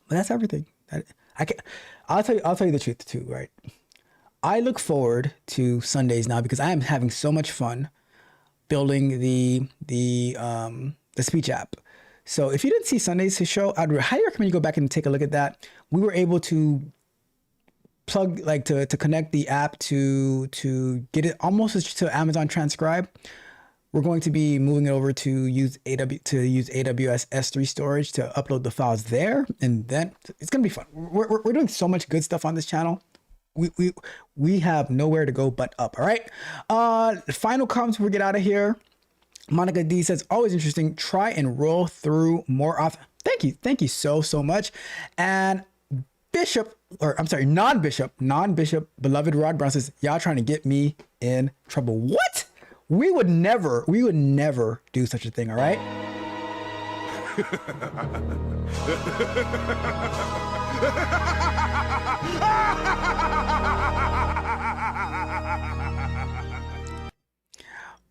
But that's everything. I'll tell you the truth too, right? I look forward to Sundays now because I am having so much fun building the speech app. So if you didn't see Sunday's show, I'd highly recommend you go back and take a look at that. We were able to plug, like, to connect the app to get it almost to Amazon Transcribe. We're going to be moving it over to use AWS S3 storage to upload the files there, and then it's gonna be fun. We're doing so much good stuff on this channel. We have nowhere to go but up. All right. Final comments before we get out of here. Monica D says, always interesting. Try and roll through more often. Thank you so much. And non-bishop, beloved Rod Brown says, y'all trying to get me in trouble. What? We would never do such a thing, all right?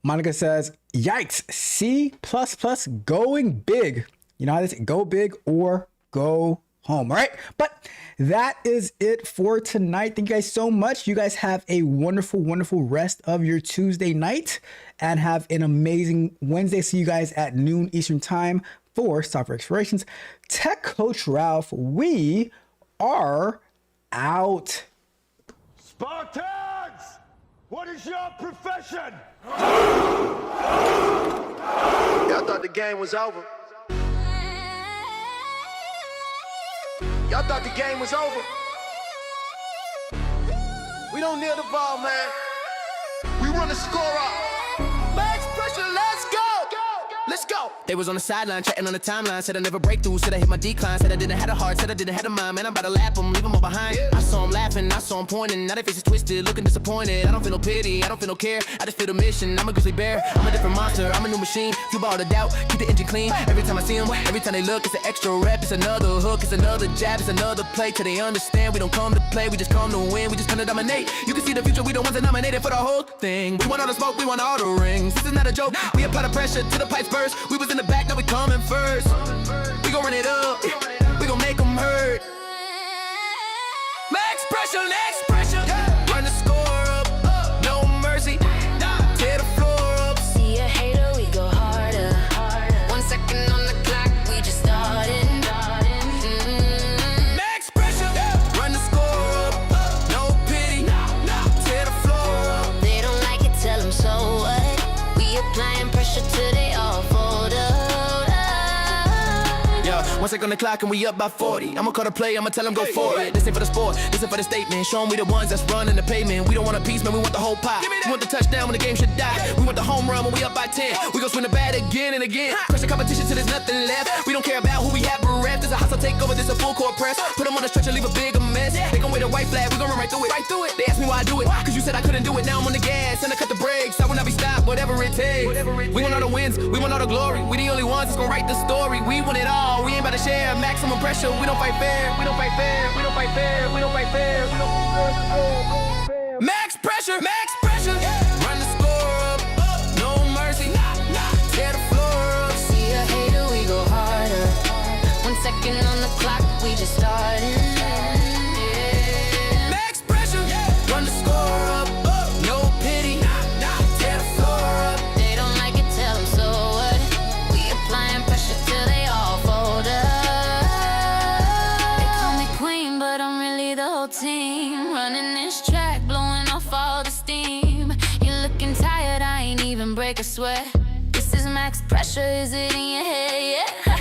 Monica says, yikes, C++ going big. You know how they say, go big or go home. All right. But that is it for tonight. Thank you guys so much. You guys have a wonderful rest of your Tuesday night and have an amazing Wednesday. See you guys at noon Eastern time for Software Explorations. Tech Coach Ralph, we are out. Spartans! What is your profession? Y'all thought the game was over. Y'all thought the game was over. We don't kneel the ball, man. We run the score up. Max pressure, let's go. Let's go. They was on the sideline, chatting on the timeline. Said I never break through, said I hit my decline. Said I didn't have a heart, said I didn't have a mind. Man, I'm about to lap them, leave them all behind. I saw them laughing, I saw them pointing. Now their faces twisted, looking disappointed. I don't feel no pity, I don't feel no care. I just feel the mission, I'm a grizzly bear. I'm a different monster, I'm a new machine. Fuel all the doubt, keep the engine clean. Every time I see them, every time they look, it's an extra rep. It's another hook, it's another jab, it's another play. Till they understand, we don't come to play, we just come to win. We just come to dominate. You can see the future, we the ones that nominated for the whole thing. We want all the smoke, we want all the rings. This is not a joke, we apply the pressure to the pipes burst. We was in the back, now we coming first. We gon' run it up, we gon' make them hurt. Max pressure, next pressure. Run the score up, no mercy. Tear the floor up. See a hater, we go harder. 1 second on the clock, we just started. Max pressure, run the score up, no pity. Tear the floor up. They don't like it, tell them so what? We applying pressure till they all fold up. 1 second on the clock and we up by 40. I'ma call the play, I'ma tell them go for it. This ain't for the sport, this ain't for the statement. Show 'em we the ones that's running the pavement. We don't want a piece, man, we want the whole pie. We want the touchdown when the game should die. We want the home run when we up by 10. We gon' swing the bat again and again. Crush the competition till there's nothing left. We don't care about who we have bereft. This a hustle takeover, this a full court press. Put them on the stretcher, leave a bigger mess. They gon' wear the white flag, we gon' run right through it. They ask me why I do it, cause you said I couldn't do it. Now I'm on the gas, and I cut the brakes. I will not be stopped, whatever it takes. We want all the wins, we want all the glory. We the only ones that's gon' write the story. We want it all, we ain't about to share. Maximum pressure, we don't fight fair. We don't fight fair, we don't fight fair, we don't fight fair. We don't fight fair. Max pressure, max pressure. Run the score up, no mercy. Tear the floor up. See a hater, we go harder. 1 second on the clock, we just started. Max pressure, run the score up, no pity. Tear the floor up. They don't like it, tell them so what? We applying pressure till they all fold up. They call me queen, but I'm really the whole team. Running this track, blowing off all the steam. You're looking tired, I ain't even break a sweat. This is max pressure, is it in your head? Yeah.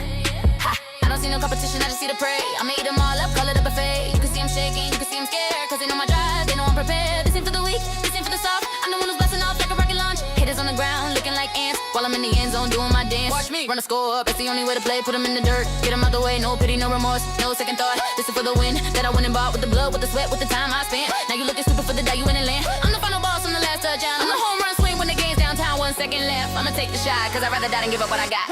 I don't see no competition, I just see the prey. I'ma eat them all up, call it a buffet. You can see I'm shaking, you can see I'm scared. Cause they know my drive, they know I'm prepared. This ain't for the weak, this ain't for the soft. I'm the one who's blasting off like a rocket launch. Hitters on the ground, looking like ants. While I'm in the end zone, doing my dance. Watch me run the score up, it's the only way to play. Put them in the dirt, get them out the way. No pity, no remorse, no second thought. This is for the win that I went and bought. With the blood, with the sweat, with the time I spent. Now you looking stupid for the day you in and land. I'm the final boss on the last touchdown. I'm the home run swing when the game's downtown. 1 second left, I'ma take the shot. Cause I'd rather die than give up what I got.